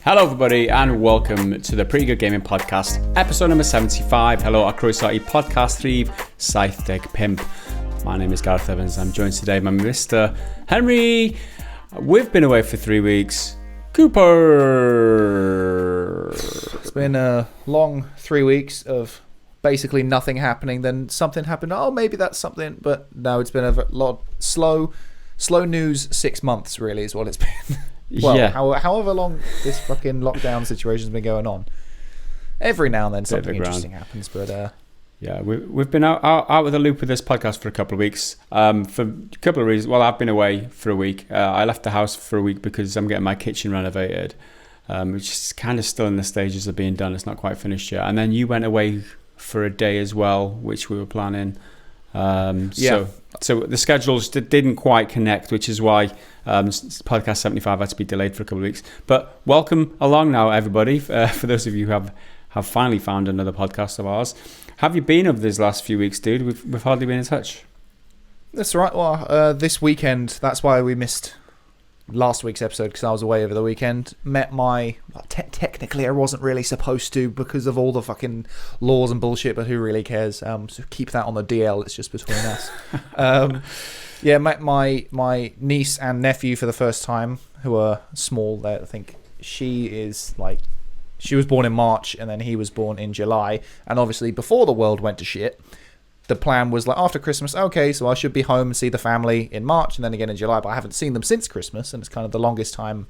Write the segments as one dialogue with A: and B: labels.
A: Hello everybody and welcome to the Pretty Good Gaming Podcast, episode number 75. Hello, a Crusader podcast 3 Scythe Deck Pimp. My name is Gareth Evans. I'm joined today by Mr. Henry. We've been away for 3 weeks. Cooper.
B: It's been a long 3 weeks of basically nothing happening. Then something happened. Oh, maybe that's something. But no, it's been a lot slow news. 6 months really is what it's been. Well, yeah. However long this fucking lockdown situation's been going on, every now and then something interesting happens. But
A: yeah, we've been out of the loop with this podcast for a couple of weeks. For a couple of reasons. Well, I've been away for a week. I left the house for a week because I'm getting my kitchen renovated, which is kind of still in the stages of being done. It's not quite finished yet. And then you went away for a day as well, which we were planning. So the schedules didn't quite connect, which is why podcast 75 had to be delayed for a couple of weeks. But welcome along now, everybody. For those of you who have finally found another podcast of ours. Have you been over these last few weeks, dude? We've hardly been in touch.
B: That's right. Well, this weekend, that's why we missed last week's episode, because I was away over the weekend. Met my... technically, I wasn't really supposed to because of all the fucking laws and bullshit, but who really cares? So keep that on the DL. It's just between us. Yeah, met my niece and nephew for the first time, who are small. I think she was born in March, and then he was born in July. And obviously, before the world went to shit, the plan was like after Christmas, okay, so I should be home and see the family in March and then again in July, but I haven't seen them since Christmas, and it's kind of the longest time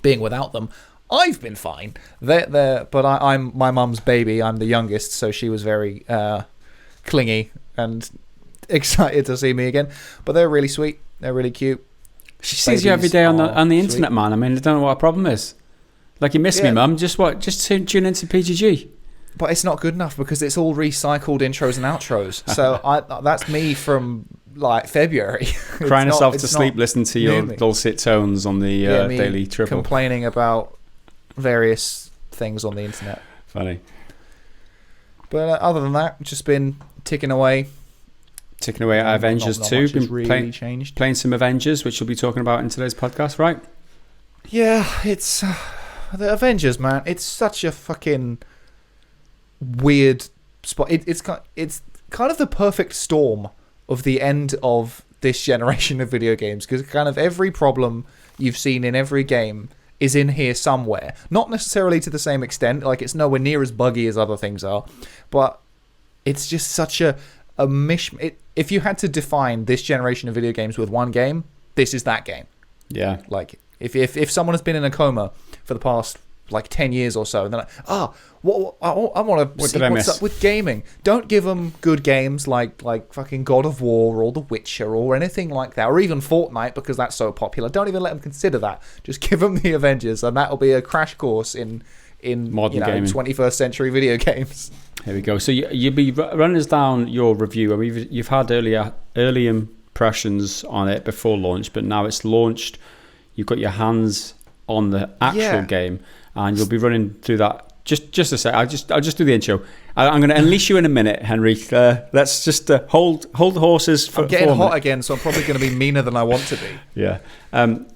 B: being without them. I've been fine. But I'm my mum's baby. I'm the youngest, so she was very clingy and excited to see me again. But they're really sweet. They're really cute.
A: She sees you every day on the internet, man. I mean, I don't know what a problem is. Like, you miss me, mum. Just tune into PGG.
B: But it's not good enough because it's all recycled intros and outros. So that's me from like February.
A: Crying herself to sleep listening to your dulcet tones on the daily triple.
B: Complaining about various things on the internet.
A: Funny.
B: But other than that, just been ticking away.
A: Ticking away at Avengers 2. Been
B: really
A: playing some Avengers, which we'll be talking about in today's podcast, right?
B: Yeah, it's... the Avengers, man. It's such a fucking... weird spot. It's kind of the perfect storm of the end of this generation of video games, because kind of every problem you've seen in every game is in here somewhere. Not necessarily to the same extent, like it's nowhere near as buggy as other things are, but it's just such a mishmash. If you had to define this generation of video games with one game, this is that game.
A: Yeah.
B: Like if someone has been in a coma for the past like 10 years or so, and they're like, I want to see what's up with gaming. Don't give them good games like fucking God of War or The Witcher or anything like that, or even Fortnite, because that's so popular. Don't even let them consider that. Just give them the Avengers, and that'll be a crash course in modern gaming. 21st century video games.
A: Here we go. So you'll be running us down your review. I mean, you've had early impressions on it before launch, but now it's launched. You've got your hands on the actual game, and you'll be running through that. Just a sec. I'll just do the intro. I'm going to unleash you in a minute, Henry. Let's just hold the horses.
B: I'm getting hot again, so I'm probably going to be meaner than I want to be.
A: Yeah.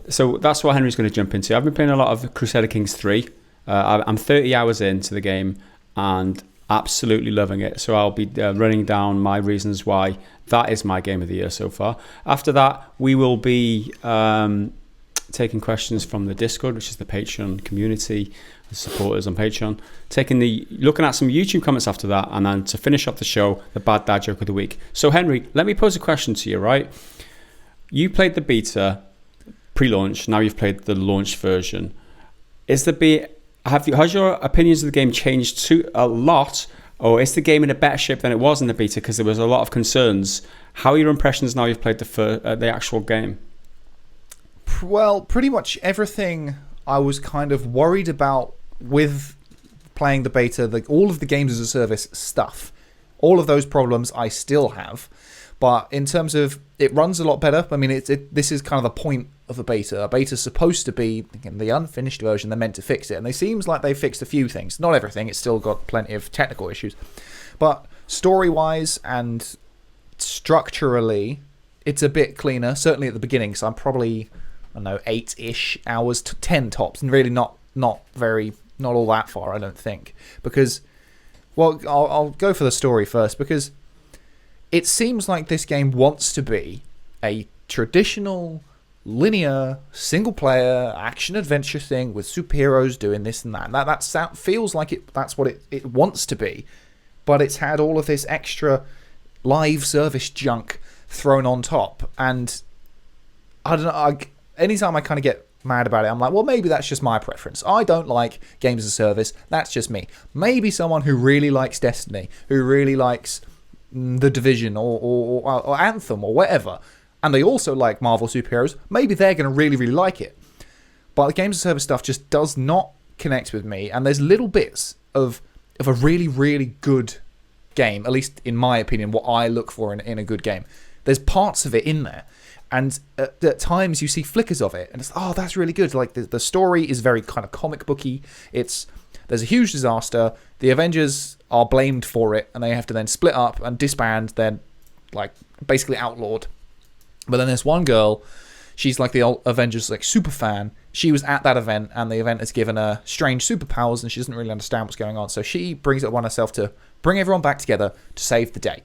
A: So that's what Henry's going to jump into. I've been playing a lot of Crusader Kings 3. I'm 30 hours into the game and absolutely loving it. So I'll be running down my reasons why that is my game of the year so far. After that, we will be taking questions from the Discord, which is the Patreon community, the supporters on Patreon, looking at some YouTube comments after that, and then to finish off the show, the bad dad joke of the week. So Henry, let me pose a question to you, right? You played the beta pre-launch, now you've played the launch version. Has your opinions of the game changed a lot, or is the game in a better shape than it was in the beta because there was a lot of concerns? How are your impressions now you've played the actual game?
B: Well, pretty much everything I was kind of worried about with playing the beta, all of the games as a service stuff, all of those problems I still have. But in terms of, it runs a lot better. I mean, this is kind of the point of a beta. A beta's supposed to be the unfinished version. They're meant to fix it. And it seems like they fixed a few things. Not everything. It's still got plenty of technical issues. But story-wise and structurally, it's a bit cleaner. Certainly at the beginning. So I'm probably, 8-ish hours to 10 tops. And really not not all that far, I don't think. Because, well, I'll go for the story first, because it seems like this game wants to be a traditional, linear, single-player, action-adventure thing with superheroes doing this and that. That feels like that's what it wants to be. But it's had all of this extra live service junk thrown on top. And I don't know, anytime I kind of get mad about it, I'm like, well, maybe that's just my preference. I don't like games as a service. That's just me. Maybe someone who really likes Destiny, who really likes The Division or Anthem or whatever, and they also like Marvel superheroes, maybe they're going to really, really like it. But the games as a service stuff just does not connect with me, and there's little bits of a really, really good game, at least in my opinion, what I look for in a good game. There's parts of it in there, and at times you see flickers of it, and it's, oh, that's really good. Like, the story is very kind of comic booky. There's a huge disaster. The Avengers are blamed for it, and they have to then split up and disband. They're, like, basically outlawed. But then there's one girl, she's like the old Avengers like super fan. She was at that event, and the event has given her strange superpowers, and she doesn't really understand what's going on. So she brings it upon herself to bring everyone back together to save the day.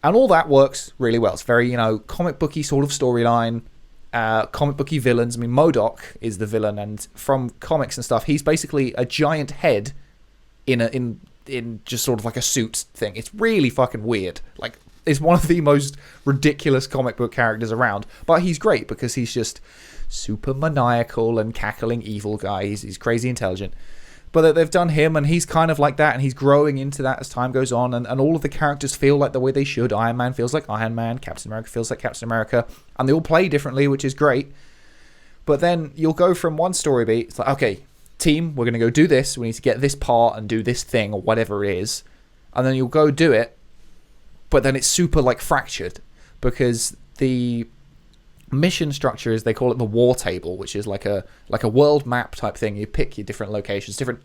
B: And all that works really well. It's very, comic booky sort of storyline, comic booky villains. I mean, MODOK is the villain, and from comics and stuff, he's basically a giant head in just sort of like a suit thing. It's really fucking weird. Like, is one of the most ridiculous comic book characters around. But he's great because he's just super maniacal and cackling evil guy. He's crazy intelligent. But they've done him, and he's kind of like that, and he's growing into that as time goes on, and all of the characters feel like the way they should. Iron Man feels like Iron Man, Captain America feels like Captain America, and they all play differently, which is great. But then you'll go from one story beat, it's like, okay, team, we're going to go do this, we need to get this part and do this thing, or whatever it is, and then you'll go do it, but then it's super like fractured, because the mission structure is, they call it the war table, which is like a world map type thing. You pick your different locations, different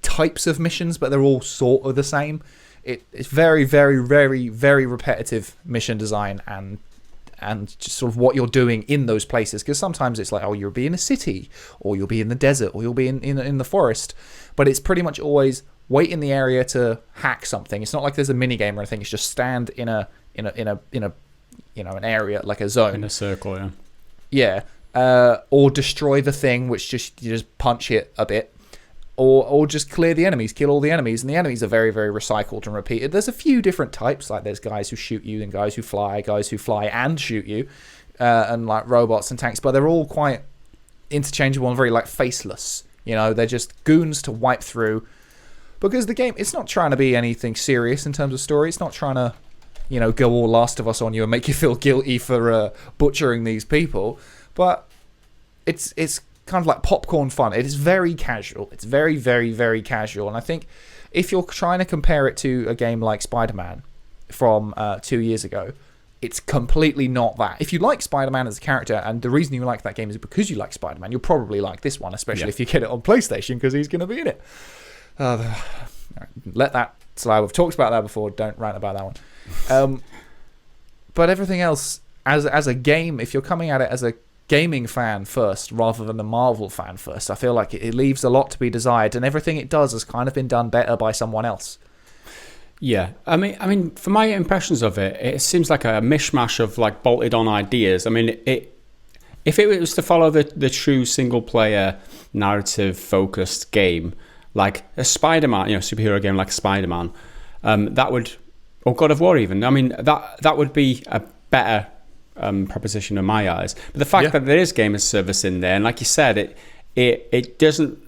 B: types of missions, but they're all sort of the same. It's very, very, very, very repetitive mission design and just sort of what you're doing in those places, because sometimes it's like, oh, you'll be in a city, or you'll be in the desert, or you'll be in the forest, but it's pretty much always wait in the area to hack something. It's not like there's a mini game or anything. It's just stand in an an area, like a zone,
A: in a circle,
B: yeah, or destroy the thing, which you just punch it a bit, or just clear the enemies, kill all the enemies, and the enemies are very, very recycled and repeated. There's a few different types, like there's guys who shoot you and guys who fly and shoot you, and like robots and tanks, but they're all quite interchangeable and very like faceless. They're just goons to wipe through, because the game, it's not trying to be anything serious in terms of story. It's not trying to go all Last of Us on you and make you feel guilty for butchering these people. But it's kind of like popcorn fun. It is very casual. It's very, very, very casual. And I think if you're trying to compare it to a game like Spider-Man from 2 years ago, it's completely not that. If you like Spider-Man as a character, and the reason you like that game is because you like Spider-Man, you'll probably like this one, especially if you get it on PlayStation, because he's going to be in it. Let that slide. We've talked about that before. Don't rant about that one. But everything else, as a game, if you're coming at it as a gaming fan first rather than a Marvel fan first, I feel like it leaves a lot to be desired, and everything it does has kind of been done better by someone else.
A: Yeah, I mean, for my impressions of it, it seems like a mishmash of like bolted on ideas. I mean, if it was to follow the true single player narrative focused game, like a Spider-Man, superhero game like Spider-Man, that would, or God of War even. I mean, that would be a better proposition in my eyes. But the fact that there is game as service in there, and like you said, it doesn't.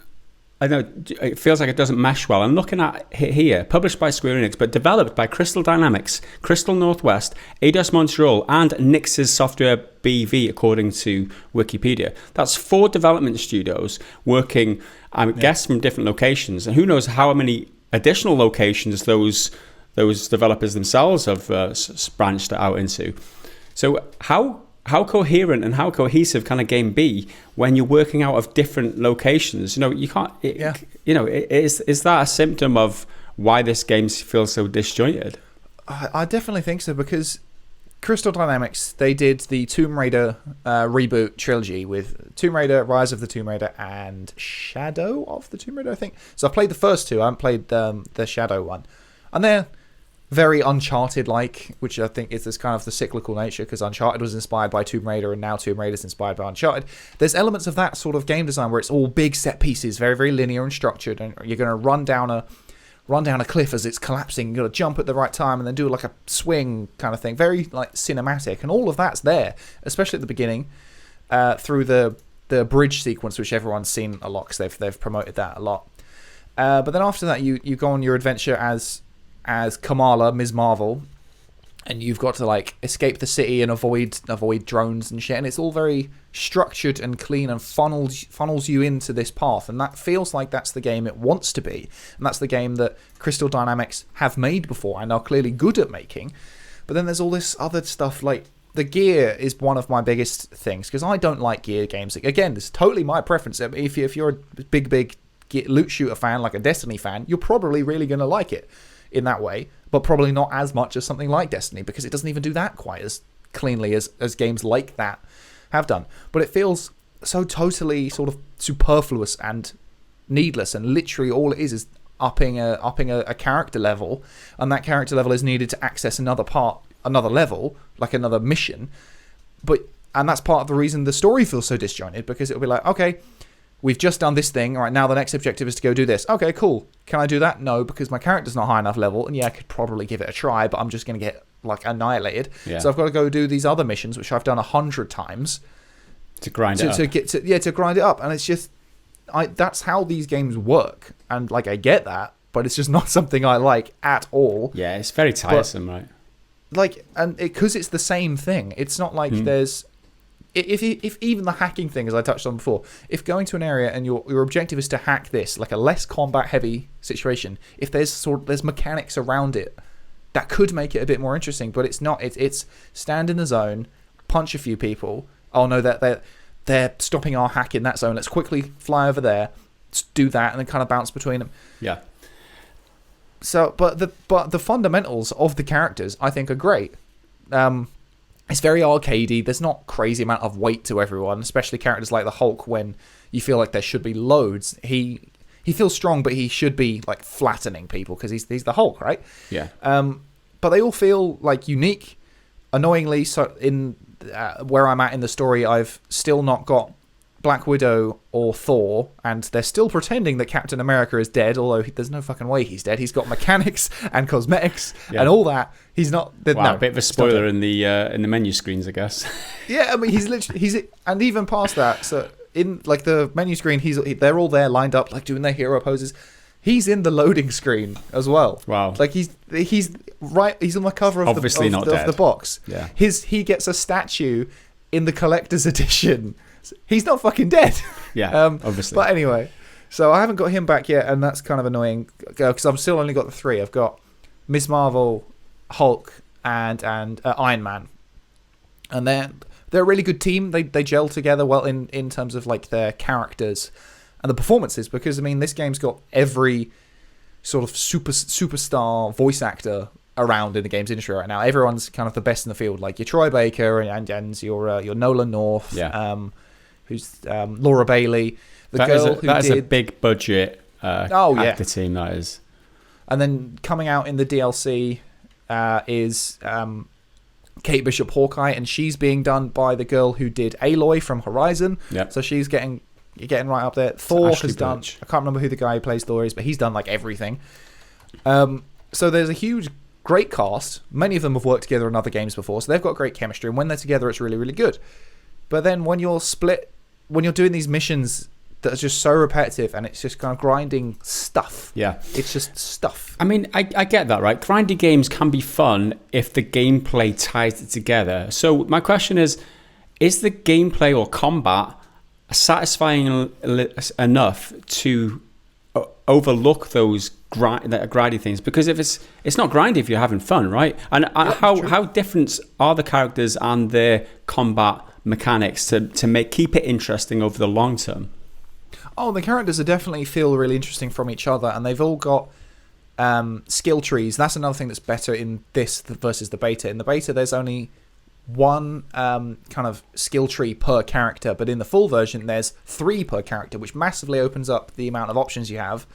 A: I know it feels like it doesn't mesh well. I'm looking at it here, published by Square Enix, but developed by Crystal Dynamics, Crystal Northwest, Eidos Montreal, and Nix's Software BV, according to Wikipedia. That's 4 development studios working, I guess, from different locations, and who knows how many additional locations those developers themselves have branched out into. So how coherent and how cohesive can a game be when you're working out of different locations? You can't. Is that a symptom of why this game feels so disjointed?
B: I definitely think so, because Crystal Dynamics, they did the Tomb Raider reboot trilogy with Tomb Raider, Rise of the Tomb Raider, and Shadow of the Tomb Raider, I think. So I've played the first two. I haven't played the Shadow one. And they're very Uncharted-like, which I think is this kind of the cyclical nature, because Uncharted was inspired by Tomb Raider, and now Tomb Raider is inspired by Uncharted. There's elements of that sort of game design where it's all big set pieces, very, very linear and structured, and you're going to run down a cliff as it's collapsing. You've got to jump at the right time and then do like a swing kind of thing. Very like cinematic, and all of that's there, especially at the beginning, through the bridge sequence, which everyone's seen a lot because they've promoted that a lot. But then after that, you go on your adventure as Kamala, Ms. Marvel, and you've got to like escape the city and avoid drones and shit, and it's all very structured and clean and funnels you into this path, and that feels like that's the game it wants to be, and that's the game that Crystal Dynamics have made before and are clearly good at making. But then there's all this other stuff, like the gear is one of my biggest things, because I don't like gear games. Again, this is totally my preference. If you're a big loot shooter fan, like a Destiny fan, you're probably really going to like it in that way, but probably not as much as something like Destiny, because it doesn't even do that quite as cleanly as games like that have done. But it feels so totally sort of superfluous and needless, and literally all it is upping a character level, and that character level is needed to access another level, like another mission. And that's part of the reason the story feels so disjointed, because it'll be like, okay, we've just done this thing. All right, now the next objective is to go do this. Okay, cool. Can I do that? No, because my character's not high enough level. And yeah, I could probably give it a try, but I'm just going to get like annihilated. Yeah. So I've got to go do these other missions, which I've done 100 times
A: to grind it up.
B: To grind it up. And it's just, that's how these games work. And like, I get that, but it's just not something I like at all.
A: Yeah, it's very tiresome, right?
B: Like, and because it's the same thing. It's not like there's. If even the hacking thing, as I touched on before, if going to an area and your objective is to hack this, like a less combat heavy situation, if there's mechanics around it, that could make it a bit more interesting. But it's not. It's stand in the zone, punch a few people. Oh no, they're stopping our hack in that zone. Let's quickly fly over there, do that, and then kind of bounce between them.
A: Yeah.
B: So, but the fundamentals of the characters, I think, are great. It's very arcadey. There's not crazy amount of weight to everyone, especially characters like the Hulk, when you feel like there should be loads. He feels strong, but he should be like flattening people because he's the Hulk, right?
A: Yeah.
B: But they all feel like unique. Annoyingly, so in where I'm at in the story, I've still not got Black Widow or Thor, and they're still pretending that Captain America is dead, although there's no fucking way he's dead. He's got mechanics and cosmetics and all that. He's not.
A: Wow, a bit of a spoiler in the menu screens, I guess.
B: Yeah, I mean, he's and even past that. So in like the menu screen, they're all there lined up, like doing their hero poses. He's in the loading screen as well.
A: Wow.
B: Like he's right. He's on the cover of
A: Obviously
B: the box.
A: Yeah.
B: He gets a statue in the collector's edition. He's not fucking dead.
A: Yeah, obviously.
B: But anyway, so I haven't got him back yet, and that's kind of annoying because I've still only got the three. I've got Ms. Marvel, Hulk, and Iron Man, and they're a really good team. They gel together well in terms of like their characters and the performances, because I mean this game's got every sort of superstar voice actor around in the games industry right now. Everyone's kind of the best in the field, like your Troy Baker and your Nolan North.
A: Yeah.
B: Who's Laura Bailey,
A: that is a big budget actor team, that is.
B: And then coming out in the DLC is Kate Bishop Hawkeye, and she's being done by the girl who did Aloy from Horizon.
A: Yep.
B: So she's getting right up there. Thor
A: Ashley
B: has done.
A: Birch.
B: I can't remember who the guy who plays Thor is, but he's done like everything. So there's a great cast. Many of them have worked together in other games before, so they've got great chemistry, and when they're together, it's really, really good. But then when you're doing these missions that are just so repetitive, and it's just kind of grinding stuff.
A: Yeah.
B: It's just stuff.
A: I mean, I get that, right? Grindy games can be fun if the gameplay ties it together. So my question is the gameplay or combat satisfying enough to overlook those grindy things? Because if it's not grindy if you're having fun, right? And how different are the characters and their combat mechanics to keep it interesting over the long term?
B: Oh, the characters definitely feel really interesting from each other, and they've all got skill trees. That's another thing that's better in this versus the beta. In the beta, there's only one kind of skill tree per character, but in the full version there's 3 per character, which massively opens up the amount of options you have.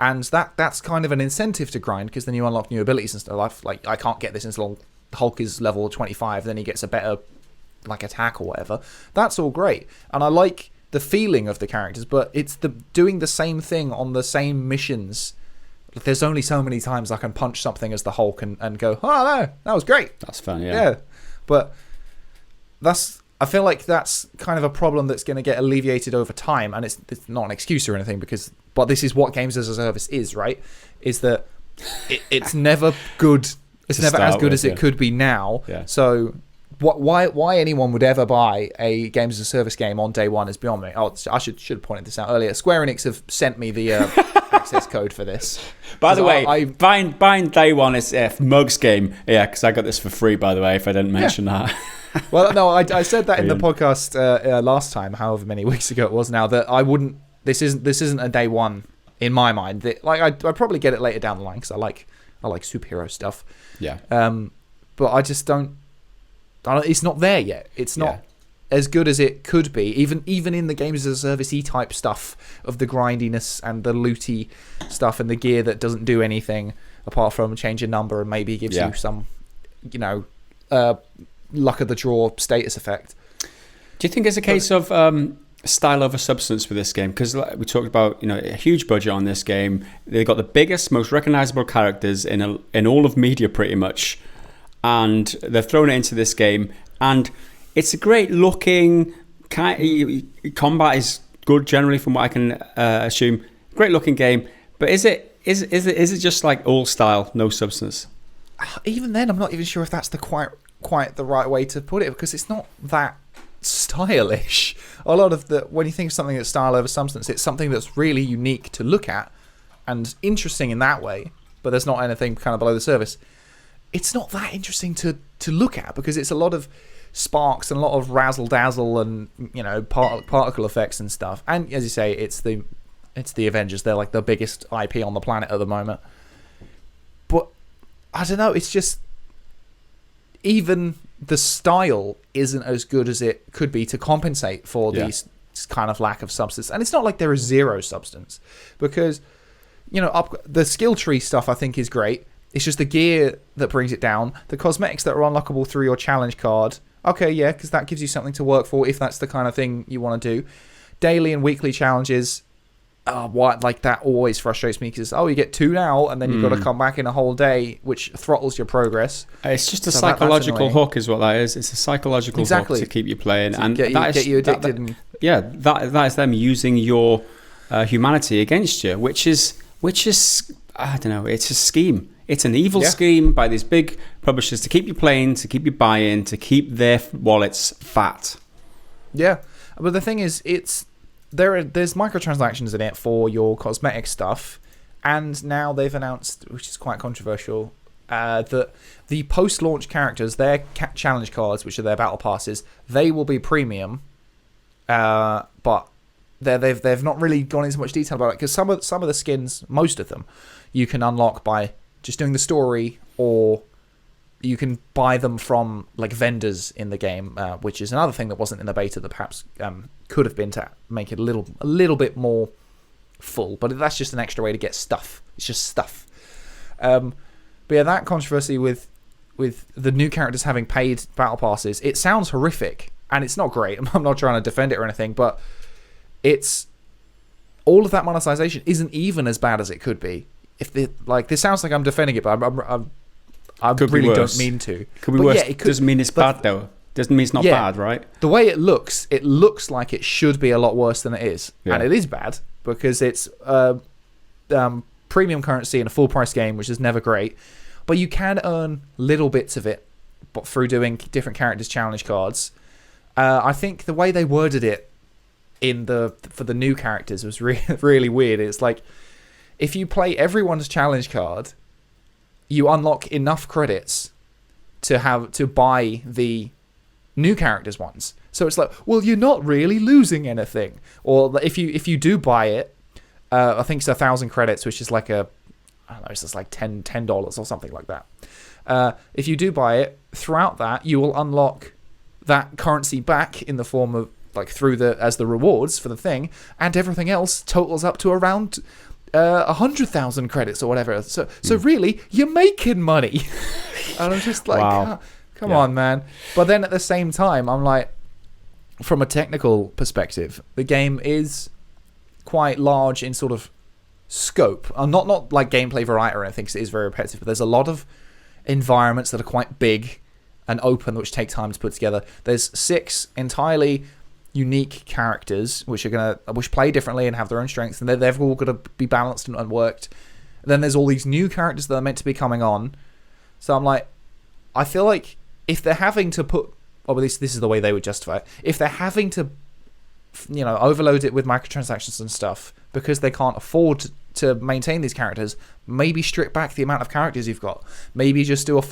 B: And that's kind of an incentive to grind, because then you unlock new abilities and stuff. Like, I can't get this until Hulk is level 25, then he gets a better like attack or whatever. That's all great, and I like the feeling of the characters, but it's doing the same thing on the same missions. There's only so many times I can punch something as the Hulk and go, oh no, that was great.
A: That's fun, yeah.
B: Yeah, but I feel like that's kind of a problem that's going to get alleviated over time, and it's not an excuse or anything, but this is what games as a service is, right? Is that it's never good. It's never as good as it could be now. Yeah. So why anyone would ever buy a games as a service game on day one is beyond me. Oh, I should have pointed this out earlier. Square Enix have sent me the access code for this.
A: By the way, buying day one is Mug's game. Yeah, because I got this for free, by the way, if I didn't mention that.
B: Well, no, I said that in the podcast last time, however many weeks ago it was now, that I wouldn't. This isn't a day one in my mind. I'd probably get it later down the line, because I like superhero stuff.
A: Yeah.
B: But I just don't. It's not there yet. It's not as good as it could be. Even in the games as a service-y type stuff of the grindiness and the looty stuff and the gear that doesn't do anything apart from change a number and maybe gives you some, luck of the draw status effect.
A: Do you think it's a case of style over substance with this game? Because we talked about a huge budget on this game. They got the biggest, most recognizable characters in all of media pretty much, and they've thrown it into this game, and it's a great looking combat is good generally from what I can assume. Great looking game, but is it just like all style, no substance?
B: Even then, I'm not even sure if that's the quite the right way to put it, because it's not that stylish. A lot of when you think of something that's style over substance, it's something that's really unique to look at and interesting in that way, but there's not anything kind of below the surface. It's not that interesting to look at, because it's a lot of sparks and a lot of razzle dazzle and particle effects and stuff. And as you say, it's the Avengers. They're like the biggest IP on the planet at the moment. But I don't know. It's just even the style isn't as good as it could be to compensate for these kind of lack of substance. And it's not like there is zero substance, because the skill tree stuff I think is great. It's just the gear that brings it down. The cosmetics that are unlockable through your challenge card. Okay, yeah, because that gives you something to work for if that's the kind of thing you want to do. Daily and weekly challenges. That always frustrates me, because you get 2 now, and then you've got to come back in a whole day, which throttles your progress.
A: It's just a psychological hook, is what that is. It's a psychological hook to keep you playing, and
B: get you addicted.
A: That is them using your humanity against you, which is I don't know. It's a scheme. It's an evil scheme by these big publishers to keep you playing, to keep you buying, to keep their wallets fat.
B: Yeah, but the thing is, there's microtransactions in it for your cosmetic stuff, and now they've announced, which is quite controversial, that the post-launch characters, their challenge cards, which are their battle passes, they will be premium, but they've not really gone into much detail about it, because some of the skins, most of them, you can unlock by just doing the story, or you can buy them from like vendors in the game, which is another thing that wasn't in the beta that perhaps could have been to make it a little bit more full. But that's just an extra way to get stuff. It's just stuff. But yeah, that controversy with the new characters having paid battle passes, it sounds horrific, and it's not great. I'm not trying to defend it or anything, but it's all of that monetization isn't even as bad as it could be. This sounds like I'm defending it, but I really don't mean to.
A: Could be worse. Yeah, doesn't mean it's bad though. Doesn't mean it's not bad, right?
B: The way it looks like it should be a lot worse than it is, and it is bad because it's premium currency in a full price game, which is never great. But you can earn little bits of it, but through doing different characters' challenge cards. I think the way they worded it for the new characters was really weird. It's like, if you play everyone's challenge card, you unlock enough credits to buy the new characters ones. So it's like, well, you're not really losing anything. Or if you do buy it, I think it's 1,000 credits, which is like it's just like $10 or something like that. If you do buy it, throughout that you will unlock that currency back in the form of as the rewards for the thing, and everything else totals up to around 100,000 credits or whatever. So really, you're making money. And I'm just like,
A: wow.
B: Come on, man. But then at the same time, I'm like, from a technical perspective, the game is quite large in sort of scope. Not like gameplay variety or anything, because it is very repetitive, but there's a lot of environments that are quite big and open, which take time to put together. There's 6 entirely unique characters which play differently and have their own strengths, and they've all got to be balanced and worked. And then there's all these new characters that are meant to be coming on. So I'm like, I feel like if they're having to put, or at least this is the way they would justify it, if they're having to, overload it with microtransactions and stuff because they can't afford to maintain these characters, maybe strip back the amount of characters you've got. Maybe just do a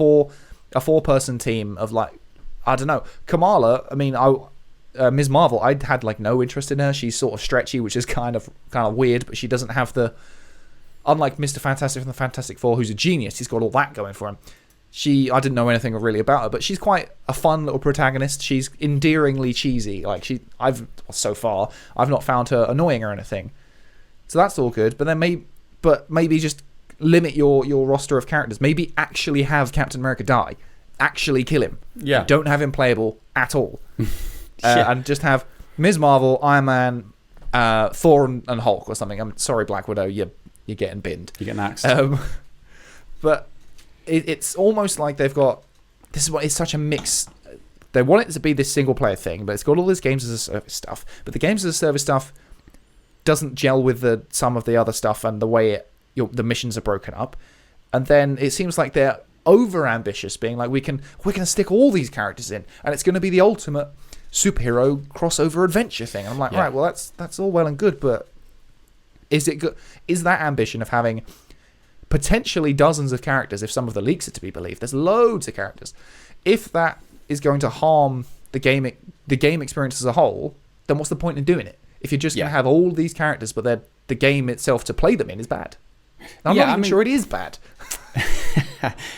B: four-person team of, like, I don't know, Kamala. I mean, Ms. Marvel, I had no interest in her. She's sort of stretchy, which is kind of weird, but she doesn't have unlike Mr. Fantastic from the Fantastic Four, who's a genius. He's got all that going for him. I didn't know anything really about her, but she's quite a fun little protagonist. She's endearingly cheesy. I've not found her annoying or anything. So that's all good. But then maybe just limit your roster of characters. Maybe actually have Captain America die. Actually kill him.
A: Yeah.
B: Don't have him playable at all. And just have Ms. Marvel, Iron Man, Thor, and Hulk or something. I'm sorry, Black Widow, you're getting binned.
A: You're getting axed.
B: But it's almost like they've got... This is what it's such a mix. They want it to be this single-player thing, but it's got all this games as a service stuff. But the games as a service stuff doesn't gel with some of the other stuff and the way the missions are broken up. And then it seems like they're over-ambitious, being like, we're going to stick all these characters in, and it's going to be the ultimate superhero crossover adventure thing. And I'm like, right, well, that's all well and good, but is it good? Is that ambition of having potentially dozens of characters, if some of the leaks are to be believed, there's loads of characters, if that is going to harm the game experience as a whole, then what's the point in doing it? If you're just going to have all these characters, but the game itself to play them in is bad. And I'm not even sure it is bad.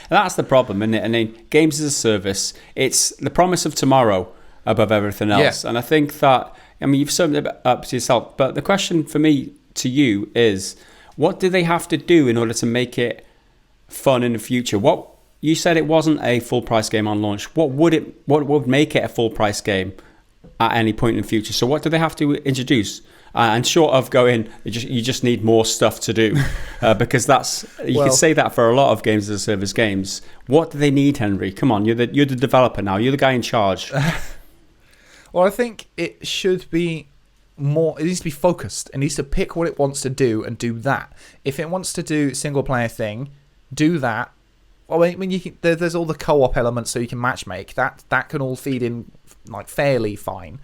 A: That's the problem, isn't it? I mean, games as a service, it's the promise of tomorrow above everything else. And I think that, you've summed it up to yourself, but the question for me to you is, what do they have to do in order to make it fun in the future? What you said, it wasn't a full price game on launch. What would make it a full price game at any point in the future? So what do they have to introduce? And short of going, you just need more stuff to do, because you can say that for a lot of games as a service games. What do they need, Henry? Come on, you're the developer now. You're the guy in charge.
B: Well, I think it should be more. It needs to be focused. It needs to pick what it wants to do and do that. If it wants to do single player thing, do that. Well, I mean, there's all the co-op elements, so you can matchmake. That can all feed in fairly fine.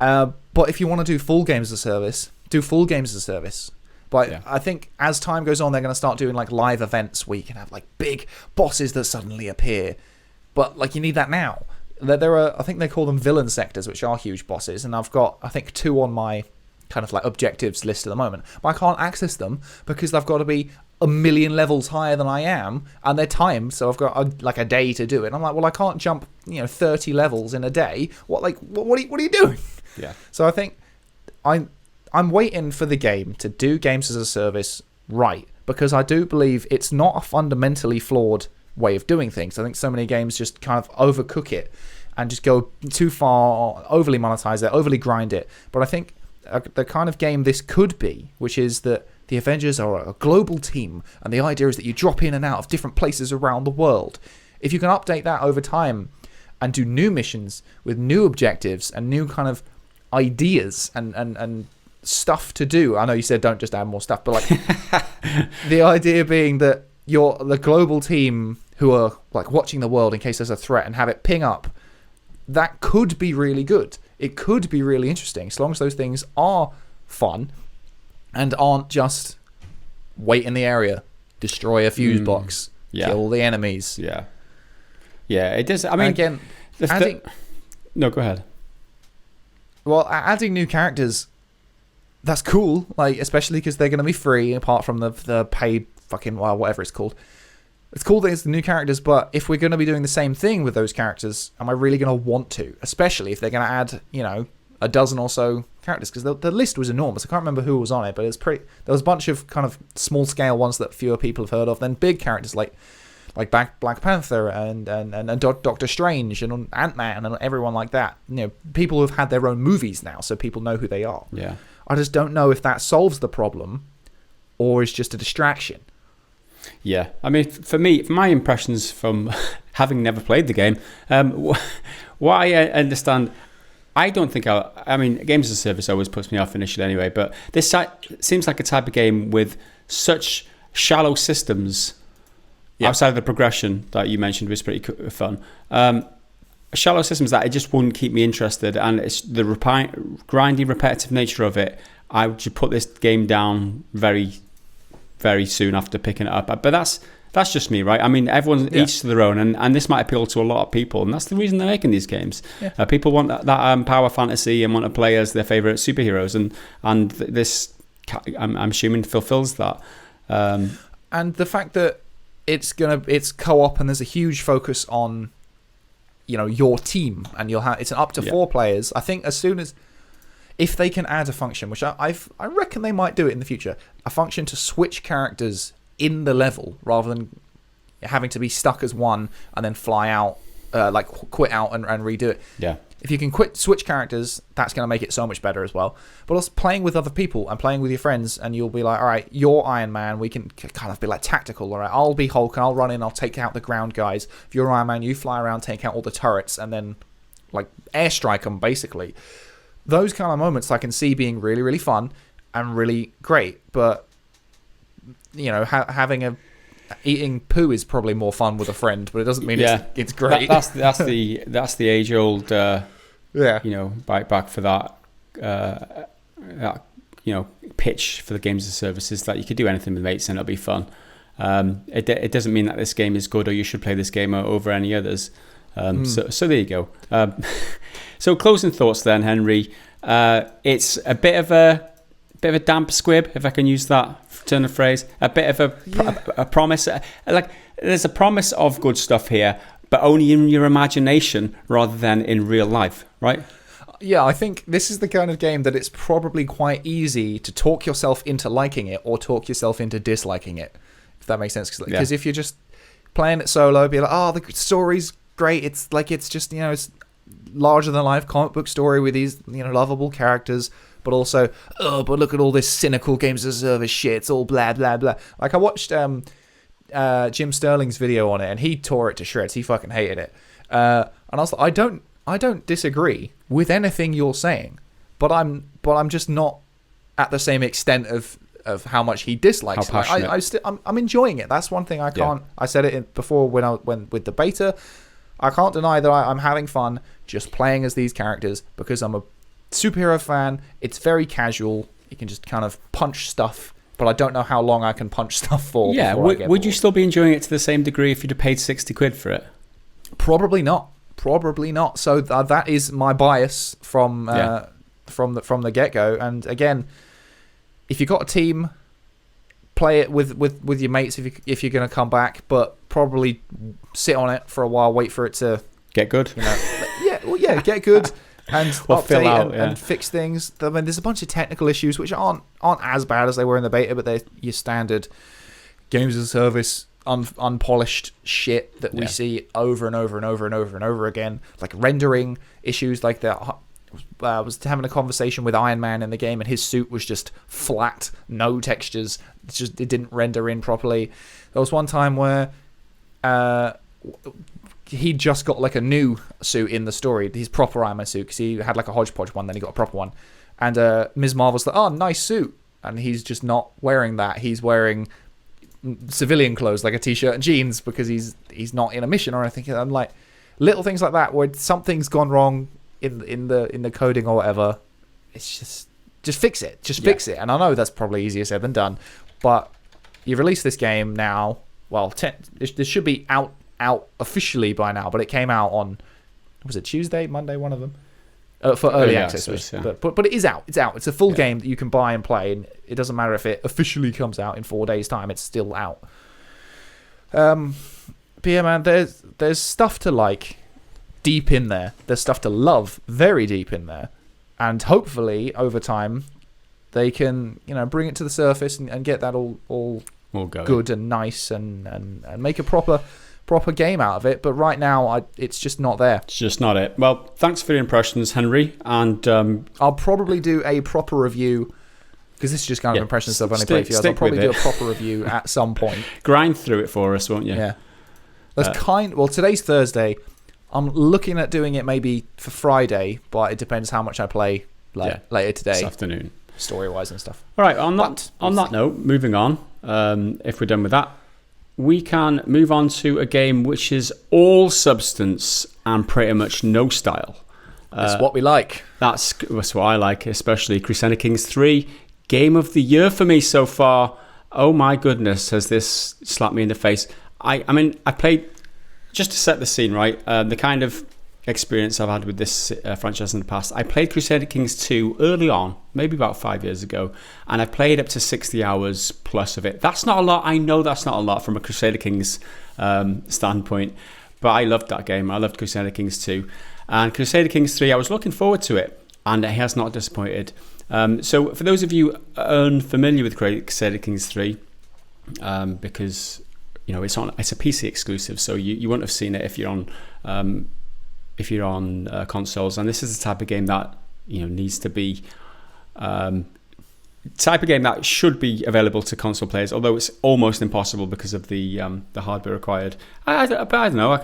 B: But if you want to do full games as a service, do full games as a service. But I think as time goes on, they're going to start doing live events where you can have big bosses that suddenly appear. But you need that now. There are, I think they call them villain sectors, which are huge bosses, and I've got, I think, 2 on my kind of objectives list at the moment. But I can't access them because they've got to be a million levels higher than I am, and they're timed, so I've got a day to do it. And I'm like, well, I can't jump 30 levels in a day. What are you doing?
A: Yeah.
B: So I think I'm waiting for the game to do games as a service right, because I do believe it's not a fundamentally flawed way of doing things. I think so many games just kind of overcook it and just go too far, overly monetize it, overly grind it. But I think the kind of game this could be, which is that the Avengers are a global team, and the idea is that you drop in and out of different places around the world. If you can update that over time and do new missions with new objectives and new kind of ideas and stuff to do. I know you said don't just add more stuff, but the idea being that you're the global team who are watching the world in case there's a threat and have it ping up. That could be really good. It could be really interesting, as long as those things are fun and aren't just wait in the area, destroy a fuse box, kill the enemies.
A: Yeah, it does. I mean,
B: again,
A: no, go ahead.
B: Well, adding new characters, that's cool. Especially because they're going to be free, apart from the paid fucking whatever it's called. it's cool that it's the new characters, but if we're going to be doing the same thing with those characters, am I really going to want to? Especially if they're going to add, a dozen or so characters, because the list was enormous. I can't remember who was on it, but there was a bunch of kind of small scale ones that fewer people have heard of. Then big characters like Black Panther and Doctor Strange and Ant-Man and everyone like that. People who've had their own movies now, so people know who they are.
A: Yeah.
B: I just don't know if that solves the problem or is just a distraction.
A: Yeah, I mean, for me, my impressions from having never played the game, what I understand, I don't think games as a service always puts me off initially anyway, but this seems like a type of game with such shallow systems outside of the progression that you mentioned was pretty fun. Shallow systems that it just wouldn't keep me interested, and it's the grindy, repetitive nature of it. I would just put this game down very, very soon after picking it up. But that's just me, right? I mean, everyone's each to their own, and this might appeal to a lot of people, and that's the reason they're making these games. Yeah. People want that power fantasy and want to play as their favorite superheroes, and this, I'm assuming, fulfills that.
B: And the fact that it's co-op and there's a huge focus on your team, and it's up to 4 players. I think if they can add a function, which I reckon they might do it in the future, a function to switch characters in the level rather than having to be stuck as one and then fly out, quit out and redo it.
A: Yeah.
B: If you can switch characters, that's going to make it so much better as well. But also playing with other people and playing with your friends, and you'll be like, all right, you're Iron Man. We can kind of be like tactical. All right, I'll be Hulk and I'll run in. I'll take out the ground guys. If you're Iron Man, you fly around, take out all the turrets, and then airstrike them basically. Those kind of moments I can see being really, really fun and really great. But eating poo is probably more fun with a friend, but it doesn't mean it's great.
A: That's the age old back for that pitch for the games as services that you could do anything with mates and it'll be fun. It doesn't mean that this game is good or you should play this game over any others. So there you go. So closing thoughts then, Henry. It's a bit of a damp squib, if I can use that turn of phrase. A bit of a promise. There's a promise of good stuff here, but only in your imagination rather than in real life, right?
B: Yeah, I think this is the kind of game that it's probably quite easy to talk yourself into liking it or talk yourself into disliking it, if that makes sense. Because if you're just playing it solo, be like, oh, the story's great. It's just, it's larger than life comic book story with these, lovable characters, but also, but look at all this cynical games as a service shit. It's all blah, blah, blah. I watched Jim Sterling's video on it, and he tore it to shreds. He fucking hated it. And I was like, I don't disagree with anything you're saying, but I'm just not at the same extent of how much he dislikes it. I'm enjoying it. That's one thing I can't. Yeah. I said it before when I went with the beta. I can't deny that I'm having fun just playing as these characters because I'm a superhero fan. It's very casual. You can just kind of punch stuff, but I don't know how long I can punch stuff for.
A: Yeah, would you still be enjoying it to the same degree if you'd have paid 60 quid for it?
B: Probably not. So that is my bias from the get-go. And again, if you've got a team, play it with your mates if you're going to come back, but probably sit on it for a while, wait for it to
A: get good.
B: Get good and update
A: and
B: fix things. I mean, there's a bunch of technical issues which aren't as bad as they were in the beta, but they're your standard games as a service unpolished shit that we see over and over and over and over and over again, like rendering issues like that. I was having a conversation with Iron Man in the game, and his suit was just flat, no textures. It didn't render in properly. There was one time where he just got like a new suit in the story, his proper Iron Man suit, because he had like a hodgepodge one, then he got a proper one. And Ms. Marvel's like, oh, nice suit. And he's just not wearing that. He's wearing civilian clothes, like a t-shirt and jeans, because he's not in a mission or anything. I'm like, little things like that where something's gone wrong in the coding or whatever. It's just fix it. Fix it. And I know that's probably easier said than done, but you release this game now. Well, this should be out officially by now, but it came out on, was it Tuesday, Monday, one of them, for early access. But it is out. It's out. It's a full game that you can buy and play, and it doesn't matter if it officially comes out in 4 days' time. It's still out. But yeah, man, there's stuff to like deep in there. There's stuff to love very deep in there, and hopefully over time they can bring it to the surface and get that all good and nice and make a proper game out of it. But right now, it's just not there.
A: It's just not it. Well, thanks for your impressions, Henry, and
B: I'll probably do a proper review. Because this is just kind of impressions I've only played for you. I'll probably do a proper review at some point.
A: Grind through it for us, won't you?
B: Yeah. Well, today's Thursday. I'm looking at doing it maybe for Friday, but it depends how much I play later today.
A: This afternoon.
B: Story-wise and stuff.
A: All right, on that note, moving on, if we're done with that, we can move on to a game which is all substance and pretty much no style.
B: That's what we like.
A: That's what I like, especially Crusader Kings 3. Game of the year for me so far. Oh my goodness, has this slapped me in the face. I mean, I played, just to set the scene, right, the kind of experience I've had with this franchise in the past. I played Crusader Kings 2 early on, maybe about 5 years ago, and I played up to 60 hours plus of it. That's not a lot. I know that's not a lot from a Crusader Kings standpoint, but I loved that game. I loved Crusader Kings 2. And Crusader Kings 3, I was looking forward to it, and it has not disappointed. So for those of you unfamiliar with Crusader Kings 3, because it's a PC exclusive, so you wouldn't have seen it if you're on consoles. And this is the type of game that needs to be type of game that should be available to console players, although it's almost impossible because of the hardware required. But I don't know. I'll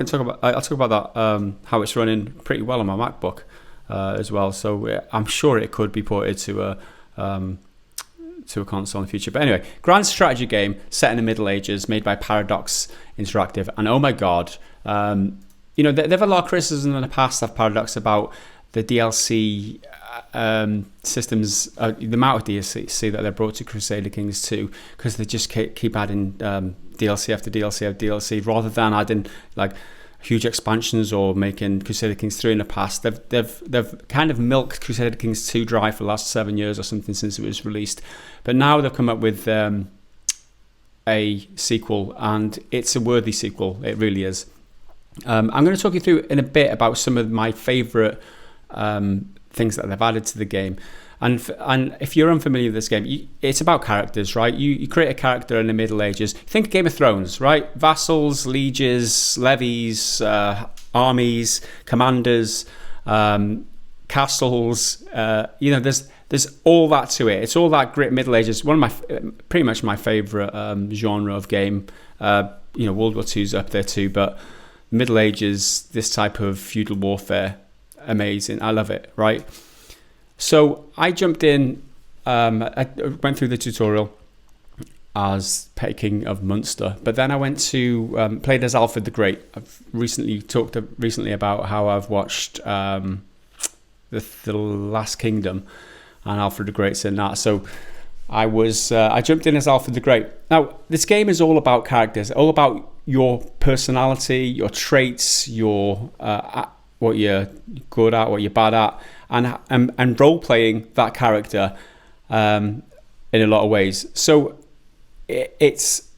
A: talk about that, how it's running pretty well on my MacBook as well. So I'm sure it could be ported to a console in the future. But anyway, grand strategy game set in the Middle Ages, made by Paradox Interactive, and oh my god, they've had a lot of criticism in the past of Paradox about the DLC systems, the amount of DLC that they brought to Crusader Kings 2, because they just keep adding DLC after DLC after DLC, rather than adding like huge expansions or making Crusader Kings 3 in the past. They've kind of milked Crusader Kings 2 dry for the last 7 years or something since it was released, but now they've come up with a sequel, and it's a worthy sequel. It really is. I'm going to talk you through in a bit about some of my favourite things that they've added to the game. And if you're unfamiliar with this game, it's about characters, right? You create a character in the Middle Ages. Think Game of Thrones, right? Vassals, lieges, levies, armies, commanders, castles. There's all that to it. It's all that great Middle Ages. Pretty much my favourite genre of game. World War II's up there too, but Middle Ages, this type of feudal warfare, amazing. I love it, right? So I jumped in, I went through the tutorial as Petty King of Munster, but then I went to played as Alfred the Great. I've talked recently about how I've watched the Last Kingdom, and Alfred the Great's in that. So I jumped in as Alfred the Great. Now this game is all about characters, all about your personality, your traits, your what you're good at, what you're bad at, and role playing that character in a lot of ways. So its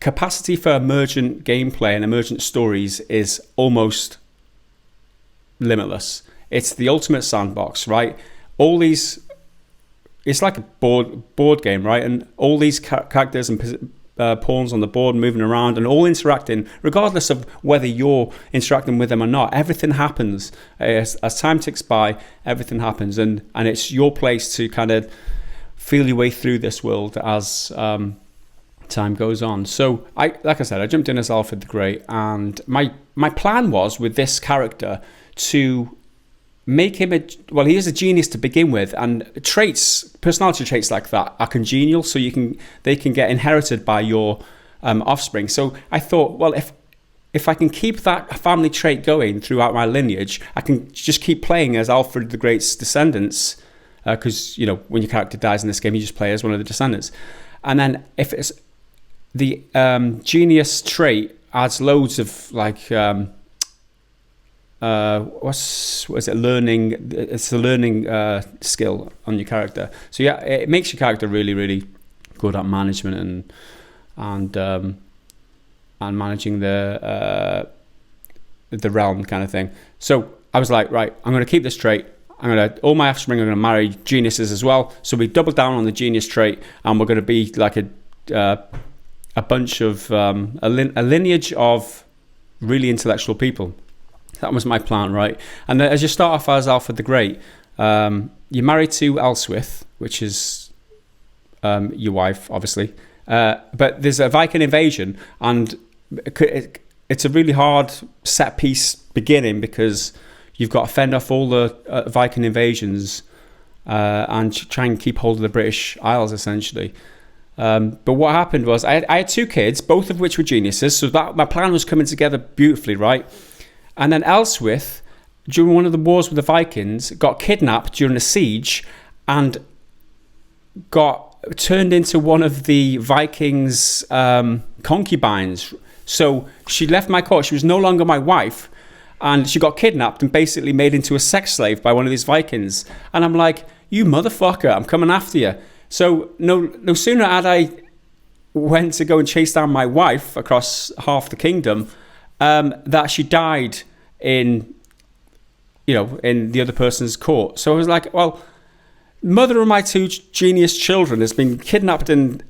A: capacity for emergent gameplay and emergent stories is almost limitless. It's the ultimate sandbox, right? It's like a board game, right? And all these characters and pawns on the board moving around and all interacting, regardless of whether you're interacting with them or not. Everything happens as time ticks by. Everything happens, and it's your place to kind of feel your way through this world as time goes on. So I jumped in as Alfred the Great, and my plan was with this character to make him he is a genius to begin with, and personality traits like that are congenial, so they can get inherited by your offspring. So I thought, well, if I can keep that family trait going throughout my lineage, I can just keep playing as Alfred the Great's descendants, because when your character dies in this game, you just play as one of the descendants. And then if it's the genius trait adds loads of learning. It's a learning skill on your character. So yeah, it makes your character really, really good at management and and managing the realm kind of thing. So I was like, right, I'm going to keep this trait. All my offspring are going to marry geniuses as well. So we doubled down on the genius trait, and we're going to be like a bunch of a lineage of really intellectual people. That was my plan, right? And as you start off as Alfred the Great, you're married to Elswith, which is your wife, obviously. But there's a Viking invasion, and it's a really hard set piece beginning because you've got to fend off all the Viking invasions and try and keep hold of the British Isles, essentially. But what happened was I had 2 kids, both of which were geniuses, so that my plan was coming together beautifully, right? And then Elswith, during one of the wars with the Vikings, got kidnapped during a siege and got turned into one of the Vikings' concubines. So she left my court. She was no longer my wife, and she got kidnapped and basically made into a sex slave by one of these Vikings. And I'm like, you motherfucker, I'm coming after you. So no sooner had I went to go and chase down my wife across half the kingdom, that she died in the other person's court. So I was like, well, mother of my 2 genius children has been kidnapped and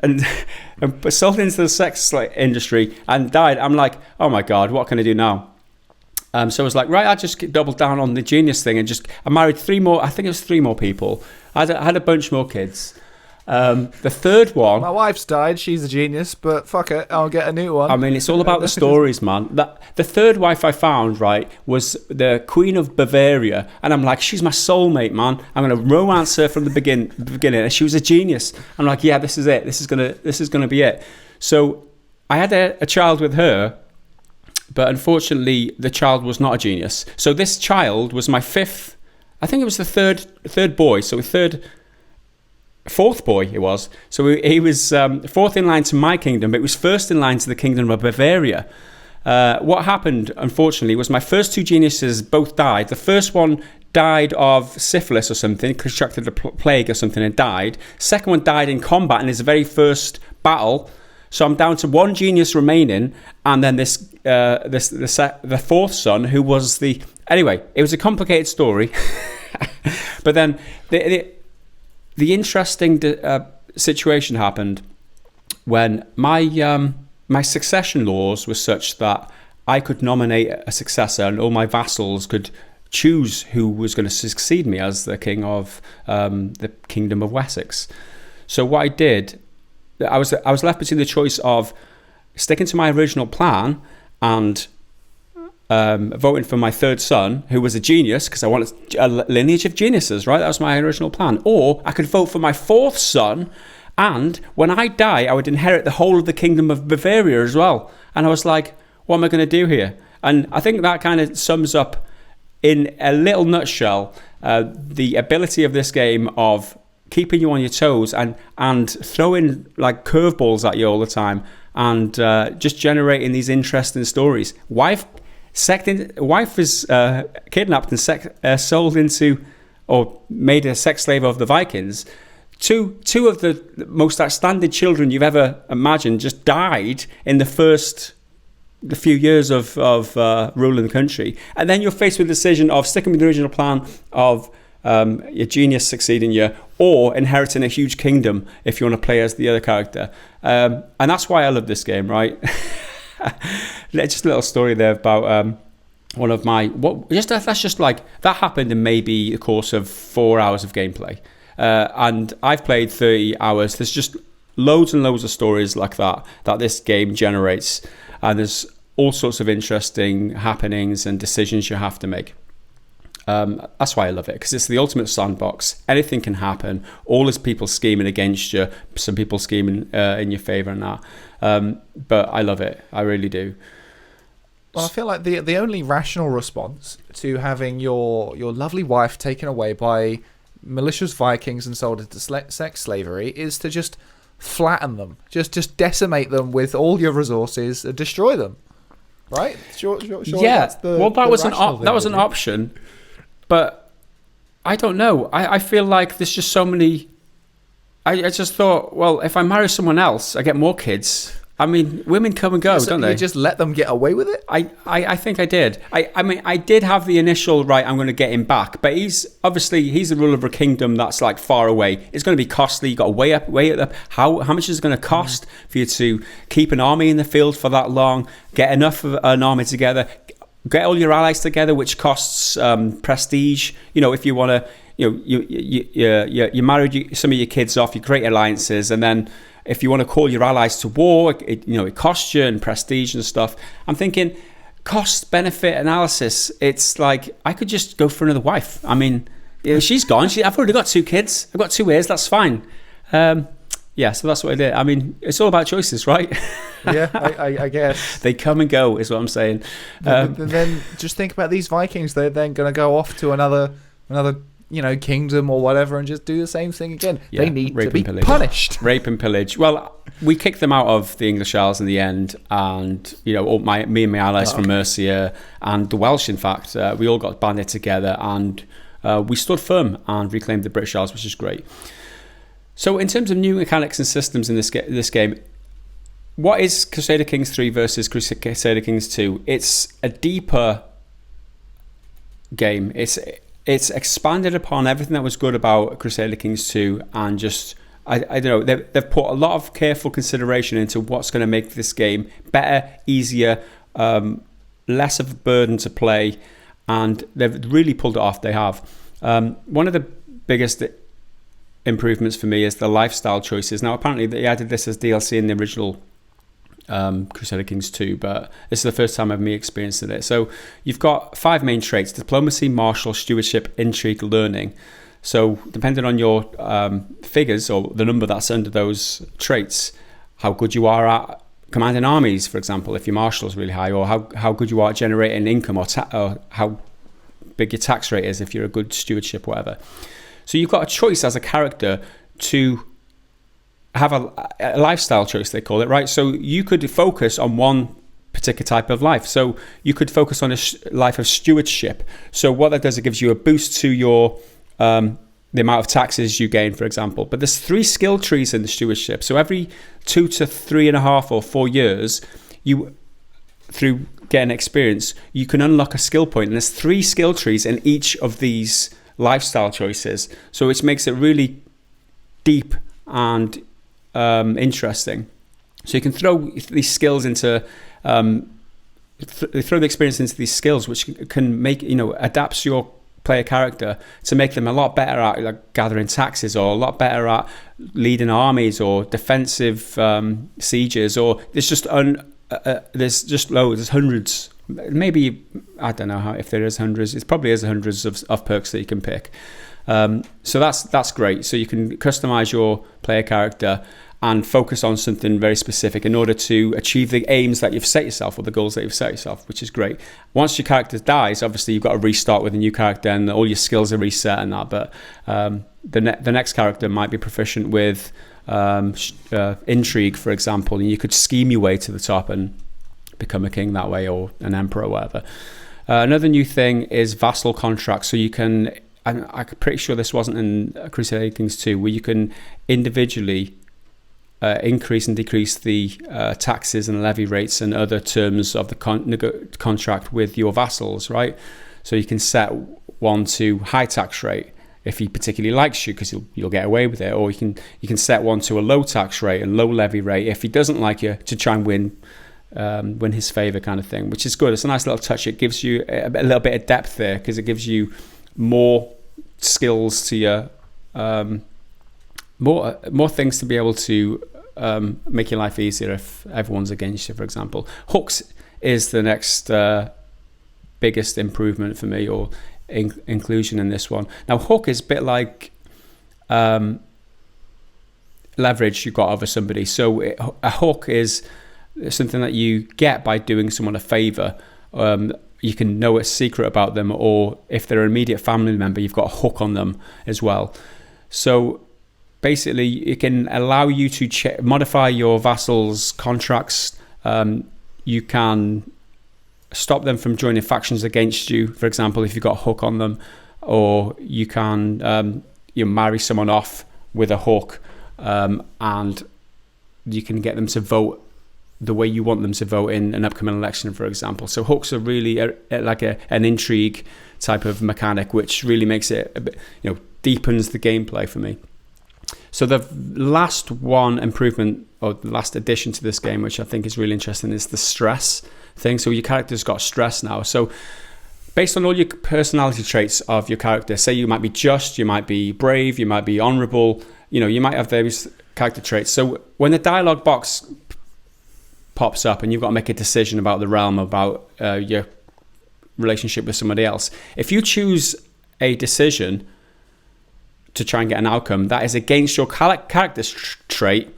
A: sold into the sex industry and died. I'm like, oh my God, what can I do now? So I was like, right, I just doubled down on the genius thing and I married 3 more. I think it was 3 more people. I had a bunch more kids. The third one,
B: my wife's died. She's a genius, but fuck it, I'll get a new one.
A: I mean, it's all about the stories, man. The third wife I found, right, was the Queen of Bavaria, and I'm like, she's my soulmate, man. I'm gonna romance her from the beginning. And she was a genius. I'm like, yeah, this is it. This is gonna be it. So I had a child with her, but unfortunately, the child was not a genius. So this child was my 5th. I think it was the third boy. So fourth boy it was. So he was 4th in line to my kingdom, but he was 1st in line to the kingdom of Bavaria. What happened, unfortunately, was my first 2 geniuses both died. The first one died of syphilis or something, contracted a plague or something and died. Second one died in combat in his very first battle. So I'm down to 1 genius remaining, and then the 4th son, who was anyway, it was a complicated story. But then the interesting situation happened when my succession laws were such that I could nominate a successor, and all my vassals could choose who was going to succeed me as the king of the Kingdom of Wessex. So what I did, I was left between the choice of sticking to my original plan and voting for my 3rd son, who was a genius, because I wanted a lineage of geniuses, right? That was my original plan. Or I could vote for my 4th son, and when I die, I would inherit the whole of the Kingdom of Bavaria as well. And I was like, what am I going to do here? And I think that kind of sums up, in a little nutshell, the ability of this game of keeping you on your toes and throwing like curveballs at you all the time, and just generating these interesting stories. Wife is kidnapped and sold into, or made a sex slave of the Vikings. Two of the most outstanding children you've ever imagined just died in the few years of ruling the country. And then you're faced with the decision of sticking with the original plan of your genius succeeding you, or inheriting a huge kingdom if you want to play as the other character. And that's why I love this game, right? Just a little story there about one of my that happened in maybe the course of 4 hours of gameplay, and I've played 30 hours. There's just loads and loads of stories like that this game generates, and there's all sorts of interesting happenings and decisions you have to make. That's why I love it, because it's the ultimate sandbox. Anything can happen. All is people scheming against you, some people scheming in your favour and that. But I love it. I really do.
B: Well, I feel like the only rational response to having your lovely wife taken away by malicious Vikings and sold into sex slavery is to just flatten them, just decimate them with all your resources, and destroy them. Right? Sure.
A: Yeah. That was an option. But I don't know. I feel like there's just so many. I just thought, well, if I marry someone else, I get more kids. I mean, women come and go, don't they?
B: You just let them get away with it?
A: I think I did. I mean, I did have the initial, right, I'm going to get him back. But he's the ruler of a kingdom that's like far away. It's going to be costly. You've got to weigh it up. How much is it going to cost for you to keep an army in the field for that long, get enough of an army together, get all your allies together, which costs prestige. You know, if you want to, you married some of your kids off, you create alliances, and then if you want to call your allies to war, it costs you and prestige and stuff. I'm thinking cost benefit analysis. It's like I could just go for another wife. I mean, she's gone. I've already got 2 kids. I've got 2 heirs. That's fine. So that's what I did. I mean, it's all about choices, right?
B: Yeah, I guess.
A: They come and go is what I'm saying.
B: Then just think about these Vikings. They're then going to go off to another kingdom or whatever and just do the same thing again. Yeah, they need to be punished.
A: Rape and pillage. Well, we kicked them out of the English Isles in the end, and me and my allies from Mercia and the Welsh, in fact, we all got banded together and we stood firm and reclaimed the British Isles, which is great. So in terms of new mechanics and systems in this game, what is Crusader Kings 3 versus Crusader Kings 2? It's a deeper game. It's expanded upon everything that was good about Crusader Kings 2, and just I don't know, they've put a lot of careful consideration into what's going to make this game better, easier, less of a burden to play, and they've really pulled it off. They have. One of the biggest improvements for me is the lifestyle choices. Now, apparently they added this as DLC in the original Crusader Kings 2, but this is the first time I've me experiencing it. So you've got 5 main traits: diplomacy, martial, stewardship, intrigue, learning. So depending on your figures or the number that's under those traits, how good you are at commanding armies, for example, if your martial is really high, or how good you are at generating income, or how big your tax rate is if you're a good stewardship, whatever. So you've got a choice as a character to have a lifestyle choice, they call it, right? So you could focus on one particular type of life. So you could focus on a life of stewardship. So what that does, it gives you a boost to your the amount of taxes you gain, for example. But there's 3 skill trees in the stewardship. So every 2 to 3.5 or 4 years, you, through getting experience, you can unlock a skill point. And there's 3 skill trees in each of these lifestyle choices. So which makes it really deep and interesting. So you can throw these skills into throw the experience into these skills, which can make adapts your player character to make them a lot better at like gathering taxes, or a lot better at leading armies, or defensive sieges, or there's just loads. There's hundreds, maybe, I don't know if there is hundreds. It probably is hundreds of perks that you can pick. So that's great. So you can customize your player character and focus on something very specific in order to achieve the aims that you've set yourself, or the goals that you've set yourself, which is great. Once your character dies, obviously you've got to restart with a new character, and all your skills are reset and that. But the next character might be proficient with intrigue, for example, and you could scheme your way to the top and become a king that way, or an emperor, or whatever. Another new thing is vassal contracts. So you can, and I'm pretty sure this wasn't in Crusader Kings 2, where you can individually increase and decrease the taxes and levy rates and other terms of the contract with your vassals, right? So you can set one to high tax rate if he particularly likes you, because you'll get away with it, or you can set one to a low tax rate and low levy rate if he doesn't like you, to try and win his favor, kind of thing, which is good. It's a nice little touch. It gives you a little bit of depth there, because it gives you more skills to your more things to be able to make your life easier if everyone's against you, for example. Hooks is the next biggest improvement for me, or inclusion in this one. Now, hook is a bit like leverage you got over somebody. So a hook is something that you get by doing someone a favor. You can know a secret about them, or if they're an immediate family member, you've got a hook on them as well. So basically, it can allow you to modify your vassals' contracts. You can stop them from joining factions against you, for example, if you've got a hook on them, or you can marry someone off with a hook, and you can get them to vote the way you want them to vote in an upcoming election, for example. So hooks are really an intrigue type of mechanic, which really makes it a bit, deepens the gameplay for me. So the last one improvement, or the last addition to this game, which I think is really interesting, is the stress thing. So your character's got stress now. So based on all your personality traits of your character, say you might be just, you might be brave, you might be honourable, you might have those character traits. So when the dialogue box pops up and you've got to make a decision about the realm, about your relationship with somebody else, if you choose a decision to try and get an outcome that is against your character trait,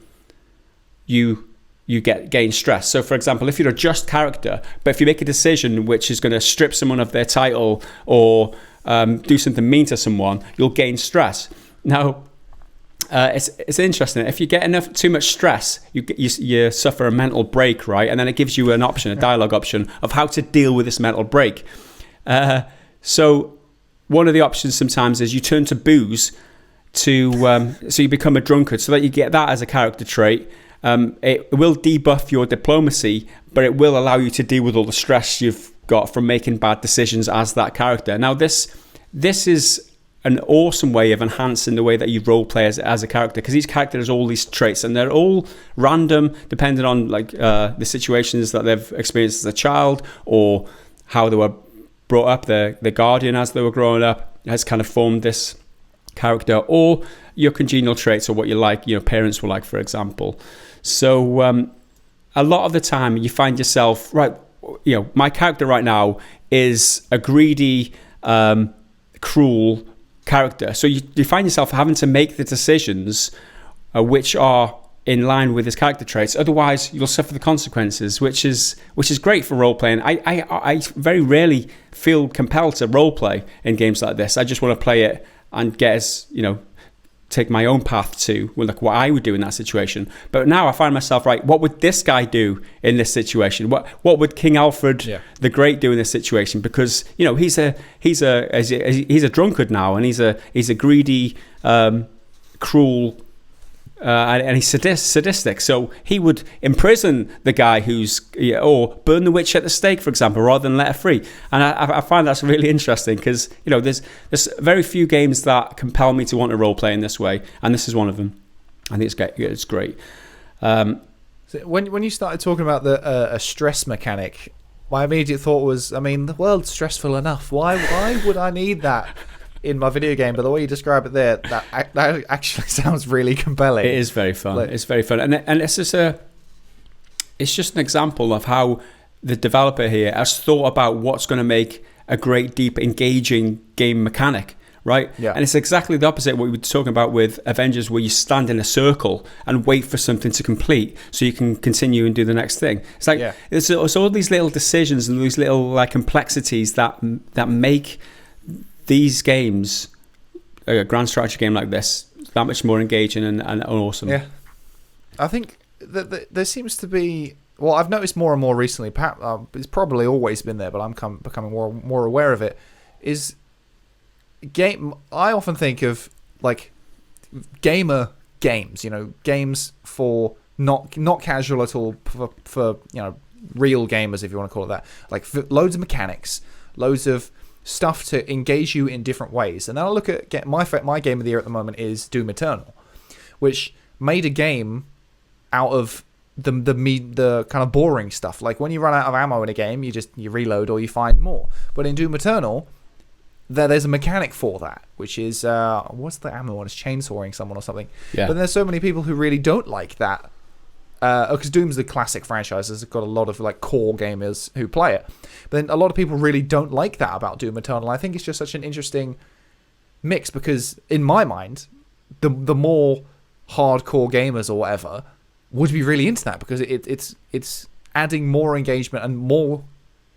A: you gain stress. So for example, if you're a just character, but if you make a decision which is going to strip someone of their title or do something mean to someone, you'll gain stress. Now it's interesting. If you get too much stress, you suffer a mental break, right? And then it gives you an option, a dialogue option of how to deal with this mental break. So one of the options sometimes is you turn to booze so you become a drunkard, so that you get that as a character trait. It will debuff your diplomacy, but it will allow you to deal with all the stress you've got from making bad decisions as that character. Now this is an awesome way of enhancing the way that you role play as a character, because each character has all these traits and they're all random depending on the situations that they've experienced as a child or how they were brought up. The guardian, as they were growing up, has kind of formed this character, or your congenial traits, or what you like, parents were like, for example. So a lot of the time you find yourself, right, my character right now is a greedy, cruel character. So you find yourself having to make the decisions which are in line with his character traits. Otherwise, you'll suffer the consequences, which is great for role playing. I very rarely feel compelled to role play in games like this. I just want to play it and take my own path to what I would do in that situation. But now I find myself, right, what would this guy do in this situation? What would King Alfred the Great do in this situation? Because he's a drunkard now, and he's a greedy, cruel, and he's sadistic. So he would imprison the guy or burn the witch at the stake, for example, rather than let her free. And I find that's really interesting, because there's very few games that compel me to want to role play in this way, and this is one of them. I think it's great.
B: So when you started talking about a stress mechanic, my immediate thought was, the world's stressful enough. Why would I need that in my video game? But the way you describe it there, that actually sounds really compelling. It
A: is very fun. It's very fun, and it's just an example of how the developer here has thought about what's going to make a great, deep, engaging game mechanic, right? Yeah. And it's exactly the opposite of what we were talking about with Avengers, where you stand in a circle and wait for something to complete so you can continue and do the next thing. It's like it's all these little decisions and these little complexities that make these games, a grand strategy game like this, that much more engaging and awesome.
B: Yeah, I think that there seems to be. Well, I've noticed more and more recently. Perhaps it's probably always been there, but I'm becoming more aware of it. Is game? I often think of gamer games. Games for not casual at all, for real gamers, if you want to call it that. Loads of mechanics, loads of stuff to engage you in different ways. And then I look at my game of the year at the moment is Doom Eternal, which made a game out of the kind of boring stuff. Like when you run out of ammo in a game, you reload or you find more. But in Doom Eternal, there's a mechanic for that, which is what's the ammo one? It's chainsawing someone or something. Yeah. But there's so many people who really don't like that. Because Doom's the classic franchise. It's got a lot of core gamers who play it. But then a lot of people really don't like that about Doom Eternal. I think it's just such an interesting mix, because in my mind, the more hardcore gamers or whatever would be really into that, because it's adding more engagement and more.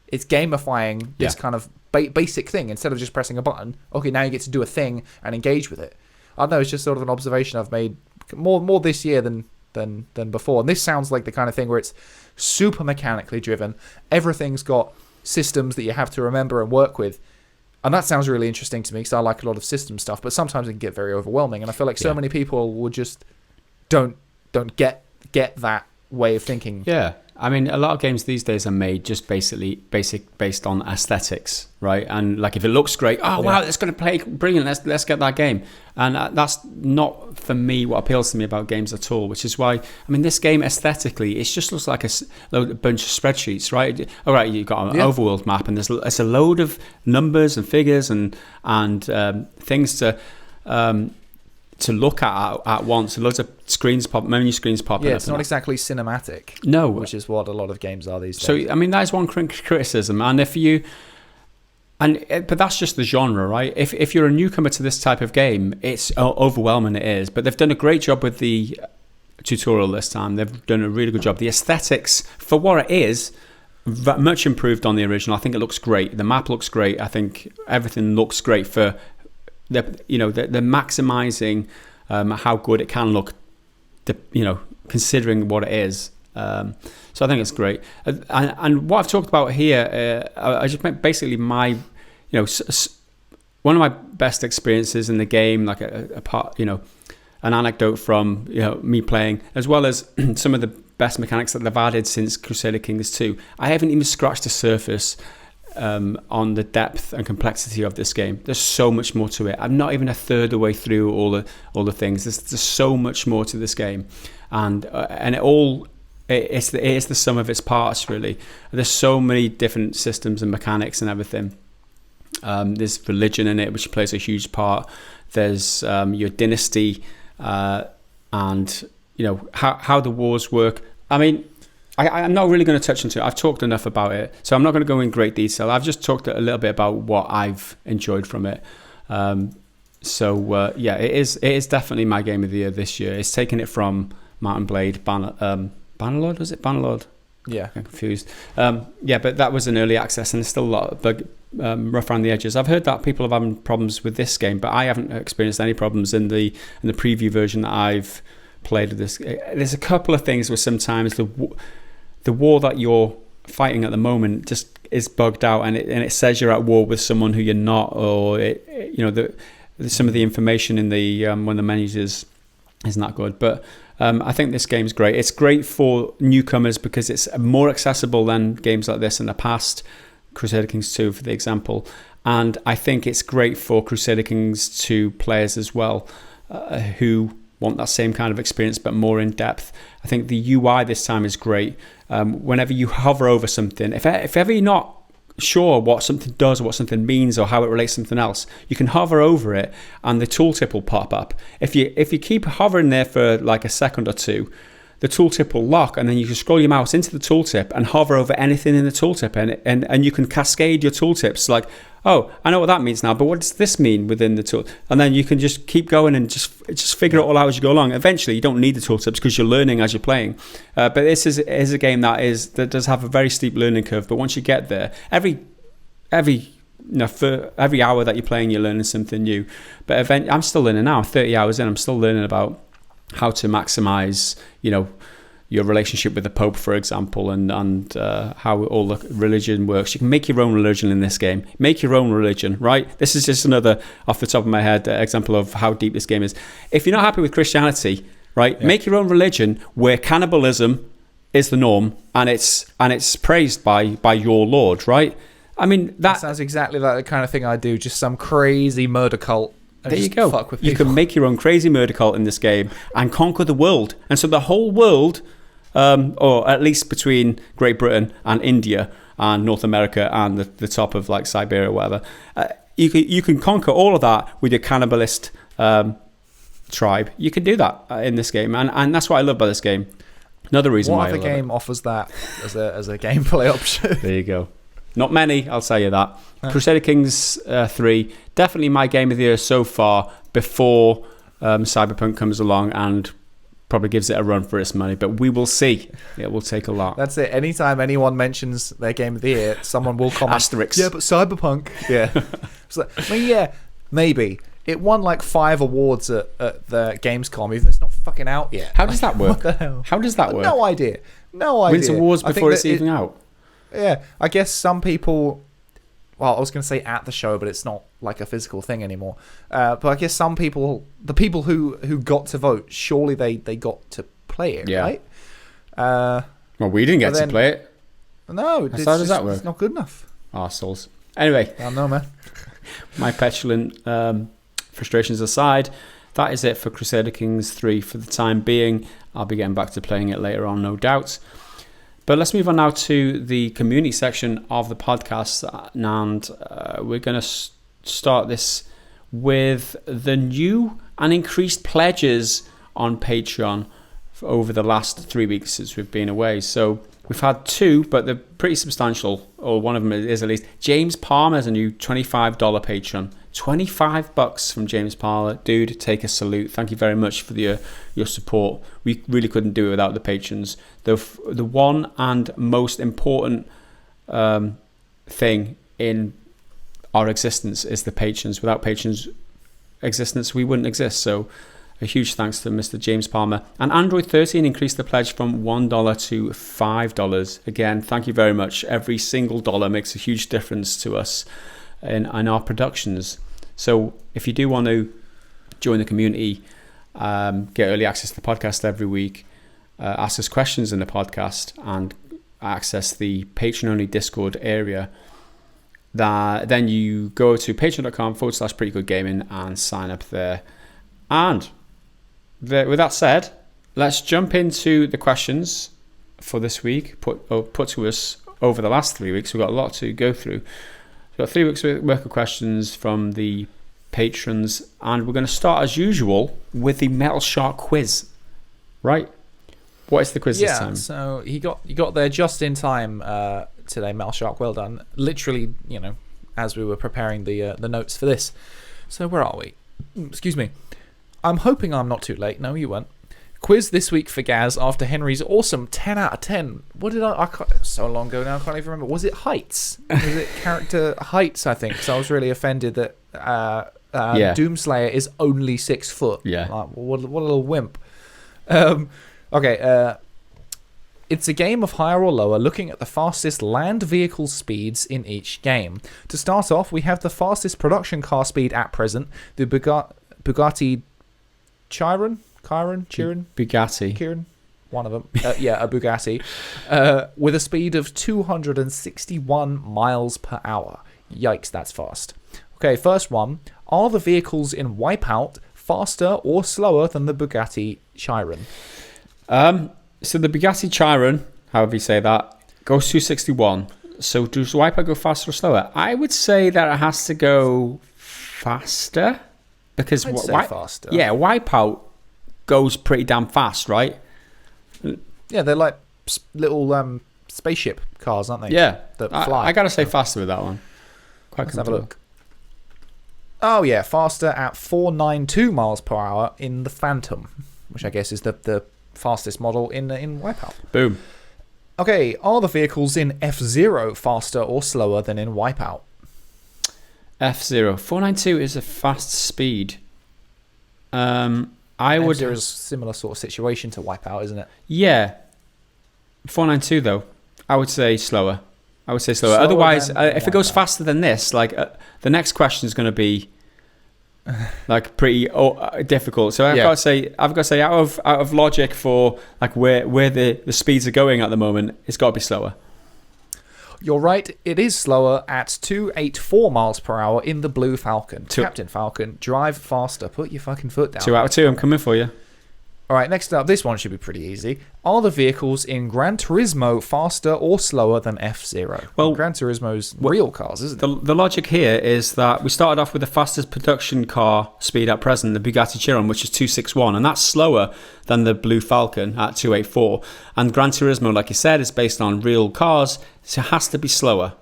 B: It's gamifying this kind of basic thing. Instead of just pressing a button, okay, now you get to do a thing and engage with it. I don't know. It's just sort of an observation I've made more this year than before. And this sounds like the kind of thing where it's super mechanically driven. Everything's got systems that you have to remember and work with. And that sounds really interesting to me, because I like a lot of system stuff, but sometimes it can get very overwhelming. And I feel like so many people would just don't get that way of thinking.
A: Yeah. I mean, a lot of games these days are made just based on aesthetics, right? And like if it looks great, wow, it's going to play brilliant. Let's get that game. And that's not for me what appeals to me about games at all. Which is why, I mean, this game aesthetically, it just looks like a bunch of spreadsheets, right? All right, you've got an overworld map, and there's a load of numbers and figures and things to look at once. Loads of menu screens popping up.
B: Yeah, it's not exactly cinematic.
A: No.
B: Which is what a lot of games are these days.
A: So, I mean, that is one criticism. And but that's just the genre, right? If you're a newcomer to this type of game, it's overwhelming, it is. But they've done a great job with the tutorial this time. They've done a really good job. The aesthetics, for what it is, much improved on the original. I think it looks great. The map looks great. I think everything looks great for... They're maximizing how good it can look, considering what it is. So I think it's great. And what I've talked about here, I just meant basically my, one of my best experiences in the game, like a part, an anecdote from me playing, as well as some of the best mechanics that they've added since Crusader Kings 2. I haven't even scratched the surface on the depth and complexity of this game. There's so much more to it. I'm not even a third of the way through all the things. There's so much more to this game, and it's the sum of its parts, really. There's so many different systems and mechanics and everything. There's religion in it, which plays a huge part. There's your dynasty, and how the wars work. I mean, I'm not really going to touch into it. I've talked enough about it, so I'm not going to go in great detail. I've just talked a little bit about what I've enjoyed from it. It is definitely my game of the year this year. It's taken it from Mountain Blade, Bannerlord, was it? Bannerlord?
B: Yeah.
A: I'm confused. But that was an early access, and there's still a lot of rough around the edges. I've heard that people have having problems with this game, but I haven't experienced any problems in the preview version that I've played of this. There's a couple of things where sometimes the war that you're fighting at the moment just is bugged out, and it says you're at war with someone who you're not, or some of the information in the one of the menus isn't that good. But I think this game's great. It's great for newcomers because it's more accessible than games like this in the past. Crusader Kings 2, for the example, and I think it's great for Crusader Kings 2 players as well, who want that same kind of experience but more in depth. I think the UI this time is great. Whenever you hover over something, if ever you're not sure what something does or what something means or how it relates to something else, you can hover over it and the tooltip will pop up. If you keep hovering there for like a second or two, the tooltip will lock, and then you can scroll your mouse into the tooltip and hover over anything in the tooltip, and you can cascade your tooltips like, oh, I know what that means now, but what does this mean within the tool? And then you can just keep going and just figure it all out as you go along. Eventually, you don't need the tooltips because you're learning as you're playing. But this is a game that does have a very steep learning curve. But once you get there, for every hour that you're playing, you're learning something new. But I'm still learning now. 30 hours in, I'm still learning about how to maximize, your relationship with the Pope, for example, and how all the religion works. You can make your own religion in this game. Make your own religion, right? This is just another, off the top of my head, example of how deep this game is. If you're not happy with Christianity, right, make your own religion where cannibalism is the norm, and it's praised by your Lord, right? I mean, that
B: sounds exactly like the kind of thing I do. Just some crazy murder cult.
A: There you go.
B: Fuck with
A: you can make your own crazy murder cult in this game and conquer the world. And so the whole world, or at least between Great Britain and India and North America and the top of like Siberia or whatever, you can conquer all of that with your cannibalist tribe. You can do that in this game, and that's what I love about this game. Another reason why I love it.
B: What other game offers that as a gameplay option?
A: There you go. Not many, I'll tell you that. Crusader Kings 3, definitely my game of the year so far, before Cyberpunk comes along and probably gives it a run for its money. But we will see. It will take a lot.
B: That's it. Anytime anyone mentions their game of the year, someone will comment.
A: Asterix.
B: Yeah, but Cyberpunk. Yeah. Maybe. It won like 5 awards at the Gamescom, even though it's not fucking out yet.
A: How does that work?
B: What the hell?
A: How does that work?
B: No idea.
A: Wins awards before it's even out.
B: Yeah, I guess some people... Well, I was going to say at the show, but it's not like a physical thing anymore. But I guess some people... The people who got to vote, surely they got to play it, right?
A: Well, we didn't get to play it.
B: No,
A: how does that work?
B: It's not good enough.
A: Arseholes. Anyway.
B: I know, man.
A: My petulant frustrations aside, that is it for Crusader Kings 3 for the time being. I'll be getting back to playing it later on, no doubt. But let's move on now to the community section of the podcast. And we're going to start this with the new and increased pledges on Patreon over the last 3 weeks since we've been away. So we've had 2, but they're pretty substantial, or one of them is at least. James Palmer's a new $25 patron. $25 from James Palmer. Dude, take a salute. Thank you very much for your support. We really couldn't do it without the patrons. The one and most important thing in our existence is the patrons. Without patrons' existence, we wouldn't exist. So a huge thanks to Mr. James Palmer. And Android 13 increased the pledge from $1 to $5. Again, thank you very much. Every single dollar makes a huge difference to us in our productions. So if you do want to join the community, get early access to the podcast every week, ask us questions in the podcast, and access the patron-only Discord area, then you go to patreon.com/prettygoodgaming and sign up there. And with that said, let's jump into the questions for this week, put to us over the last 3 weeks. We've got a lot to go through. We've got 3 weeks worth of questions from the patrons, and we're going to start as usual with the Metal Shark quiz. Right? What is the quiz this time?
B: Yeah, so you got there just in time today, Metal Shark. Well done. Literally, as we were preparing the notes for this. So where are we? Excuse me. I'm hoping I'm not too late. No, you weren't. Quiz this week for Gaz after Henry's awesome 10 out of 10. What did I can't, so long ago now, I can't even remember. Was it heights? Was it character heights, I think? So I was really offended that Doomslayer is only 6 foot.
A: Yeah.
B: Like, what a little wimp. Okay, it's a game of higher or lower, looking at the fastest land vehicle speeds in each game. To start off, we have the fastest production car speed at present, the Bugatti Chiron?
A: Bugatti.
B: One of them. A Bugatti. With a speed of 261 miles per hour. Yikes, that's fast. Okay, first one. Are the vehicles in Wipeout faster or slower than the Bugatti Chiron?
A: So the Bugatti Chiron, however you say that, goes 261. So does Wipeout go faster or slower? I would say that it has to go faster. Because
B: I'd say faster.
A: Yeah, Wipeout goes pretty damn fast, right?
B: Yeah, they're like little spaceship cars, aren't they?
A: Yeah,
B: that fly.
A: I gotta say faster with that one.
B: Let's have a look. Oh yeah, faster at 492 miles per hour in the Phantom, which I guess is the fastest model in Wipeout.
A: Boom.
B: Okay, are the vehicles in F-Zero faster or slower than in Wipeout?
A: F-Zero. 492 is a fast speed.
B: F-Zero is a similar sort of situation to Wipeout, isn't it?
A: Yeah. 492 though, I would say slower. Otherwise, if it goes faster than this, like the next question is going to be like pretty difficult. So I've got to say, out of logic for like where the speeds are going at the moment, it's got to be slower.
B: You're right, it is slower at 284 miles per hour in the Blue Falcon. Captain Falcon, drive faster. Put your fucking foot down.
A: 2 out of 2, I'm coming for you.
B: All right, next up, this one should be pretty easy. Are the vehicles in Gran Turismo faster or slower than F-Zero? Well, Gran Turismo's real cars, isn't it?
A: The logic here is that we started off with the fastest production car speed at present, the Bugatti Chiron, which is 261, and that's slower than the Blue Falcon at 284. And Gran Turismo, like you said, is based on real cars, so it has to be slower.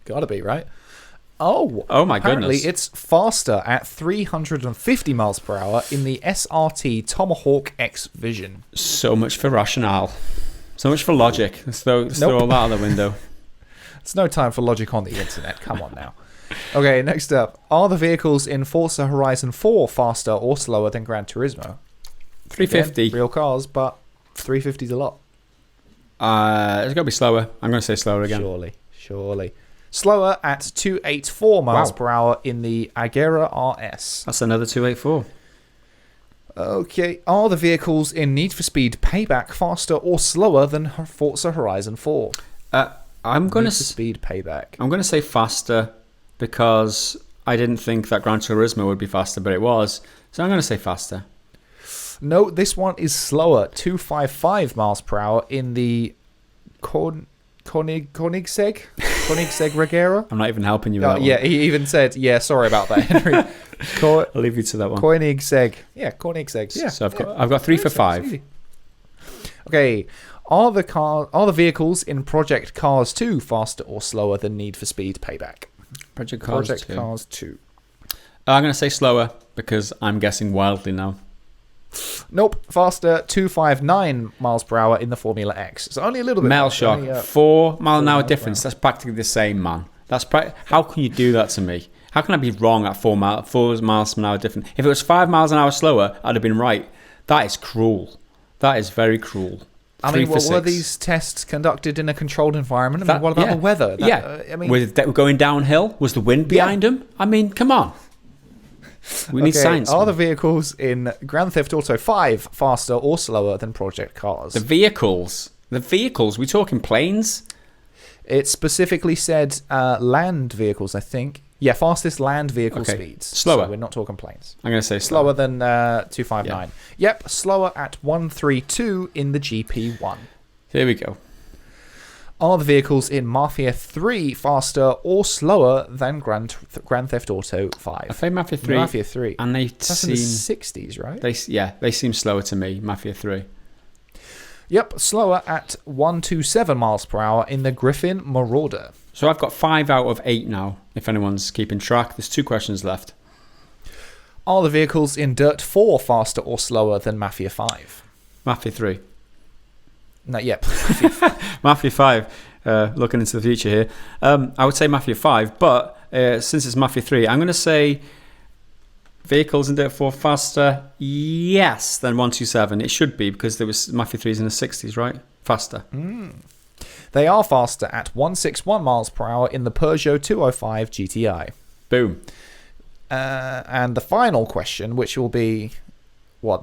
B: Gotta be, right? Oh
A: my
B: apparently
A: goodness.
B: It's faster at 350 miles per hour in the SRT Tomahawk X Vision.
A: So much for rationale. So much for logic. Let's throw all that out the window.
B: It's no time for logic on the internet. Come on now. Okay, next up. Are the vehicles in Forza Horizon 4 faster or slower than Gran Turismo?
A: 350.
B: Again, real cars, but 350 is a lot.
A: It's got to be slower. I'm going to say slower again.
B: Surely. Slower at 284 miles per hour in the Agera RS.
A: That's another 284.
B: Okay. Are the vehicles in Need for Speed Payback faster or slower than Forza Horizon 4?
A: I'm going to
B: Speed Payback.
A: I'm going to say faster because I didn't think that Gran Turismo would be faster, but it was. So I'm going to say faster.
B: No, this one is slower. 255 miles per hour in the Koenigsegg Regera.
A: I'm not even helping you with that
B: Yeah,
A: one.
B: he even said, yeah, sorry about that, Henry.
A: I'll leave you to that one.
B: Koenigsegg. Yeah, Koenigsegg. Yeah.
A: So I've got 3 for 5.
B: Okay. Are the vehicles in Project Cars 2 faster or slower than Need for Speed Payback?
A: Project Cars 2.
B: Cars 2.
A: I'm going to say slower because I'm guessing wildly now.
B: Nope, faster. 259 miles per hour in the Formula X. So only a little bit.
A: Metal
B: faster,
A: Shock,
B: only,
A: 4 mile an hour
B: miles
A: difference.
B: per hour.
A: That's practically the same, man. How can you do that to me? How can I be wrong at 4 miles an hour difference? If it was 5 miles an hour slower, I'd have been right. That is cruel. That is very cruel.
B: I mean, were these tests conducted in a controlled environment? I mean, what about the weather?
A: With going downhill, was the wind behind them? I mean, come on. We need science.
B: Are the vehicles in Grand Theft Auto 5 faster or slower than Project Cars?
A: The vehicles, we talking planes?
B: It specifically said land vehicles, I think. Yeah, fastest land vehicle speeds.
A: Slower.
B: So we're not talking planes.
A: I'm going to say
B: slower than 259. Yeah. Yep, slower at 132 in the GP1.
A: Here we go.
B: Are the vehicles in Mafia 3 faster or slower than Grand Theft Auto 5?
A: I say Mafia 3.
B: Mafia 3.
A: And
B: That's in the 60s, right?
A: They seem slower to me, Mafia 3.
B: Yep, slower at 127 miles per hour in the Griffin Marauder.
A: So I've got 5 out of 8 now, if anyone's keeping track. There's 2 questions left.
B: Are the vehicles in Dirt 4 faster or slower than Mafia 5?
A: Mafia 3.
B: Not yet.
A: Mafia 5, looking into the future here. I would say Mafia 5, but since it's Mafia 3, I'm going to say vehicles in Dirt 4 faster, yes, than 127. It should be because there was Mafia 3's in the 60s, right? Faster.
B: They are faster at 161 miles per hour in the Peugeot 205 GTI.
A: Boom.
B: And the final question, which will be,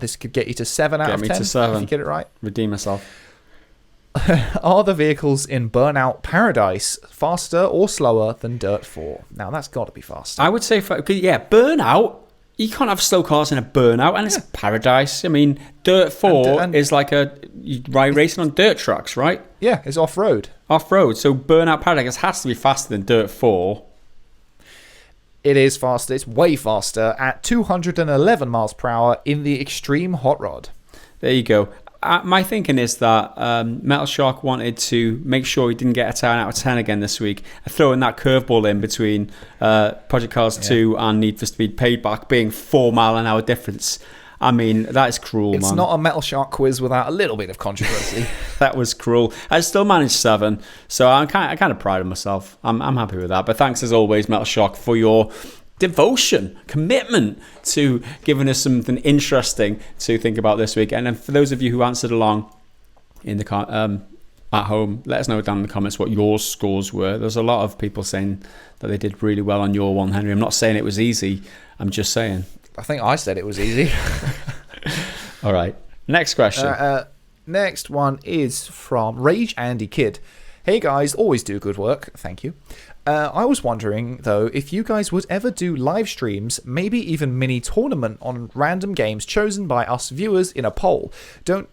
B: this could get you to 7 out of 10
A: to 7.
B: if you get it right.
A: Redeem myself.
B: Are the vehicles in Burnout Paradise faster or slower than Dirt 4? Now, that's got to be faster.
A: I would say, Burnout. You can't have slow cars in a Burnout, and it's Paradise. I mean, Dirt 4 is like you ride racing on dirt tracks, right?
B: Yeah, it's off-road.
A: Off-road. So Burnout Paradise has to be faster than Dirt 4.
B: It is faster. It's way faster at 211 miles per hour in the Extreme Hot Rod.
A: There you go. My thinking is that Metal Shark wanted to make sure he didn't get a 10 out of 10 again this week, throwing that curveball in between Project Cars 2 and Need for Speed Payback being 4 mile an hour difference. I mean, that is cruel, man.
B: It's not a Metal Shark quiz without a little bit of controversy.
A: That was cruel. I still managed 7, so I kind of pride in myself. I'm happy with that. But thanks as always, Metal Shark, for your devotion, commitment to giving us something interesting to think about this week. And then for those of you who answered along in the at home, let us know down in the comments what your scores were. There's a lot of people saying that they did really well on your one, Henry. I'm not saying it was easy. I'm just saying.
B: I think I said it was easy.
A: All right. Next question.
B: Next one is from Rage Andy Kid. Hey guys, always do good work. Thank you. I was wondering, though, if you guys would ever do live streams, maybe even mini tournament on random games chosen by us viewers in a poll. Don't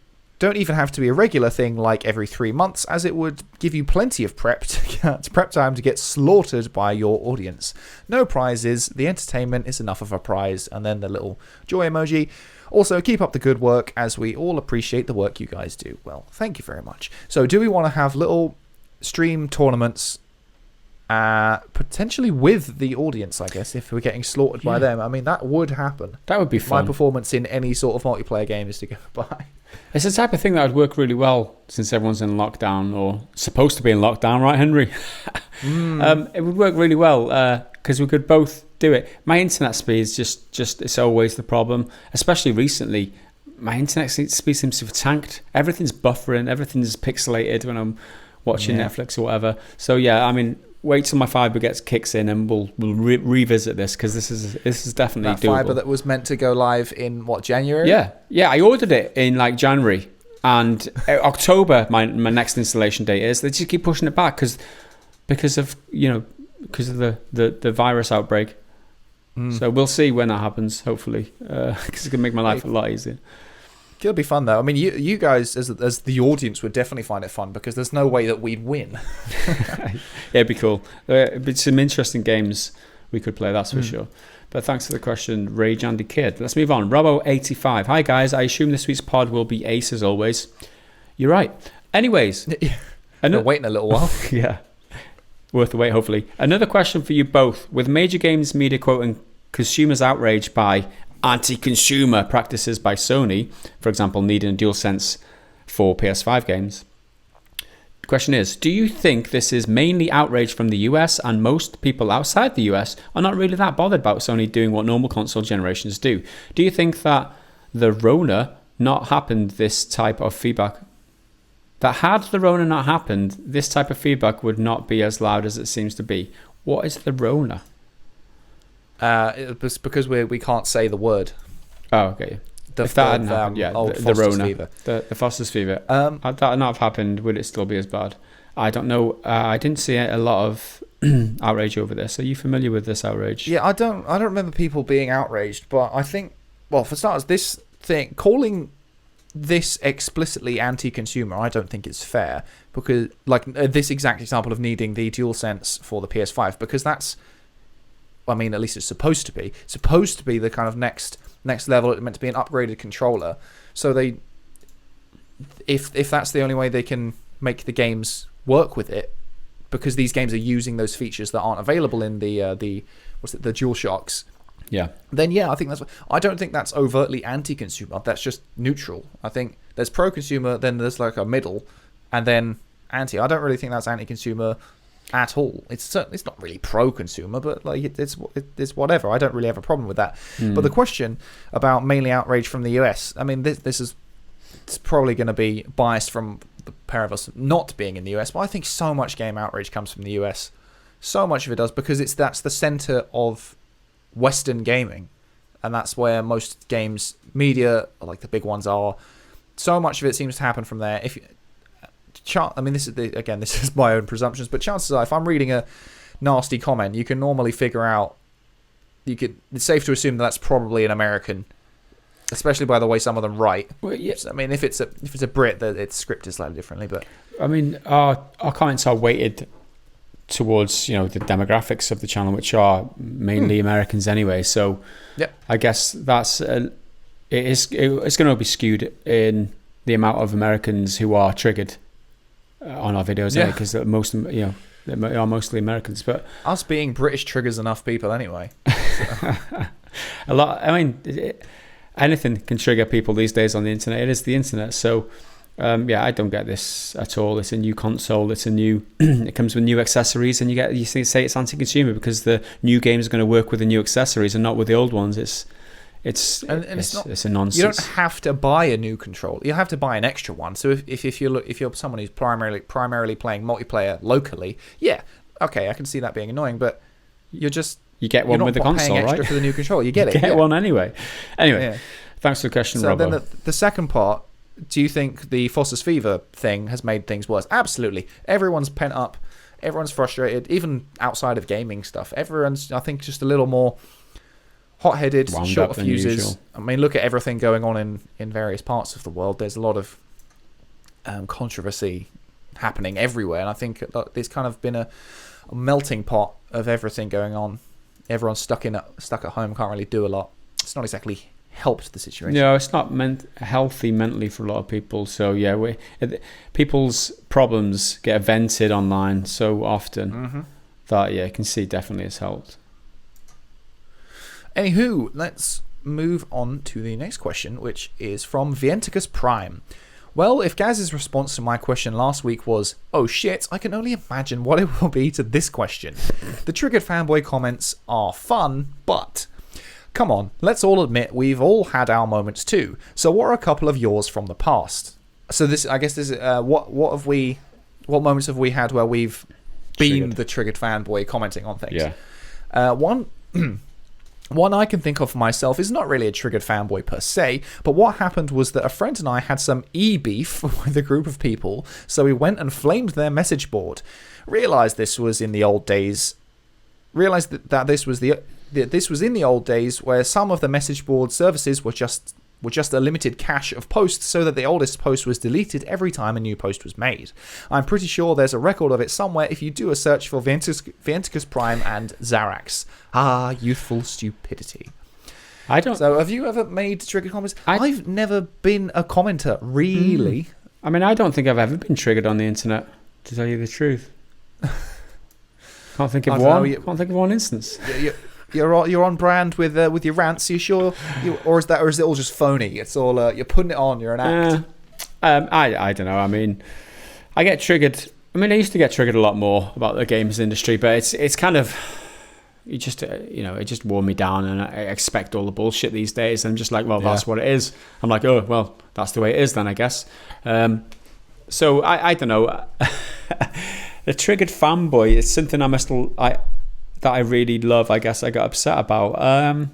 B: even have to be a regular thing like every 3 months, as it would give you plenty of prep time to get slaughtered by your audience. No prizes, the entertainment is enough of a prize, and then the little joy emoji. Also, keep up the good work, as we all appreciate the work you guys do. Well, thank you very much. So, do we want to have little stream tournaments, potentially with the audience, I guess, if we're getting slaughtered by them? I mean, that would happen.
A: That would be fun.
B: My performance in any sort of multiplayer game is to go by.
A: It's the type of thing that would work really well since everyone's in lockdown, or supposed to be in lockdown, right, Henry? It would work really well because we could both do it. My internet speed is just it's always the problem, especially recently. My internet speed seems to have tanked. Everything's buffering, everything's pixelated when I'm watching Netflix or whatever. So yeah, I mean, wait till my fibre kicks in, and we'll revisit this, because this is definitely
B: that
A: doable.
B: fibre that was meant to go live in what, January?
A: Yeah. I ordered it in like January, and October my next installation date is. They just keep pushing it back because of the virus outbreak. So we'll see when that happens. Hopefully, because it's gonna make my life a lot easier.
B: It'll be fun though. I mean, you guys as the audience would definitely find it fun, because there's no way that we'd win.
A: Yeah, it'd be cool. It'd be some interesting games we could play, that's for sure. But thanks for the question, Rage Andy Kid. Let's move on. Robo85. Hi guys, I assume this week's pod will be ace as always. You're right. Anyways,
B: we're waiting a little while.
A: Yeah, worth the wait. Hopefully. Another question for you both. With major games media quoting consumers outraged by anti-consumer practices by Sony, for example, needing a DualSense for PS5 games. The question is, do you think this is mainly outrage from the US, and most people outside the US are not really that bothered about Sony doing what normal console generations do? Do you think that the Rona not happened, this type of feedback, that had the Rona not happened, this type of feedback would not be as loud as it seems to be? What is the Rona?
B: It's because we can't say the word.
A: Oh, okay. If that hadn't happened, the Rona,
B: fever.
A: the Foster's fever. Had that not have happened, would it still be as bad? I don't know. I didn't see a lot of outrage over this. Are you familiar with this outrage?
B: Yeah, I don't remember people being outraged, but I think, well, for starters, this thing, calling this explicitly anti-consumer, I don't think it's fair, because like this exact example of needing the DualSense for the PS5, because that's, I mean, at least it's supposed to be the kind of next level. It's meant to be an upgraded controller. So they, if that's the only way they can make the games work with it, because these games are using those features that aren't available in the DualShocks.
A: Yeah.
B: Then yeah, I think I don't think that's overtly anti-consumer. That's just neutral. I think there's pro-consumer, then there's like a middle, and then anti. I don't really think that's anti-consumer at all. It's not really pro-consumer, but like it's whatever. I don't really have a problem with that. But the question about mainly outrage from the US, I mean, it's probably going to be biased from the pair of us not being in the US, but I think so much game outrage comes from the US. So much of it does, because that's the center of Western gaming, and that's where most games media, like the big ones, are. So much of it seems to happen from there. I mean, this is my own presumptions, but chances are, if I'm reading a nasty comment, you can normally figure out. It's safe to assume that's probably an American, especially by the way some of them write.
A: Well, yeah.
B: I mean, if it's a Brit, that it's scripted slightly differently. But
A: I mean, our comments are weighted towards the demographics of the channel, which are mainly Americans anyway. So
B: yeah, I
A: guess that's it's going to be skewed in the amount of Americans who are triggered on our videos, because most they are mostly Americans. But
B: us being British triggers enough people anyway. So.
A: A lot. I mean, anything can trigger people these days on the internet. It is the internet. So I don't get this at all. It's a new console. It's it comes with new accessories, and you say it's anti-consumer because the new games are going to work with the new accessories and not with the old ones. It's a nonsense.
B: You don't have to buy a new controller. You have to buy an extra one. So if you're someone who's primarily playing multiplayer locally, yeah, okay, I can see that being annoying. But you
A: get one with the console, right?
B: Extra for the new controller, you get
A: Get one anyway. Anyway, thanks for the question, Robbo.
B: So then the second part. Do you think the Foster's Fever thing has made things worse? Absolutely. Everyone's pent up. Everyone's frustrated. Even outside of gaming stuff, everyone's, I think, just a little more hot-headed, short of fuses. I mean, look at everything going on in various parts of the world. There's a lot of controversy happening everywhere, and I think there's kind of been a melting pot of everything going on. Everyone's stuck at home, can't really do a lot. It's not exactly helped the situation.
A: No, it's not healthy mentally for a lot of people. So yeah, people's problems get vented online so often that you can see definitely it's helped.
B: Anywho, let's move on to the next question, which is from Vienticus Prime. Well, if Gaz's response to my question last week was, oh shit, I can only imagine what it will be to this question. The Triggered Fanboy comments are fun, but come on, let's all admit we've all had our moments too. So what are a couple of yours from the past? So this, I guess, this is what moments have we had where we've been the triggered fanboy commenting on things.
A: Yeah.
B: One I can think of for myself is not really a triggered fanboy per se, but what happened was that a friend and I had some e-beef with a group of people, so we went and flamed their message board. Realised this was in the old days. Realised that this was in the old days where some of the message board services were just a limited cache of posts, so that the oldest post was deleted every time a new post was made. I'm pretty sure there's a record of it somewhere if you do a search for Vienticus Prime and Zarax. Ah, youthful stupidity. So have you ever made triggered comments? I've never been a commenter, really.
A: I mean, I don't think I've ever been triggered on the internet, to tell you the truth. Can't think of one instance.
B: You're on brand with your rants. Are you sure? Or is it all just phony? It's all you're putting it on. You're an act.
A: I don't know. I mean, I get triggered. I mean, I used to get triggered a lot more about the games industry, but it's kind of it just wore me down, and I expect all the bullshit these days. I'm just like, well, that's what it is. I'm like, oh, well, that's the way it is then, I guess. So I don't know. The triggered fanboy is something that I really love. I guess I got upset about.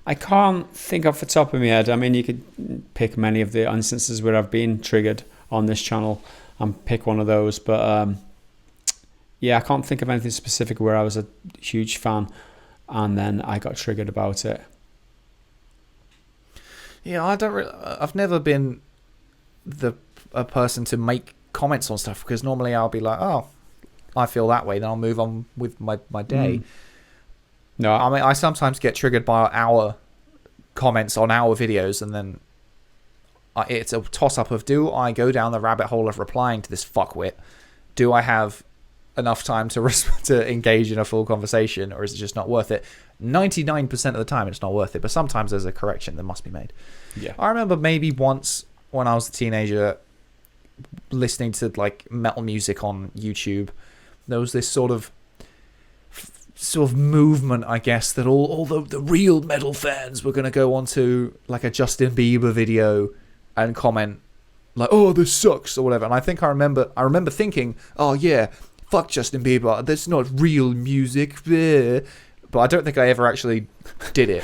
A: I can't think off the top of my head. I mean, you could pick many of the instances where I've been triggered on this channel and pick one of those. But yeah, I can't think of anything specific where I was a huge fan and then I got triggered about it.
B: Yeah, I've never been a person to make comments on stuff, because normally I'll be like, oh, I feel that way, then I'll move on with my day. No, I mean, I sometimes get triggered by our comments on our videos, and then it's a toss-up of, do I go down the rabbit hole of replying to this fuckwit? Do I have enough time to engage in a full conversation, or is it just not worth it? 99% of the time it's not worth it, but sometimes there's a correction that must be made.
A: Yeah.
B: I remember maybe once when I was a teenager listening to like metal music on YouTube, there was this sort of movement, I guess, that all the real metal fans were going to go onto like a Justin Bieber video and comment like, oh, this sucks, or whatever. And I think I remember thinking, oh yeah, fuck Justin Bieber, that's not real music. But I don't think I ever actually did it.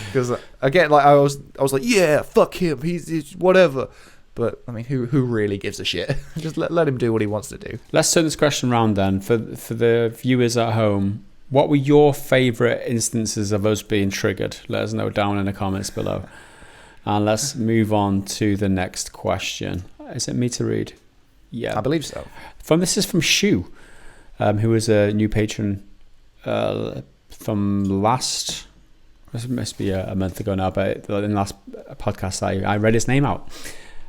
B: Because again, like I was like, yeah, fuck him, he's whatever. But I mean, who really gives a shit? Just let him do what he wants to do.
A: Let's turn this question around then. For the viewers at home, what were your favourite instances of us being triggered? Let us know down in the comments below. And let's move on to the next question. Is it me to read? Yeah,
B: I believe so.
A: This is from Shu, who is a new patron from last. This must be a month ago now, but in the last podcast I read his name out.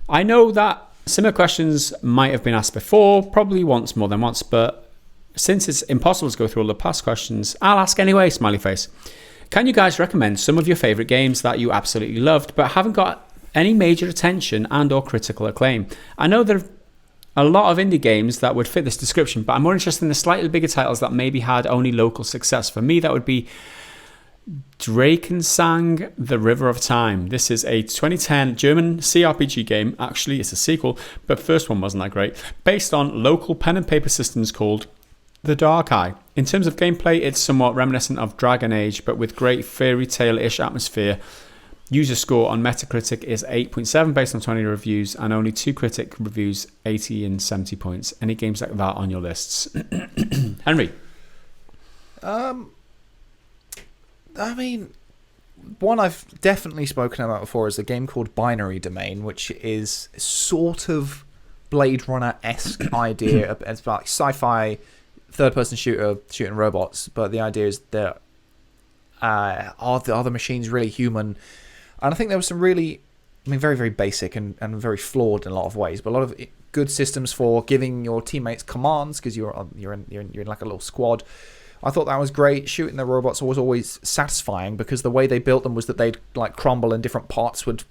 A: I know that similar questions might have been asked before, probably once, more than once, but since it's impossible to go through all the past questions, I'll ask anyway, smiley face. Can you guys recommend some of your favourite games that you absolutely loved but haven't got any major attention and or critical acclaim? I know there are a lot of indie games that would fit this description, but I'm more interested in the slightly bigger titles that maybe had only local success. For me, that would be Drakensang, The River of Time. This is a 2010 German CRPG game. Actually, it's a sequel, but the first one wasn't that great. Based on local pen and paper systems called The Dark Eye. In terms of gameplay, it's somewhat reminiscent of Dragon Age, but with great fairy tale-ish atmosphere. User score on Metacritic is 8.7 based on 20 reviews, and only 2 critic reviews, 80 and 70 points. Any games like that on your lists? Henry?
B: I mean, one I've definitely spoken about before is a game called Binary Domain, which is sort of Blade Runner-esque idea. It's about sci-fi third-person shooter shooting robots, but the idea is that are the machines really human? And I think there was some really, very, very basic and very flawed in a lot of ways, but a lot of good systems for giving your teammates commands, because you're in like a little squad. I thought that was great. Shooting the robots was always satisfying, because the way they built them was that they'd like crumble and different parts would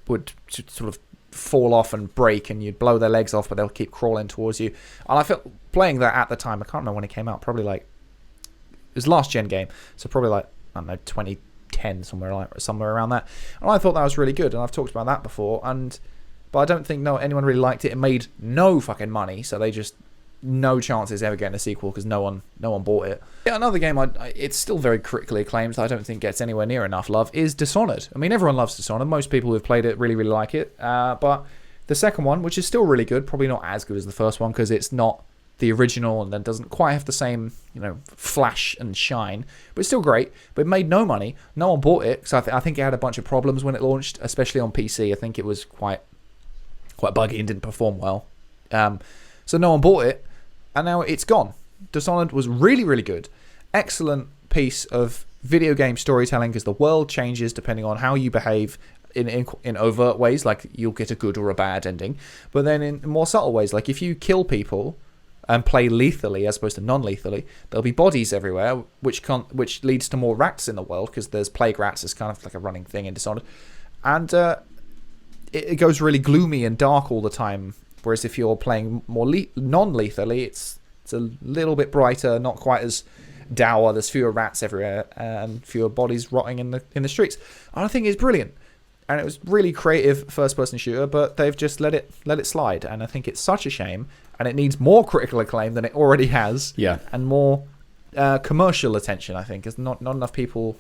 B: sort of fall off and break, and you'd blow their legs off, but they'll keep crawling towards you. And I felt playing that at the time, I can't remember when it came out, probably like, it was last gen game, so probably like, I don't know, 2010, somewhere around that. And I thought that was really good, and I've talked about that before, but I don't think anyone really liked it. It made no fucking money, so they just no chance it's ever getting a sequel because no one bought it. Yeah, another game it's still very critically acclaimed. I don't think gets anywhere near enough love is Dishonored. I mean, everyone loves Dishonored. Most people who've played it really, really like it. But the second one, which is still really good, probably not as good as the first one because it's not the original and then doesn't quite have the same, flash and shine, but it's still great. But it made no money. No one bought it because I think it had a bunch of problems when it launched, especially on PC. I think it was quite buggy and didn't perform well. So no one bought it, and now it's gone. Dishonored was really, really good. Excellent piece of video game storytelling because the world changes depending on how you behave in overt ways, like you'll get a good or a bad ending. But then in more subtle ways, like if you kill people and play lethally as opposed to non-lethally, there'll be bodies everywhere, which leads to more rats in the world because there's plague rats. It's kind of like a running thing in Dishonored. And it goes really gloomy and dark all the time. Whereas if you're playing more non-lethally, it's a little bit brighter, not quite as dour. There's fewer rats everywhere and fewer bodies rotting in the streets. And I think it's brilliant. And it was really creative first-person shooter, but they've just let it slide. And I think it's such a shame. And it needs more critical acclaim than it already has.
A: Yeah.
B: And more commercial attention, I think. Because not enough people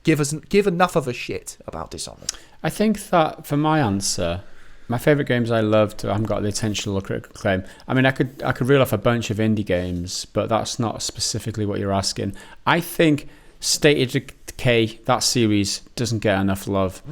B: give enough of a shit about Dishonored.
A: I think that for my answer, my favourite games I loved haven't got the attention or critical acclaim. I mean, I could reel off a bunch of indie games, but that's not specifically what you're asking. I think State of Decay, that series, doesn't get enough love.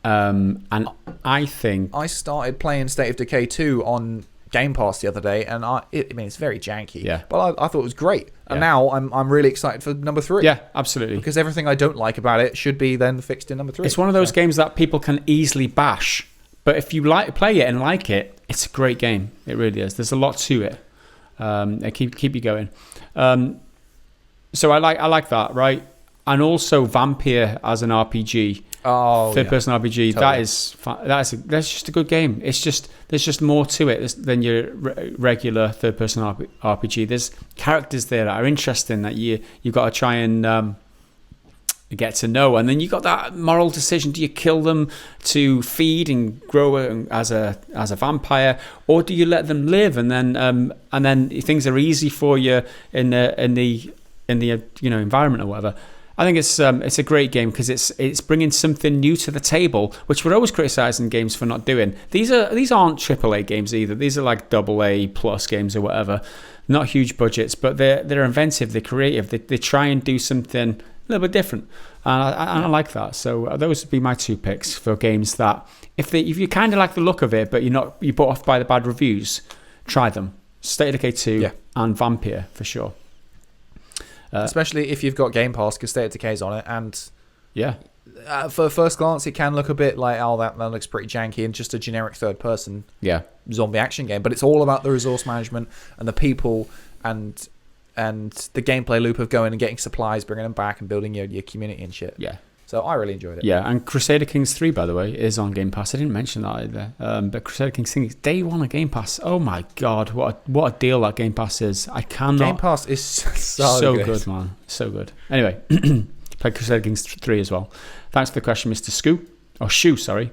A: And I think
B: I started playing State of Decay 2 on Game Pass the other day, and it's very janky.
A: Yeah.
B: But I thought it was great. And now I'm really excited for number 3.
A: Yeah, absolutely.
B: Because everything I don't like about it should be then fixed in number 3.
A: It's one of those games that people can easily bash. But if you play it and like it, it's a great game. It really is. There's a lot to it. It keep you going. So I like that, right? And also Vampire as an RPG.
B: Oh,
A: third-person RPG.
B: Totally.
A: That's just a good game. It's just there's just more to it than your regular third-person RPG. There's characters there that are interesting that you've got to try and get to know, and then you got that moral decision: do you kill them to feed and grow as a vampire, or do you let them live and then things are easy for you in the environment or whatever. I think it's a great game because it's bringing something new to the table, which we're always criticising games for not doing. These aren't AAA games either. These are like AA plus games or whatever. Not huge budgets, but they're inventive, they're creative. They try and do something a little bit different, and I like that. So those would be my 2 picks for games that if you kind of like the look of it, but you're put off by the bad reviews, try them. State of Decay 2 and Vampire for sure.
B: Especially if you've got Game Pass, because State of Decay's on it, and for first glance it can look a bit like, oh, that looks pretty janky and just a generic third-person zombie action game, but it's all about the resource management and the people and the gameplay loop of going and getting supplies, bringing them back and building your community and shit. Yeah. So I really enjoyed it.
A: Yeah, and Crusader Kings 3, by the way, is on Game Pass. I didn't mention that either. But Crusader Kings 3 is day 1 of Game Pass. Oh my God, what a deal that Game Pass is. I cannot...
B: Game Pass is so
A: good, man. So good. Anyway, played Crusader Kings 3 as well. Thanks for the question, Mr. Shu, sorry.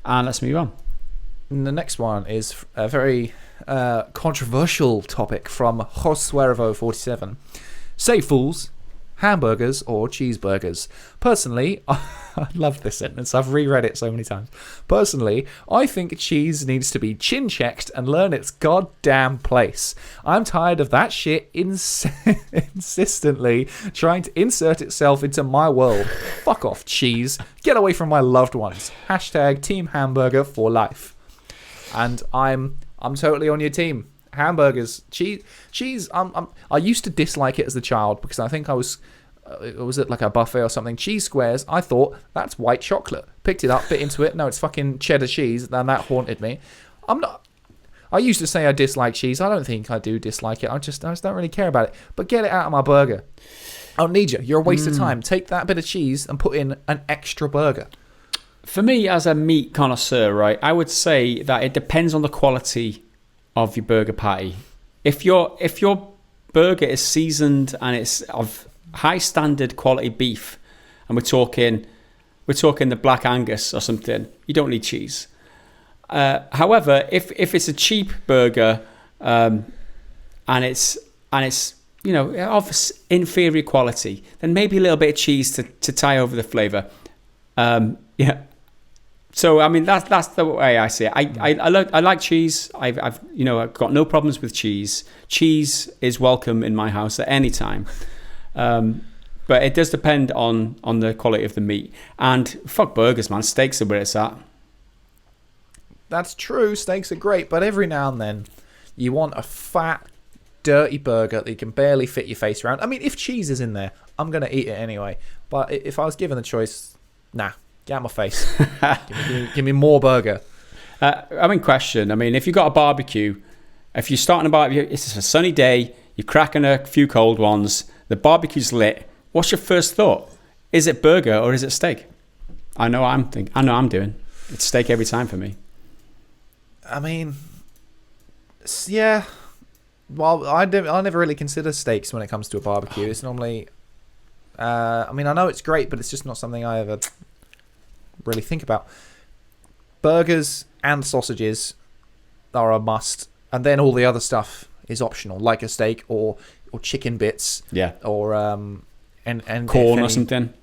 A: And let's move on.
B: And the next one is a very controversial topic from Josuervo 47. Say, fools, hamburgers or cheeseburgers? Personally, I love this sentence. I've reread it so many times. Personally, I think cheese needs to be chin-checked and learn its goddamn place. I'm tired of that shit insistently trying to insert itself into my world. Fuck off, cheese. Get away from my loved ones. Hashtag Team Hamburger for life. And I'm totally on your team. Hamburgers, cheese. I used to dislike it as a child because I think I was it like a buffet or something. Cheese squares. I thought that's white chocolate. Picked it up, bit into it. No, it's fucking cheddar cheese. And that haunted me. I used to say I dislike cheese. I don't think I do dislike it. I just don't really care about it. But get it out of my burger. I don't need you. You're a waste of time. Take that bit of cheese and put in an extra burger.
A: For me, as a meat connoisseur, right, I would say that it depends on the quality of your burger patty. If your burger is seasoned and it's of high standard quality beef, and we're talking the Black Angus or something, you don't need cheese. However, if it's a cheap burger, and it's of inferior quality, then maybe a little bit of cheese to tie over the flavour. Yeah. So I mean that's the way I see it. I like cheese. I've got no problems with cheese. Cheese is welcome in my house at any time. But it does depend on the quality of the meat. And fuck burgers, man. Steaks are where it's at.
B: That's true. Steaks are great, but every now and then you want a fat, dirty burger that you can barely fit your face around. I mean, if cheese is in there, I'm going to eat it anyway. But if I was given the choice, nah, get out my face. give me more burger.
A: I'm in question. I mean, if you've got a barbecue, if you're starting a barbecue, it's a sunny day, you're cracking a few cold ones, the barbecue's lit. What's your first thought? Is it burger or is it steak? I know I'm doing. It's steak every time for me.
B: I mean, yeah. Well, I never really consider steaks when it comes to a barbecue. It's normally, I mean, I know it's great, but it's just not something I ever really think about. Burgers and sausages are a must, and then all the other stuff is optional, like a steak or chicken bits.
A: Yeah.
B: Or and
A: corn or something.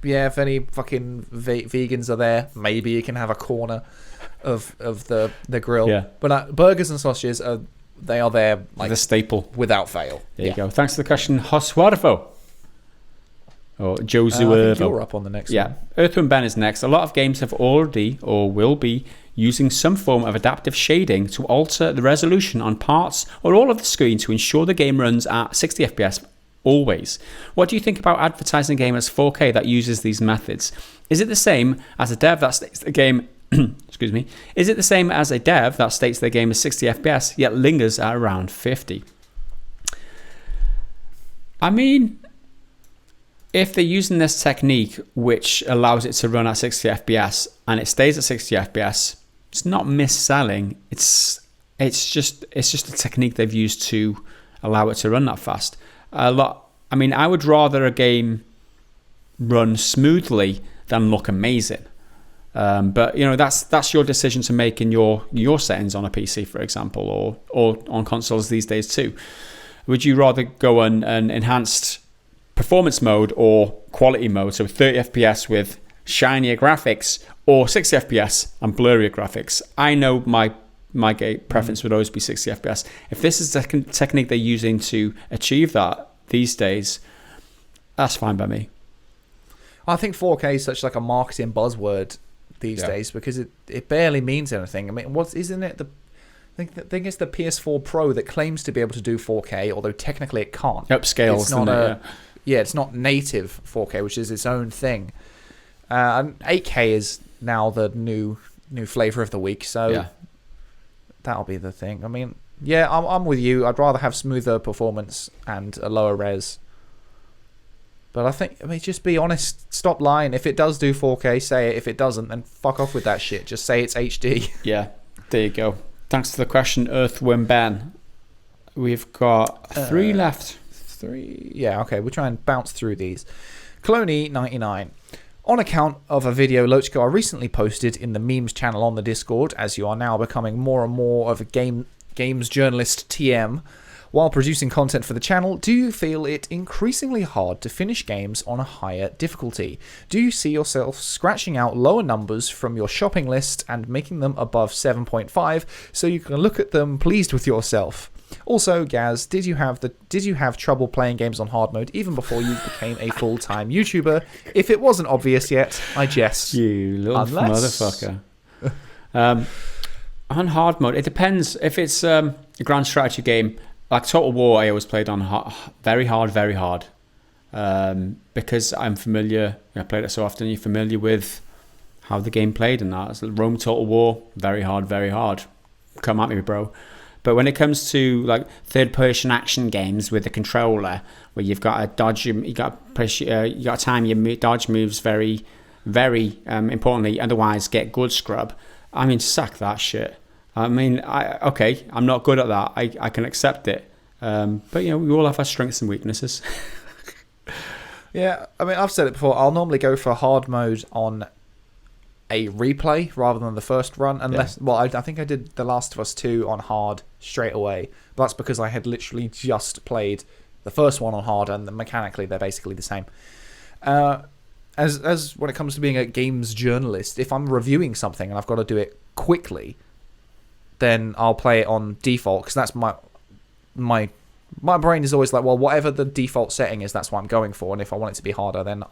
B: Yeah, if any fucking vegans are there, maybe you can have a corner of the grill.
A: Yeah.
B: But burgers and sausages are there like
A: the staple
B: without fail.
A: There you go. Thanks for the question, Josuervo. Or Josuervo.
B: I think you're up on the next one.
A: Earthworm Ben is next. A lot of games have already or will be using some form of adaptive shading to alter the resolution on parts or all of the screen to ensure the game runs at 60 FPS always. What do you think about advertising a game as 4K that uses these methods? Is it the same as a dev that states the game excuse me. Is it the same as a dev that states their game is 60 FPS yet lingers at around 50? I mean, if they're using this technique which allows it to run at 60 FPS and it stays at 60 FPS, it's not mis-selling. It's just a technique they've used to allow it to run that fast. I mean, I would rather a game run smoothly than look amazing. But that's your decision to make in your settings on a PC, for example, or on consoles these days too. Would you rather go on an enhanced performance mode or quality mode, so 30 FPS with shinier graphics, or 60 FPS and blurrier graphics? I know my preference would always be 60 FPS. If this is the technique they're using to achieve that these days, that's fine by me.
B: I think 4K is such like a marketing buzzword these days because it barely means anything. I mean, isn't it I think it's the PS4 Pro that claims to be able to do 4K, although technically it can't.
A: Upscales,
B: it's not it's not native 4K, which is its own thing. And 8K is now the new flavor of the week, so that'll be the thing. I mean, I'm with you. I'd rather have smoother performance and a lower res. But I mean, just be honest. Stop lying. If it does do 4K, say it. If it doesn't, then fuck off with that shit. Just say it's HD.
A: Yeah, there you go. Thanks for the question, Earthworm Ben. We've got 3 left.
B: 3? Yeah, okay. We'll try and bounce through these. Cloney99. On account of a video Loachgar recently posted in the memes channel on the Discord, as you are now becoming more and more of a games journalist TM, while producing content for the channel, do you feel it increasingly hard to finish games on a higher difficulty? Do you see yourself scratching out lower numbers from your shopping list and making them above 7.5 so you can look at them pleased with yourself? Also, Gaz, did you have trouble playing games on hard mode even before you became a full-time YouTuber? If it wasn't obvious yet, I jest.
A: You little motherfucker. On hard mode, it depends. If it's a grand strategy game, like Total War, I always played on very hard. Because I'm familiar, I played it so often, you're familiar with how the game played and that. So Rome Total War, very hard. Come at me, bro. But when it comes to like third-person action games with a controller, where you've got to dodge, you got to time your dodge moves very importantly. Otherwise, get good scrub. I mean, sack that shit. I mean, I'm not good at that. I can accept it. But we all have our strengths and weaknesses.
B: Yeah, I mean, I've said it before. I'll normally go for hard mode on a replay rather than the first run. Unless, well, I think I did The Last of Us 2 on hard straight away. But that's because I had literally just played the first one on hard, and mechanically they're basically the same. As when it comes to being a games journalist, if I'm reviewing something and I've got to do it quickly, then I'll play it on default, because that's my brain is always like, well, whatever the default setting is, that's what I'm going for, and if I want it to be harder, then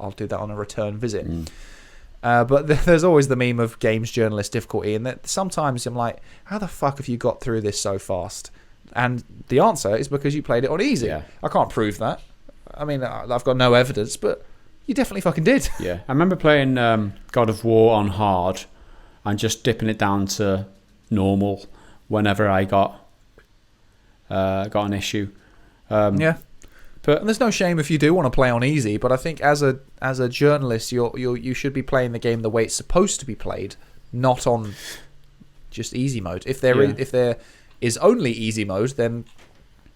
B: I'll do that on a return visit. But there's always the meme of games journalist difficulty, and that sometimes I'm like, how the fuck have you got through this so fast? And the answer is because you played it on easy. I can't prove that. I mean, I've got no evidence, but you definitely fucking did.
A: Yeah, I remember playing God of War on hard and just dipping it down to normal whenever I got an issue.
B: But there's no shame if you do want to play on easy. But I think as a journalist, you should be playing the game the way it's supposed to be played, not on just easy mode. If there is only easy mode, then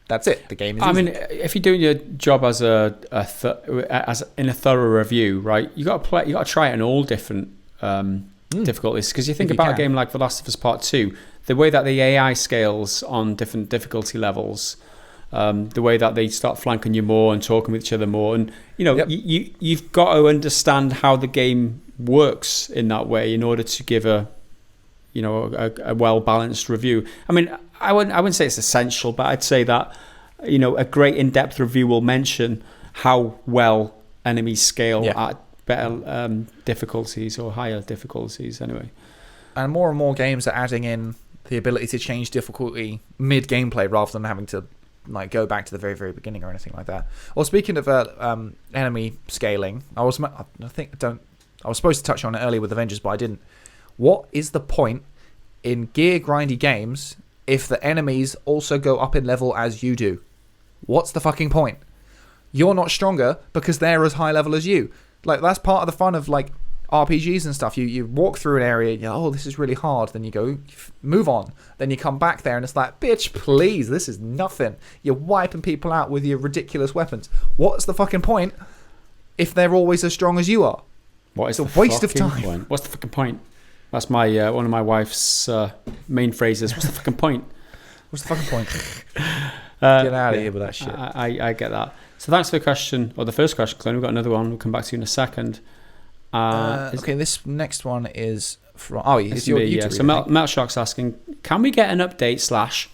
B: that's it. The game is easy.
A: I mean, if you're doing your job as in a thorough review, right? You got to try it in all different difficulties, because you think about a game like The Last of Us Part 2, the way that the AI scales on different difficulty levels, the way that they start flanking you more and talking with each other more, and you've got to understand how the game works in that way in order to give a well balanced review. I mean, I wouldn't say it's essential, but I'd say that a great in-depth review will mention how well enemies scale at better difficulties or higher difficulties anyway. And
B: more games are adding in the ability to change difficulty mid-gameplay rather than having to like go back to the very, very beginning or anything like that. Well, speaking of enemy scaling, I was supposed to touch on it earlier with Avengers, but I didn't. What is the point in gear grindy games if the enemies also go up in level as you do? What's the fucking point? You're not stronger because they're as high level as you. Like, that's part of the fun of like RPGs and stuff. You walk through an area, and oh, this is really hard. Then you go, move on. Then you come back there, and it's like, bitch, please, this is nothing. You're wiping people out with your ridiculous weapons. What's the fucking point if they're always as strong as you are?
A: It's
B: a waste of time.
A: Point? What's the fucking point? That's my one of my wife's main phrases. What's the fucking point?
B: What's the fucking point? Get out of here with that shit.
A: I get that. So thanks for the question, or the first question, Clint. We've got another one. We'll come back to you in a second.
B: Okay, this next one is from... Oh, it's your YouTube.
A: So Metal Shark's asking, can we get an update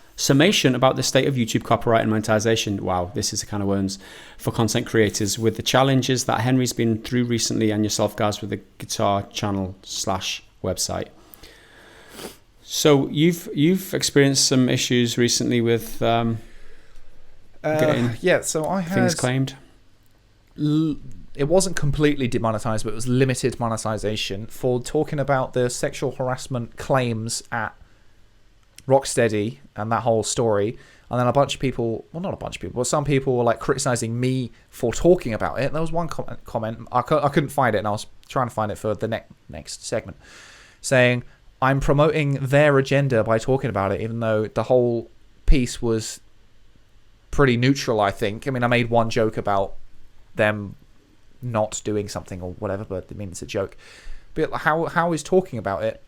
A: / summation about the state of YouTube copyright and monetization? Wow, this is the kind of worms for content creators, with the challenges that Henry's been through recently, and yourself, guys, with the guitar channel / website. So you've experienced some issues recently with getting
B: so I had
A: things claimed.
B: It wasn't completely demonetized, but it was limited monetization for talking about the sexual harassment claims at Rocksteady and that whole story. And then a bunch of people, well, not a bunch of people, but some people were like criticizing me for talking about it. And there was one comment, I couldn't find it, and I was trying to find it for the next segment, saying I'm promoting their agenda by talking about it, even though the whole piece was pretty neutral, I think. I mean, I made one joke about them not doing something or whatever, but I mean, it's a joke. But how is talking about it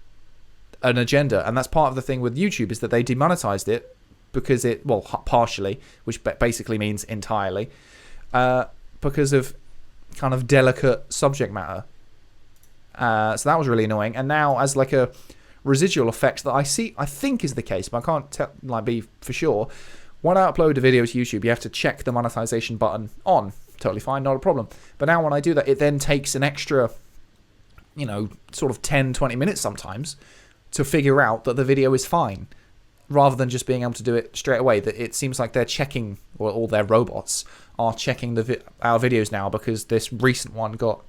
B: an agenda? And that's part of the thing with YouTube, is that they demonetized it because partially, which basically means entirely, because of kind of delicate subject matter. So that was really annoying. And now, as like a residual effect that I think is the case, but I can't be for sure. When I upload a video to YouTube, you have to check the monetization button on. Totally fine, not a problem. But now when I do that, it then takes an extra, sort of 10, 20 minutes sometimes to figure out that the video is fine, rather than just being able to do it straight away. That it seems like they're checking, or all their robots are checking our videos now, because this recent one got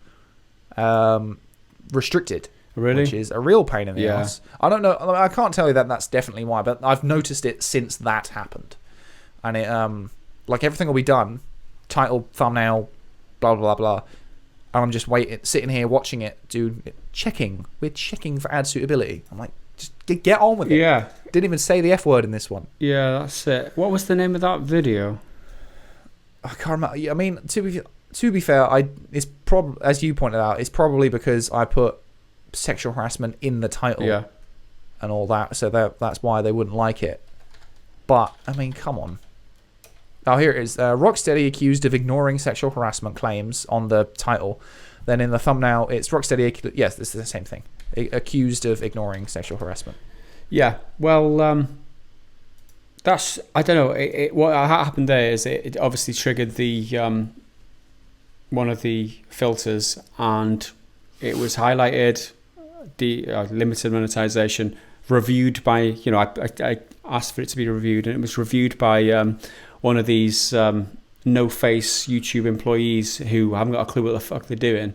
B: restricted. Really? Which is a real pain in the ass. I don't know. I can't tell you that that's definitely why, but I've noticed it since that happened. And it, everything will be done, title, thumbnail, blah, blah, blah, blah. And I'm just sitting here watching it, checking. We're checking for ad suitability. I'm like, just get on with it. Yeah. Didn't even say the F word in this one.
A: Yeah, that's it. What was the name of that video?
B: I can't remember. I mean, to be fair, it's as you pointed out, it's probably because I put sexual harassment in the title
A: Yeah.
B: and all that, so that's why they wouldn't like it. But I mean, come on. Oh, here it is. Rocksteady accused of ignoring sexual harassment claims on the title. Then in the thumbnail, it's Rocksteady. Yes, this is the same thing. Accused of ignoring sexual harassment.
A: Yeah. Well, that's, I don't know. What happened there is it obviously triggered the one of the filters, and it was highlighted. The limited monetization reviewed by, I asked for it to be reviewed, and it was reviewed by one of these no-face YouTube employees who haven't got a clue what the fuck they're doing,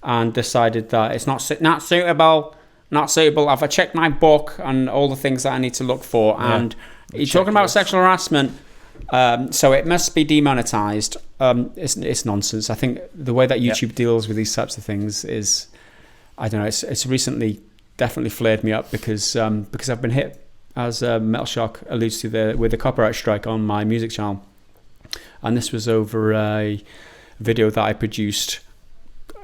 A: and decided that it's not suitable. I've checked my book and all the things that I need to look for, and you're talking about sexual harassment, so it must be demonetized. It's nonsense. I think the way that YouTube deals with these types of things is, I don't know. It's recently definitely flared me up because I've been hit, as Metal Shock alludes to there, with a copyright strike on my music channel, and this was over a video that I produced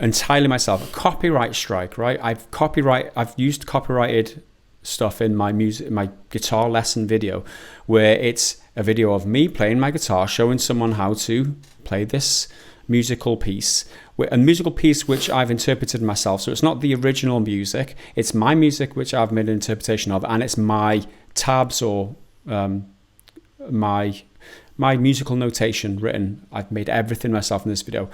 A: entirely myself. A copyright strike, right? I've used copyrighted stuff in my music, my guitar lesson video, where it's a video of me playing my guitar, showing someone how to play this musical piece, a musical piece which I've interpreted myself. So it's not the original music, it's my music which I've made an interpretation of, and it's my tabs or my musical notation written. I've made everything myself in this video.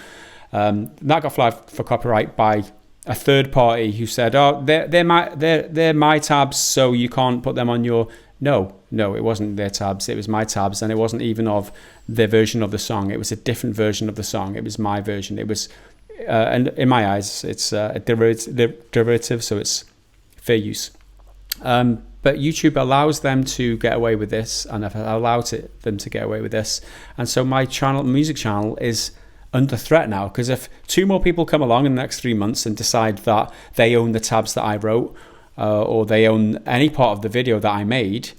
A: That got flagged for copyright by a third party who said, "Oh, they're my tabs, so you can't put them on your." No, it wasn't their tabs. It was my tabs, and it wasn't even of their version of the song. It was a different version of the song. It was my version. It was, and in my eyes, it's a derivative, so it's fair use. But YouTube allows them to get away with this, and I've allowed them to get away with this, and so my music channel is under threat now, because if 2 more people come along in the next 3 months and decide that they own the tabs that I wrote, or they own any part of the video that I made,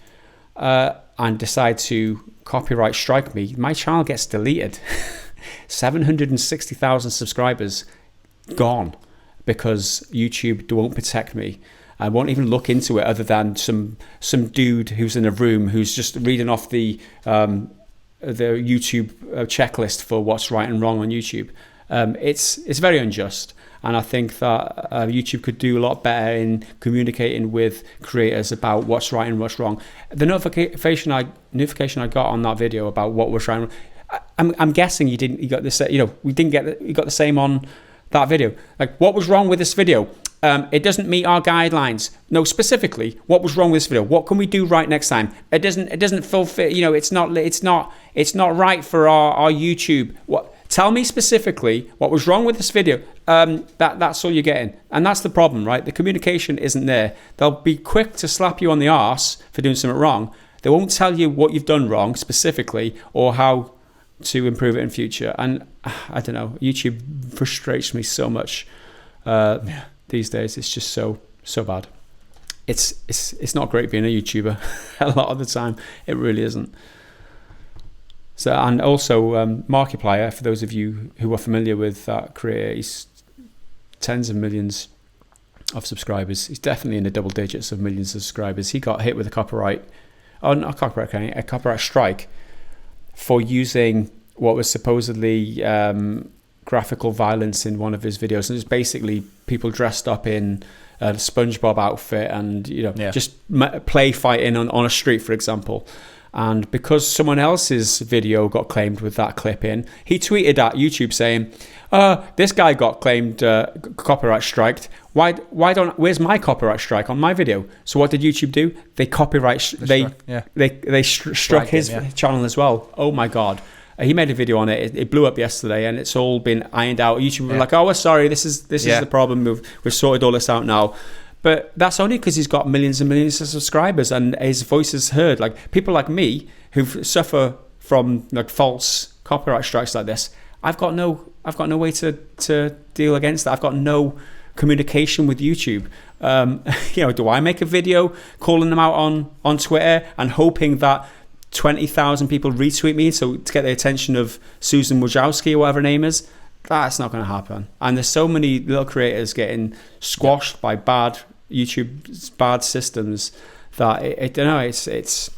A: and decide to copyright strike me, my channel gets deleted. 760,000 subscribers gone, because YouTube won't protect me. I won't even look into it, other than some dude who's in a room who's just reading off the YouTube checklist for what's right and wrong on YouTube. It's very unjust, and I think that YouTube could do a lot better in communicating with creators about what's right and what's wrong. The notification I got on that video about what was right and wrong, I'm guessing you got the same on that video. Like, what was wrong with this video? It doesn't meet our guidelines. No, specifically, what was wrong with this video? What can we do right next time? It doesn't fulfill. It's not right for our YouTube. What? Tell me specifically what was wrong with this video. That's all you're getting, and that's the problem, right? The communication isn't there. They'll be quick to slap you on the arse for doing something wrong. They won't tell you what you've done wrong specifically, or how to improve it in future. And I don't know. YouTube frustrates me so much. These days, it's just so bad. It's not great being a YouTuber. A lot of the time, it really isn't. So, and also Markiplier, for those of you who are familiar with that creator, he's tens of millions of subscribers. He's definitely in the double digits of millions of subscribers. He got hit with a copyright strike for using what was supposedly graphical violence in one of his videos, and it's basically people dressed up in a SpongeBob outfit and just play fighting on a street, for example. And because someone else's video got claimed with that clip in, he tweeted at YouTube saying, "This guy got claimed copyright striked. Where's my copyright strike on my video?" So what did YouTube do? They struck his channel as well. Oh my god. He made a video on it. It blew up yesterday, and it's all been ironed out. YouTube were like, "Oh, we're sorry. This is the problem. We've sorted all this out now." But that's only because he's got millions and millions of subscribers, and his voice is heard. Like, people like me who suffer from like false copyright strikes like this, I've got no way to deal against that. I've got no communication with YouTube. Do I make a video calling them out on Twitter and hoping that 20,000 people retweet me to get the attention of Susan Wojcicki or whatever her name is? That's not going to happen. And there's so many little creators getting squashed by bad YouTube's bad systems that I don't know. It's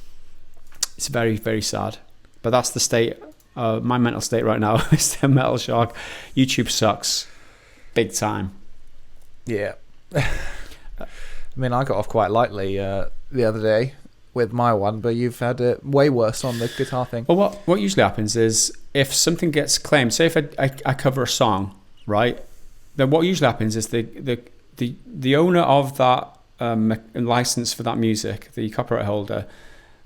A: very, very sad. But that's the state. My mental state right now is the Metal Shark. YouTube sucks, big time.
B: Yeah. I mean, I got off quite lightly the other day with my one, but you've had it way worse on the guitar thing.
A: Well, what usually happens is if something gets claimed, say if I cover a song, right? Then what usually happens is the owner of that license for that music, the copyright holder,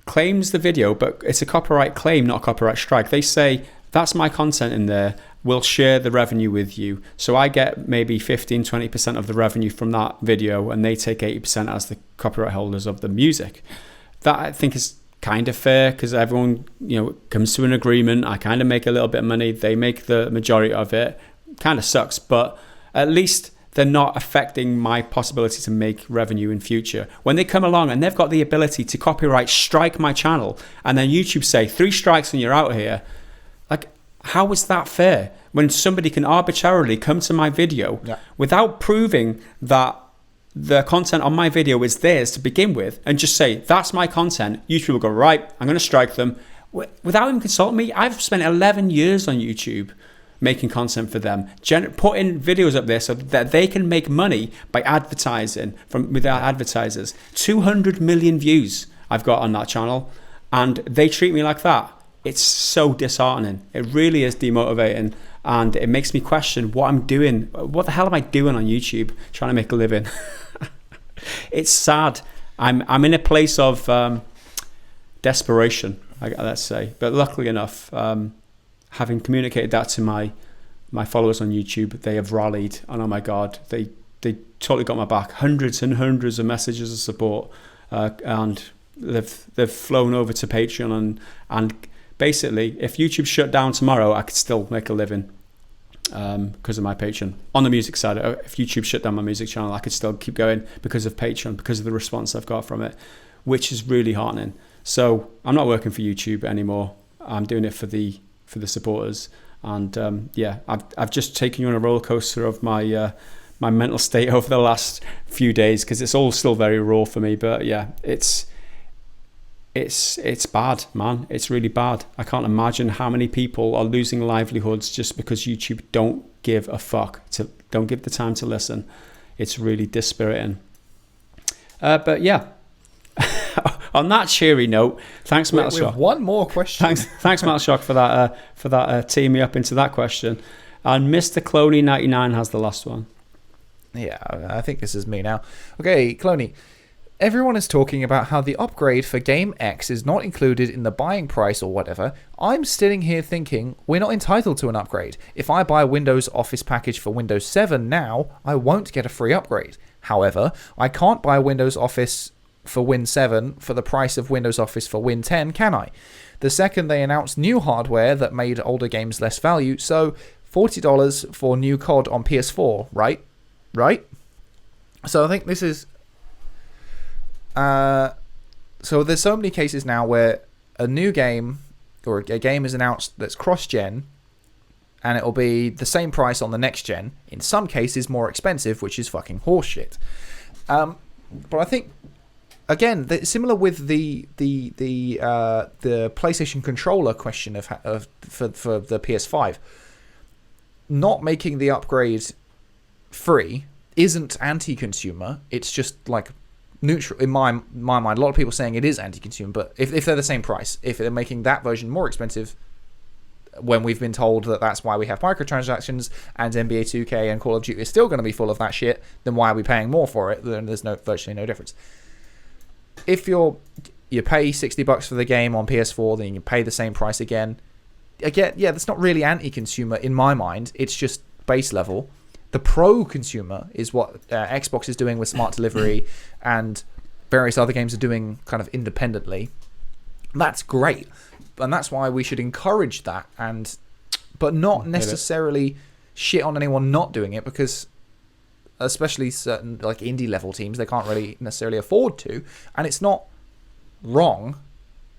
A: claims the video, but it's a copyright claim, not a copyright strike. They say, that's my content in there, we'll share the revenue with you. So I get maybe 15-20% of the revenue from that video, and they take 80% as the copyright holders of the music. That I think is kind of fair, because everyone, comes to an agreement. I kind of make a little bit of money, they make the majority of it. Kind of sucks, but at least they're not affecting my possibility to make revenue in future. When they come along and they've got the ability to copyright strike my channel, and then YouTube say 3 strikes and you're out here, like, how is that fair? When somebody can arbitrarily come to my video without proving that the content on my video is theirs to begin with, and just say, that's my content, YouTube will go, right, I'm going to strike them. Without even consulting me. I've spent 11 years on YouTube making content for them, putting videos up there so that they can make money by advertising with our advertisers. 200 million views I've got on that channel, and they treat me like that. It's so disheartening. It really is demotivating, and it makes me question what I'm doing. What the hell am I doing on YouTube trying to make a living? It's sad. I'm in a place of desperation, let's say. But luckily enough, having communicated that to my followers on YouTube, they have rallied, and oh my God, they totally got my back. Hundreds and hundreds of messages of support, and they've flown over to Patreon, and basically, if YouTube shut down tomorrow, I could still make a living because of my Patreon. On the music side, if YouTube shut down my music channel, I could still keep going because of Patreon, because of the response I've got from it, which is really heartening. So I'm not working for YouTube anymore. I'm doing it for the supporters, and I've just taken you on a roller coaster of my mental state over the last few days, because it's all still very raw for me. But yeah, it's bad, man. It's really bad. I can't imagine how many people are losing livelihoods just because YouTube don't give a fuck, don't give the time to listen. It's really dispiriting. But yeah. On that cheery note, thanks, Metal Shock.
B: One more question.
A: Thanks, Metal Shock, for that teeing me up into that question. And Mr. Cloney99 has the last one.
B: Yeah, I think this is me now. Okay, Cloney. Everyone is talking about how the upgrade for Game X is not included in the buying price or whatever. I'm sitting here thinking we're not entitled to an upgrade. If I buy a Windows Office package for Windows 7 now, I won't get a free upgrade. However, I can't buy Windows Office for Win 7 for the price of Windows Office for Win 10, can I? The second they announced new hardware that made older games less value, so $40 for new COD on PS4, right? So I think this is... so there's so many cases now where a new game or a game is announced that's cross-gen, and it'll be the same price on the next gen, in some cases more expensive, which is fucking horseshit. But I think, again, similar with the PlayStation controller question for the PS5, not making the upgrade free isn't anti-consumer. It's just like neutral in my mind. A lot of people saying it is anti-consumer, but if they're the same price, if they're making that version more expensive, when we've been told that that's why we have microtransactions and NBA 2K and Call of Duty is still going to be full of that shit, then why are we paying more for it? Then there's virtually no difference. If you pay $60 for the game on PS4, then you pay the same price again. Again, yeah, that's not really anti-consumer in my mind. It's just base level. The pro-consumer is what Xbox is doing with Smart Delivery and various other games are doing kind of independently. That's great. And that's why we should encourage that, but not necessarily shit on anyone not doing it, because especially certain like indie level teams, they can't really necessarily afford to. And it's not wrong.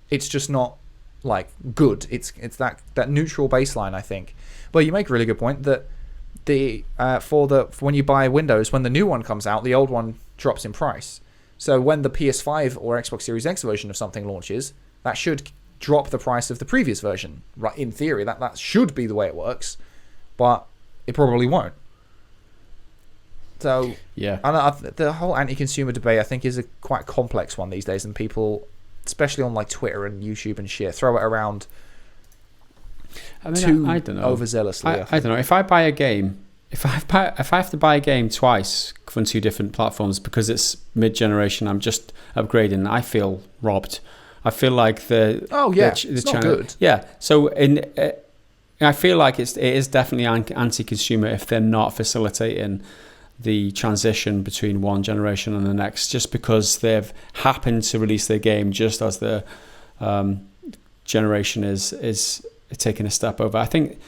B: It's just not like good. It's that neutral baseline, I think. But you make a really good point that for when you buy Windows, when the new one comes out, the old one drops in price. So when the PS5 or Xbox Series X version of something launches, that should drop the price of the previous version. Right? In theory, that should be the way it works, but it probably won't. So
A: yeah,
B: and the whole anti-consumer debate, I think, is a quite complex one these days, and people, especially on like Twitter and YouTube and shit, throw it around. I don't know, overzealously.
A: I don't know. If I buy a game, if I have to buy a game twice from 2 different platforms because it's mid-generation, I'm just upgrading, I feel robbed. I feel like the
B: it's not good.
A: Yeah. So I feel like it is definitely anti-consumer if they're not facilitating the transition between one generation and the next, just because they've happened to release their game just as the generation is taking a step over. I think,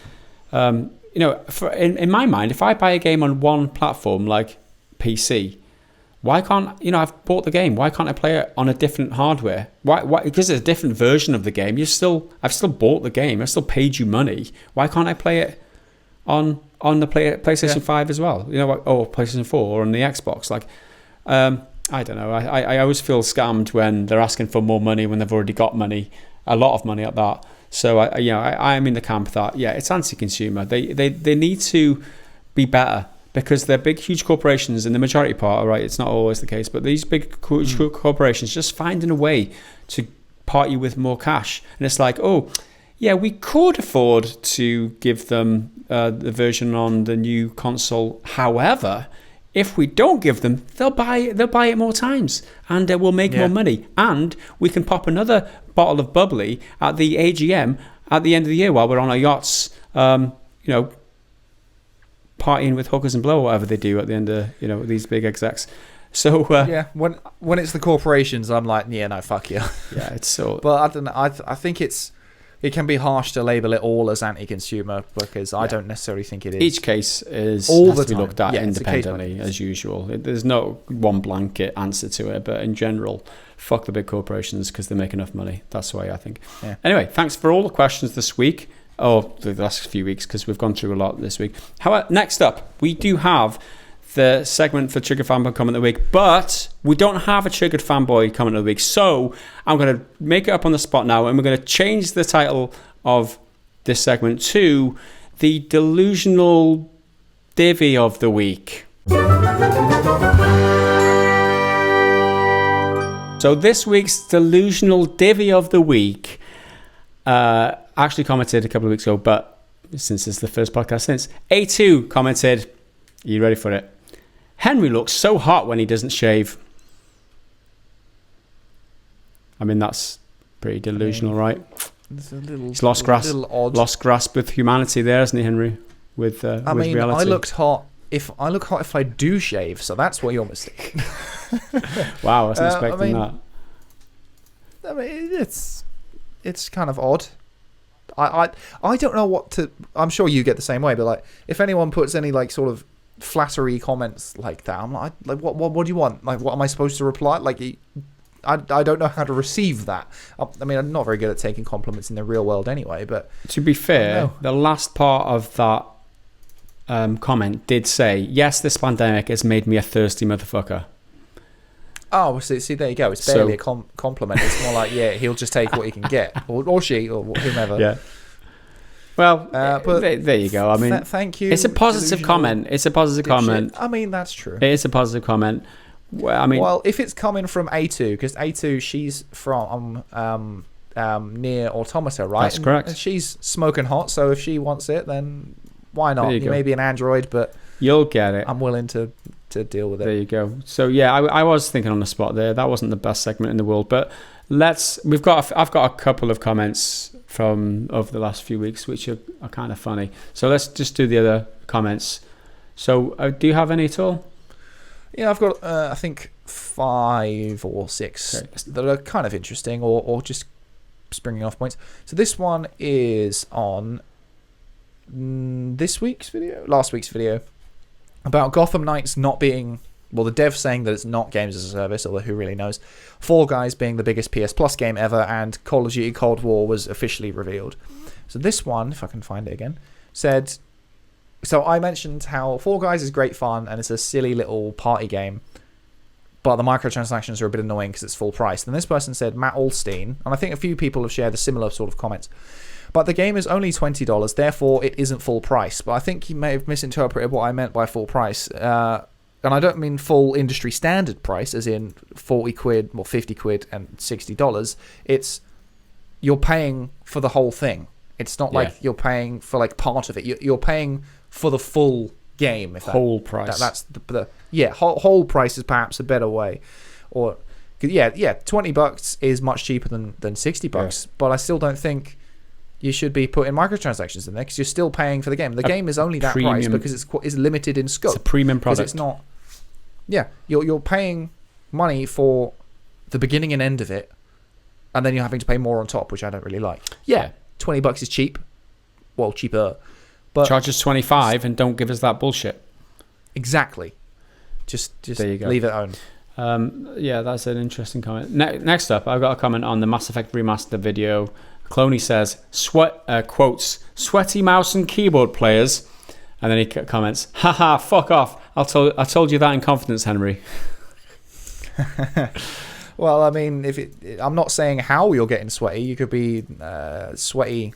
A: in my mind, if I buy a game on one platform like PC, why can't, I've bought the game, why can't I play it on a different hardware? Why? Because it's a different version of the game. I've still bought the game. I still paid you money. Why can't I play it on the PlayStation 5 as well? Or PlayStation 4 or on the Xbox? I don't know. I always feel scammed when they're asking for more money when they've already got money, a lot of money at that. So I am in the camp that it's anti-consumer. They need to be better because they're big, huge corporations. In the majority part, all right, it's not always the case, but these big corporations just finding a way to part you with more cash, and it's like, we could afford to give them the version on the new console. However, if we don't give them, they'll buy it more times, and we'll make more money. And we can pop another bottle of bubbly at the AGM at the end of the year while we're on our yachts, partying with hookers and blow, or whatever they do at the end of these big execs. So
B: when it's the corporations, I'm like, no, fuck you.
A: Yeah, it's so.
B: But I don't know. I think it can be harsh to label it all as anti-consumer because I don't necessarily think it is.
A: Each case has to be looked at independently, as usual. There's no one blanket answer to it, but in general, fuck the big corporations because they make enough money. That's the way I think. Yeah. Anyway, thanks for all the questions this week. The last few weeks, because we've gone through a lot this week. However, next up, we do have the segment for Triggered Fanboy Comment of the Week, but we don't have a Triggered Fanboy Comment of the Week, so I'm going to make it up on the spot now, and we're going to change the title of this segment to the Delusional Divvy of the Week. So this week's Delusional Divvy of the Week actually commented a couple of weeks ago, but since it's the first podcast since, A2 commented, are you ready for it? Henry looks so hot when he doesn't shave. I mean, that's pretty delusional, right?
B: It's a little,
A: he's lost grasp with humanity there, hasn't he, Henry? With reality.
B: I looked hot if I do shave, so that's what you're mistaken.
A: Wow, I wasn't expecting that.
B: I mean, it's kind of odd. I don't know what to. I'm sure you get the same way, but like, if anyone puts any like sort of flattery comments like that, I'm like what do you want? Like, what am I supposed to reply? Like, I don't know how to receive that. I mean, I'm not very good at taking compliments in the real world anyway. But
A: to be fair, the last part of that comment did say, "Yes, this pandemic has made me a thirsty motherfucker."
B: Oh, see, there you go. It's barely a compliment. It's more like, he'll just take what he can get, or she, or whomever.
A: Yeah. Well, but there you go. I mean,
B: thank you.
A: It's a positive comment. It's a positive comment.
B: I mean, that's true.
A: It is a positive comment. Well,
B: if it's coming from A2, because A2, she's from near Automata, right?
A: That's correct.
B: And she's smoking hot, so if she wants it, then why not? You may be an android, but
A: you'll get it.
B: I'm willing to deal with it.
A: There you go. So yeah, I was thinking on the spot there. That wasn't the best segment in the world, but I've got a couple of comments from over the last few weeks which are kind of funny. So let's just do the other comments. So do you have any at all?
B: Yeah, I've got I think 5 or 6 that are kind of interesting or just springing off points. So this one is on last week's video about Gotham Knights not being Well, the dev's saying that it's not games as a service, although who really knows. Fall Guys being the biggest PS Plus game ever, and Call of Duty Cold War was officially revealed. So this one, if I can find it again, said... So I mentioned how Fall Guys is great fun, and it's a silly little party game, but the microtransactions are a bit annoying because it's full price. And this person said, Matt Alstein, and I think a few people have shared a similar sort of comments, but the game is only $20, therefore it isn't full price. But I think he may have misinterpreted what I meant by full price. And I don't mean full industry standard price, as in 40 quid, or 50 quid and $60. It's, you're paying for the whole thing. It's not like you're paying for like part of it. You're paying for the full game. If
A: whole price.
B: That's the whole price is perhaps a better way. Or, $20 is much cheaper than $60. But I still don't think you should be putting microtransactions in there because you're still paying for the game. The game is only that price because it's limited in scope.
A: It's a premium product.
B: It's not. Yeah, you're paying money for the beginning and end of it, and then you're having to pay more on top, which I don't really like. Yeah, $20 is cheap. Well, cheaper. But
A: charge us 25 and don't give us that bullshit.
B: Exactly. Just
A: there you go.
B: Leave it on.
A: Yeah, that's an interesting comment. Next up, I've got a comment on the Mass Effect Remastered video. Cloney says, quotes, sweaty mouse and keyboard players. And then he comments, haha, fuck off. I told you that in confidence, Henry.
B: Well, I mean, I'm not saying how you're getting sweaty. You could be sweaty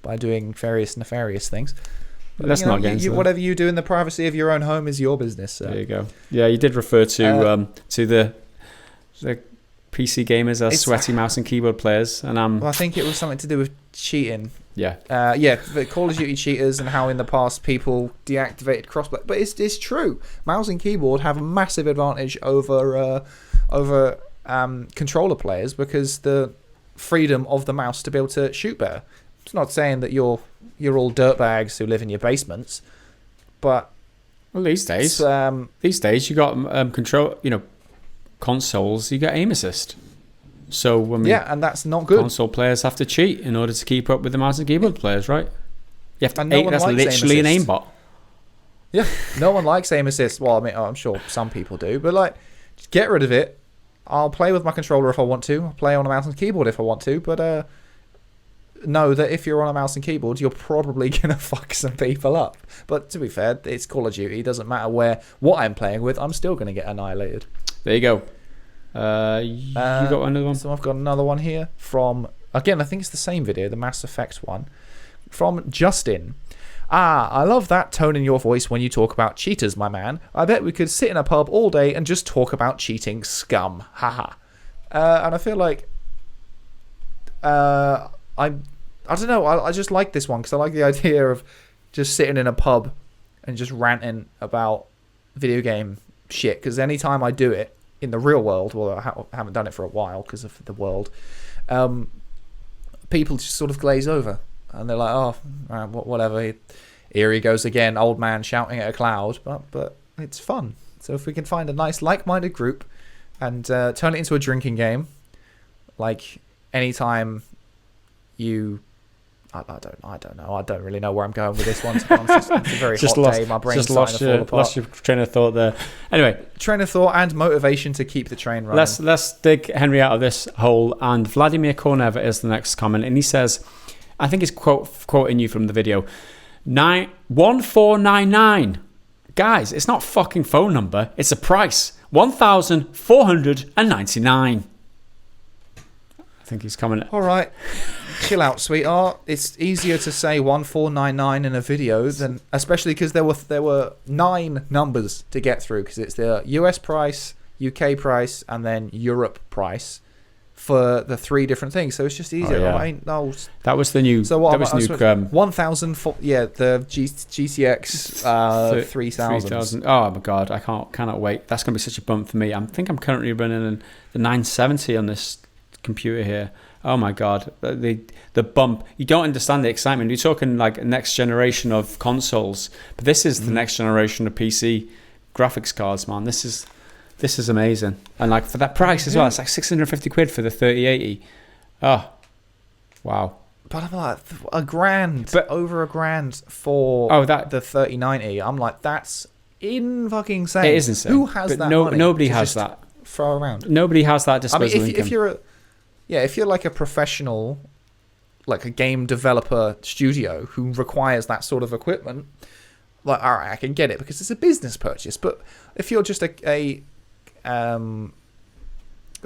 B: by doing various nefarious things.
A: But let's not get into that.
B: Whatever you do in the privacy of your own home is your business. So.
A: There you go. Yeah, you did refer to the PC gamers as sweaty mouse and keyboard players, and
B: well, I think it was something to do with cheating.
A: Yeah.
B: The Call of Duty cheaters and how in the past people deactivated crossplay. But it's true. Mouse and keyboard have a massive advantage over controller players because the freedom of the mouse to be able to shoot better. It's not saying that you're all dirtbags who live in your basements, but
A: these days you got control. Consoles, you got aim assist. So
B: and that's not good.
A: Console players have to cheat in order to keep up with the mouse and keyboard players, right? You have to. That's literally an aimbot.
B: Yeah, no one likes aim assist. Well, I mean, I'm sure some people do, but just get rid of it. I'll play with my controller if I want to. I'll play on a mouse and keyboard if I want to, but know that if you're on a mouse and keyboard, you're probably gonna fuck some people up. But to be fair, it's Call of Duty. It doesn't matter what I'm playing with. I'm still gonna get annihilated.
A: There you go. You got another one?
B: So I've got another one here from, again, I think it's the same video, the Mass Effect one, from Justin. I love that tone in your voice when you talk about cheaters, my man. I bet we could sit in a pub all day and just talk about cheating scum. Haha. And I feel like I don't know, I just like this one because I like the idea of just sitting in a pub and just ranting about video game shit, because anytime I do it in the real world, well, I haven't done it for a while because of the world, people just sort of glaze over and they're like, oh, whatever, here he goes again, old man shouting at a cloud. But it's fun. So if we can find a nice like-minded group and turn it into a drinking game, like anytime you I don't know. I don't really know where I'm going with this one. To be honest. It's a very hot day. My brain's starting to fall apart.
A: Lost your train of thought there. Anyway,
B: train of thought and motivation to keep the train running.
A: Let's dig Henry out of this hole. And Vladimir Korneva is the next comment, and he says, I think he's quoting you from the video. 1499. Guys, it's not fucking phone number. It's a price. 1,499. I think he's coming.
B: All right, chill out, sweetheart. It's easier to say 1499 in a video than, especially because there were 9 numbers to get through, because it's the US price, UK price, and then Europe price for the 3 different things. So it's just easier.
A: Oh, yeah. That was the new. So what? That was new.
B: 1,000. Yeah, the GTX 3000.
A: Oh my god, I cannot wait. That's gonna be such a bump for me. I think I'm currently running the 970 on this computer here. Oh my god, the bump. You don't understand the excitement. You're talking like next generation of consoles, but this is the next generation of PC graphics cards, man. This is amazing, and like for that price as well, it's like 650 quid for the 3080. Oh wow.
B: But I'm like $1,000, but over $1,000 for the 3090. I'm like, that's fucking insane.
A: It is insane.
B: Who has
A: but
B: that money?
A: Nobody has that.
B: Throw around.
A: Nobody has that disposable
B: I mean,
A: income.
B: if you're like a professional, like a game developer studio who requires that sort of equipment, like, all right, I can get it because it's a business purchase. But if you're just a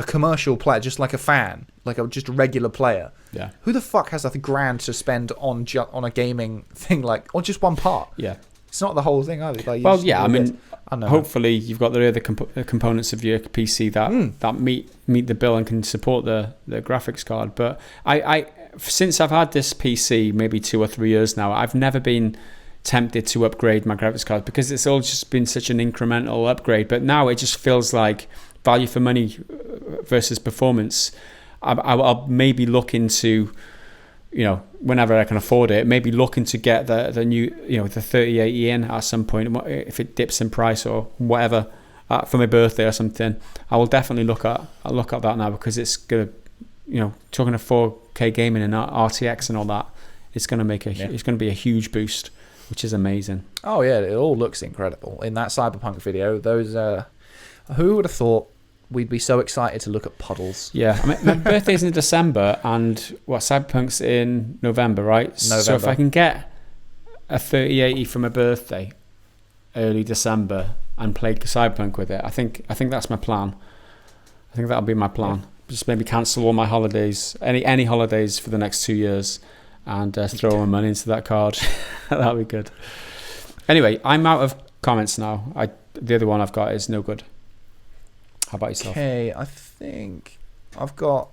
B: commercial player, just like a fan, just a regular player,
A: Yeah.
B: who the fuck has $1,000 to spend on a gaming thing, like, or just one part?
A: Yeah.
B: It's not the whole thing either. Like,
A: Well, yeah, I mean,
B: know.
A: hopefully you've got the other components of your PC that meet the bill and can support the graphics card. But I since I've had this PC maybe 2 or 3 years now, I've never been tempted to upgrade my graphics card because it's all just been such an incremental upgrade. But now it just feels like value for money versus performance. I'll maybe look into, whenever I can afford it, maybe looking to get the new, the 3080 in at some point if it dips in price or whatever for my birthday or something. I will definitely look at that now because it's gonna, talking to 4K gaming and RTX and all that, it's gonna it's gonna be a huge boost, which is amazing.
B: Oh yeah, it all looks incredible in that Cyberpunk video. Those who would have thought we'd be so excited to look at puddles?
A: Yeah, I mean, my birthday's in December, and Cyberpunk's in November, right?
B: November.
A: So if I can get a 3080 for my birthday, early December, and play Cyberpunk with it, I think that's my plan. I think that'll be my plan. Yeah. Just maybe cancel all my holidays, any holidays for the next 2 years, and throw my money into that card. That'll be good. Anyway, I'm out of comments now. The other one I've got is no good. How about yourself?
B: Okay, I think I've got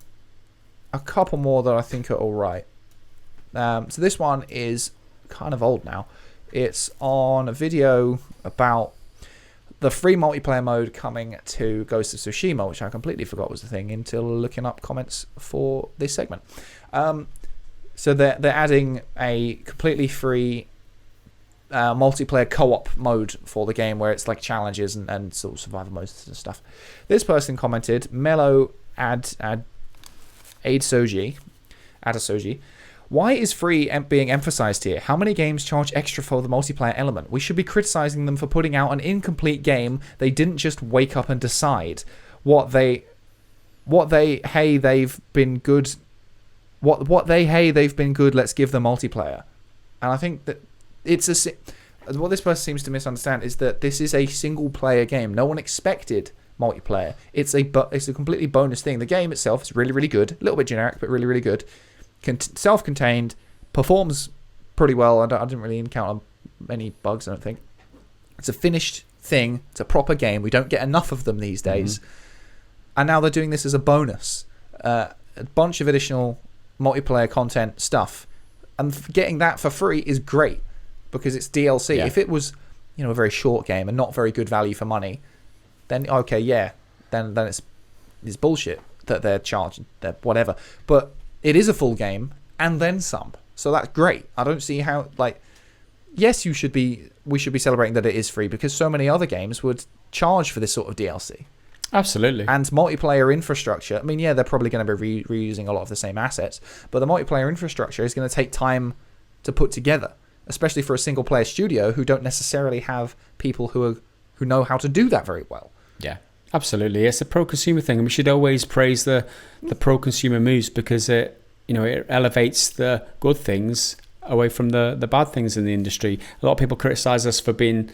B: a couple more that I think are all right. So this one is kind of old now. It's on a video about the free multiplayer mode coming to Ghost of Tsushima, which I completely forgot was the thing until looking up comments for this segment. So they're adding a completely free multiplayer co-op mode for the game where it's like challenges and sort of survival modes and stuff. This person commented, Mellow Adasoji, why is free being emphasized here? How many games charge extra for the multiplayer element? We should be criticizing them for putting out an incomplete game. They didn't just wake up and decide what they hey they've been good. They've been good. Let's give them multiplayer. And I think that what this person seems to misunderstand is that this is a single player game. No one expected multiplayer. It's a completely bonus thing. The game itself is really, really good. A little bit generic, but really, really good. Self-contained, performs pretty well. I didn't really encounter any bugs, I don't think. It's a finished thing. It's a proper game. We don't get enough of them these days. And now they're doing this as a bonus. A bunch of additional multiplayer content stuff. And getting that for free is great because it's DLC. Yeah. If it was, a very short game and not very good value for money, then okay, yeah, then it's bullshit that they're charging, whatever. But it is a full game and then some, so that's great. I don't see how, yes, we should be celebrating that it is free because so many other games would charge for this sort of DLC.
A: Absolutely.
B: And multiplayer infrastructure, I mean, yeah, they're probably going to be reusing a lot of the same assets, but the multiplayer infrastructure is going to take time to put together, especially for a single player studio who don't necessarily have people who know how to do that very well.
A: Yeah, absolutely. It's a pro-consumer thing, and we should always praise the pro-consumer moves because it elevates the good things away from the bad things in the industry. A lot of people criticize us for being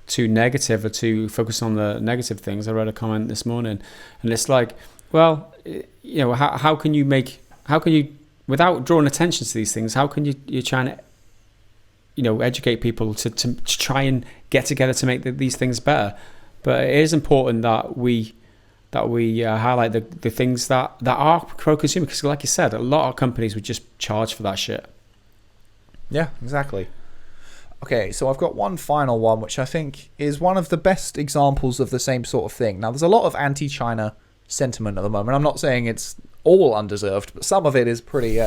A: too negative or too focused on the negative things. I read a comment this morning, and it's like, well, how can you without drawing attention to these things, how can you're trying to educate people to try and get together to make these things better? But it is important that we highlight the things that are pro-consumer, because like you said, a lot of companies would just charge for that shit.
B: Yeah, exactly. Okay, so I've got one final one, which I think is one of the best examples of the same sort of thing. Now, there's a lot of anti-China sentiment at the moment. I'm not saying it's all undeserved, but some of it is pretty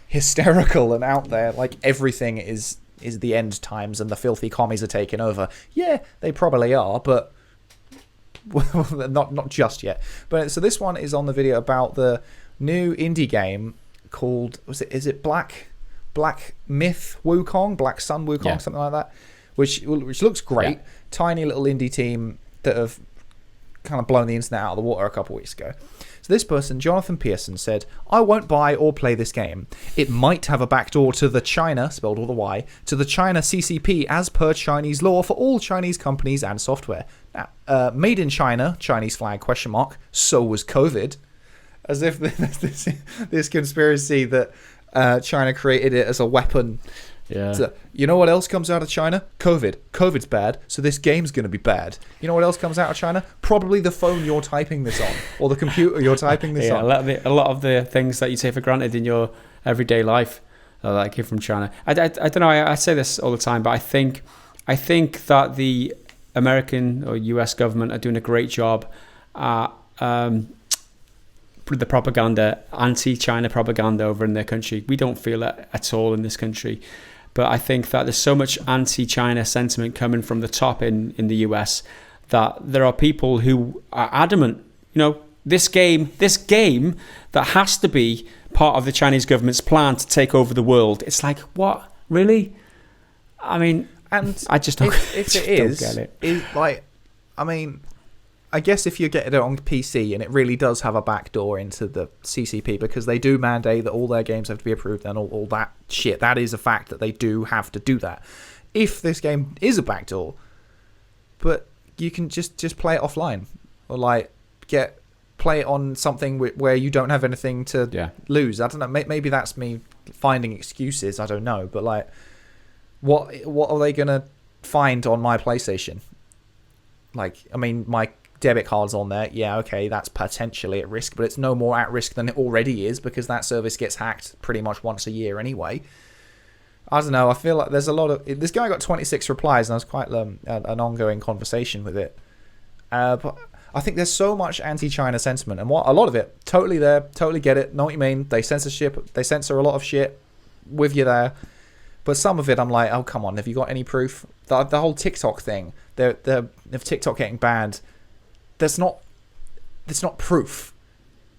B: hysterical and out there. Like, everything is the end times and the filthy commies are taking over. Yeah, they probably are, but not just yet. But so this one is on the video about the new indie game called, is it Black Myth Wukong, Black Sun Wukong, something like that, which looks great.
A: Yeah.
B: Tiny little indie team that have kind of blown the internet out of the water a couple of weeks ago. So this person, Jonathan Pearson, said, I won't buy or play this game. It might have a backdoor to the China, spelled all the Y, to the China CCP as per Chinese law for all Chinese companies and software. Now, made in China, Chinese flag, ? So was COVID. As if this conspiracy that China created it as a weapon.
A: Yeah.
B: So, you know what else comes out of China? COVID. COVID's bad, so this game's going to be bad. You know what else comes out of China? Probably the phone you're typing this on, or the computer you're typing this on.
A: A lot of the things that you take for granted in your everyday life that came from China. I don't know. I say this all the time, but I think that the American or US government are doing a great job at the propaganda, anti-China propaganda over in their country. We don't feel it at all in this country. But I think that there's so much anti-China sentiment coming from the top in the US that there are people who are adamant, this game that has to be part of the Chinese government's plan to take over the world. It's like, what? Really? I mean,
B: and
A: I just don't,
B: if it is,
A: don't get it.
B: Is like, I mean, I guess if you get it on PC and it really does have a backdoor into the CCP, because they do mandate that all their games have to be approved and all that shit, that is a fact that they do have to do that. If this game is a backdoor, but you can just play it offline, or play it on something where you don't have anything to lose. I don't know. Maybe that's me finding excuses. I don't know. But what are they gonna find on my PlayStation? My debit card's on there. Yeah, okay, that's potentially at risk, but it's no more at risk than it already is, because that service gets hacked pretty much once a year anyway. I don't know. I feel like there's a lot of... This guy got 26 replies, and it was quite an ongoing conversation with it. But I think there's so much anti-China sentiment, and a lot of it, totally there, totally get it, know what you mean. They censor a lot of shit with you there. But some of it, I'm like, oh, come on, have you got any proof? The whole TikTok thing, if TikTok getting banned, that's not proof.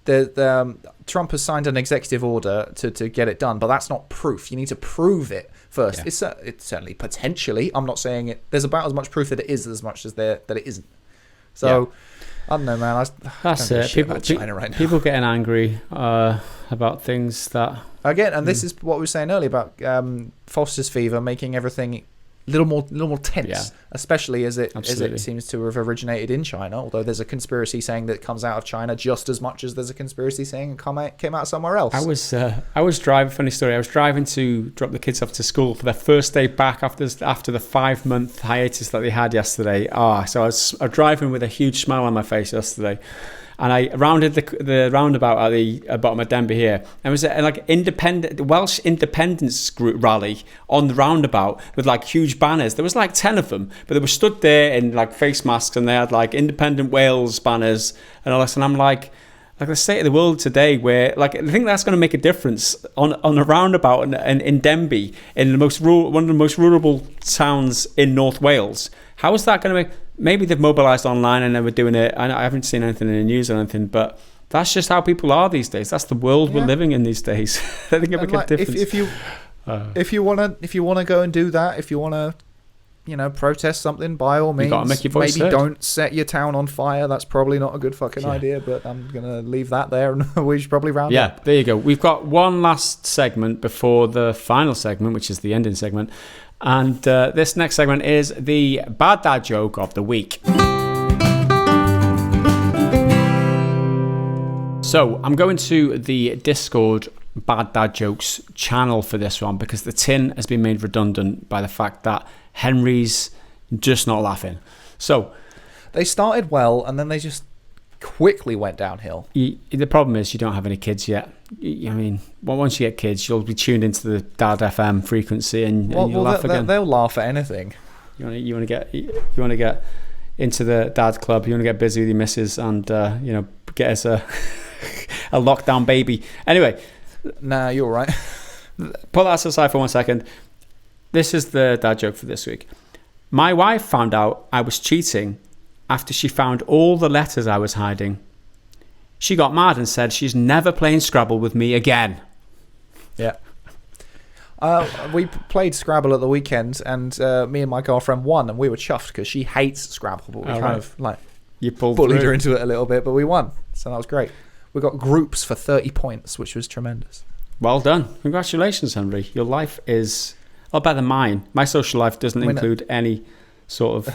B: Trump has signed an executive order to get it done, but that's not proof. You need to prove it first. Yeah. It's certainly potentially. I'm not saying it. There's about as much proof that it is as much as that it isn't. So I don't know, man.
A: That's it.
B: China right now.
A: People getting angry about things that
B: again, and this is what we were saying earlier about Foster's fever making everything a little more tense, especially as it seems to have originated in China. Although there's a conspiracy saying that it comes out of China just as much as there's a conspiracy saying it came out somewhere else.
A: I was driving. Funny story. I was driving to drop the kids off to school for their first day back after the 5-month hiatus that they had yesterday. So I was driving with a huge smile on my face yesterday. And I rounded the roundabout at the bottom of Denver here, and it was a Welsh independence group rally on the roundabout with huge banners. There was 10 of them, but they were stood there in face masks, and they had independent Wales banners and all this. And I'm like the state of the world today, where I think that's going to make a difference on a roundabout in Denby, in one of the most rural towns in North Wales. How is that going to make? Maybe they've mobilised online and they were doing it. I haven't seen anything in the news or anything, but that's just how people are these days. That's the world we're living in these days. I think it makes a difference.
B: If you wanna go and do that, if you wanna, protest something, by all means,
A: make your voice
B: maybe
A: heard.
B: Don't set your town on fire. That's probably not a good fucking idea. But I'm gonna leave that there, and we should probably round up.
A: Yeah, there you go. We've got one last segment before the final segment, which is the ending segment. And this next segment is the bad dad joke of the week. So I'm going to the Discord bad dad jokes channel for this one, because the tin has been made redundant by the fact that Henry's just not laughing. So
B: they started well, and then they just quickly went downhill.
A: The problem is you don't have any kids yet. I mean, once you get kids, you'll be tuned into the Dad FM frequency, and you'll laugh again. They'll
B: laugh at anything.
A: You want to get into the dad club. You want to get busy with your missus, and get us a lockdown baby. Anyway,
B: nah, you're right.
A: Put that aside for 1 second. This is the dad joke for this week. My wife found out I was cheating after she found all the letters I was hiding. She got mad and said she's never playing Scrabble with me again.
B: Yeah. We played Scrabble at the weekend, and me and my girlfriend won, and we were chuffed because she hates Scrabble, but we kind of like
A: you
B: bullied her into it a little bit, but we won, so that was great. We got groups for 30 points, which was tremendous.
A: Well done. Congratulations, Henry. Your life is a lot better than mine. My social life doesn't include any sort of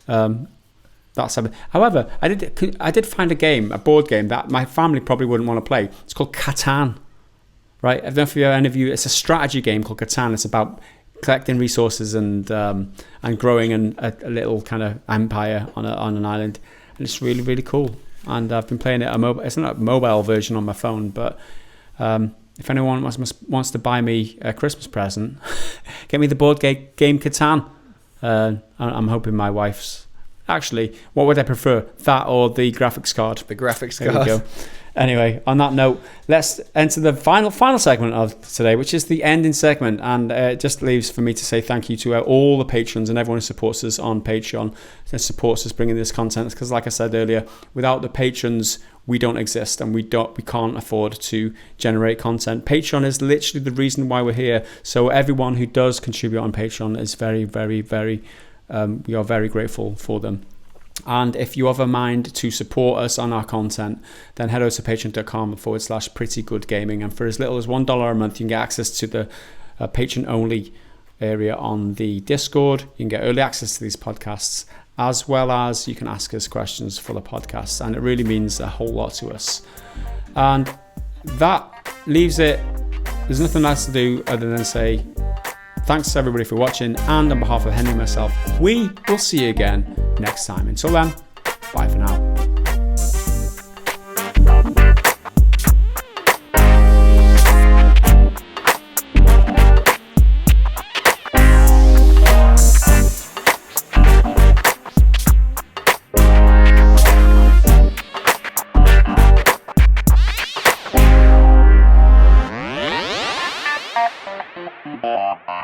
A: that side. However, I did find a board game that my family probably wouldn't want to play. It's called Catan. Right? I don't know if any of you. It's a strategy game called Catan. It's about collecting resources and growing a little kind of empire on an island, and it's really, really cool. And I've been playing it it's not a mobile version on my phone, but if anyone wants to buy me a Christmas present, get me the board game Catan. I'm hoping my wife's... Actually, what would I prefer? That or the graphics card?
B: The graphics
A: card.
B: There
A: we go. Anyway, on that note, let's enter the final segment of today, which is the ending segment. And it just leaves for me to say thank you to all the patrons and everyone who supports us on Patreon and supports us bringing this content. Because like I said earlier, without the patrons, we don't exist, and we can't afford to generate content. Patreon is literally the reason why we're here. So everyone who does contribute on Patreon is very, very, very... we are very grateful for them. And if you have a mind to support us on our content, then head over to patreon.com/prettygoodgaming. And for as little as $1 a month, you can get access to the patron-only area on the Discord. You can get early access to these podcasts, as well as you can ask us questions for the podcast. And it really means a whole lot to us. And that leaves it. There's nothing else to do other than say thanks to everybody for watching, and on behalf of Henry and myself, we will see you again next time. Until then, bye for now.
C: Bye.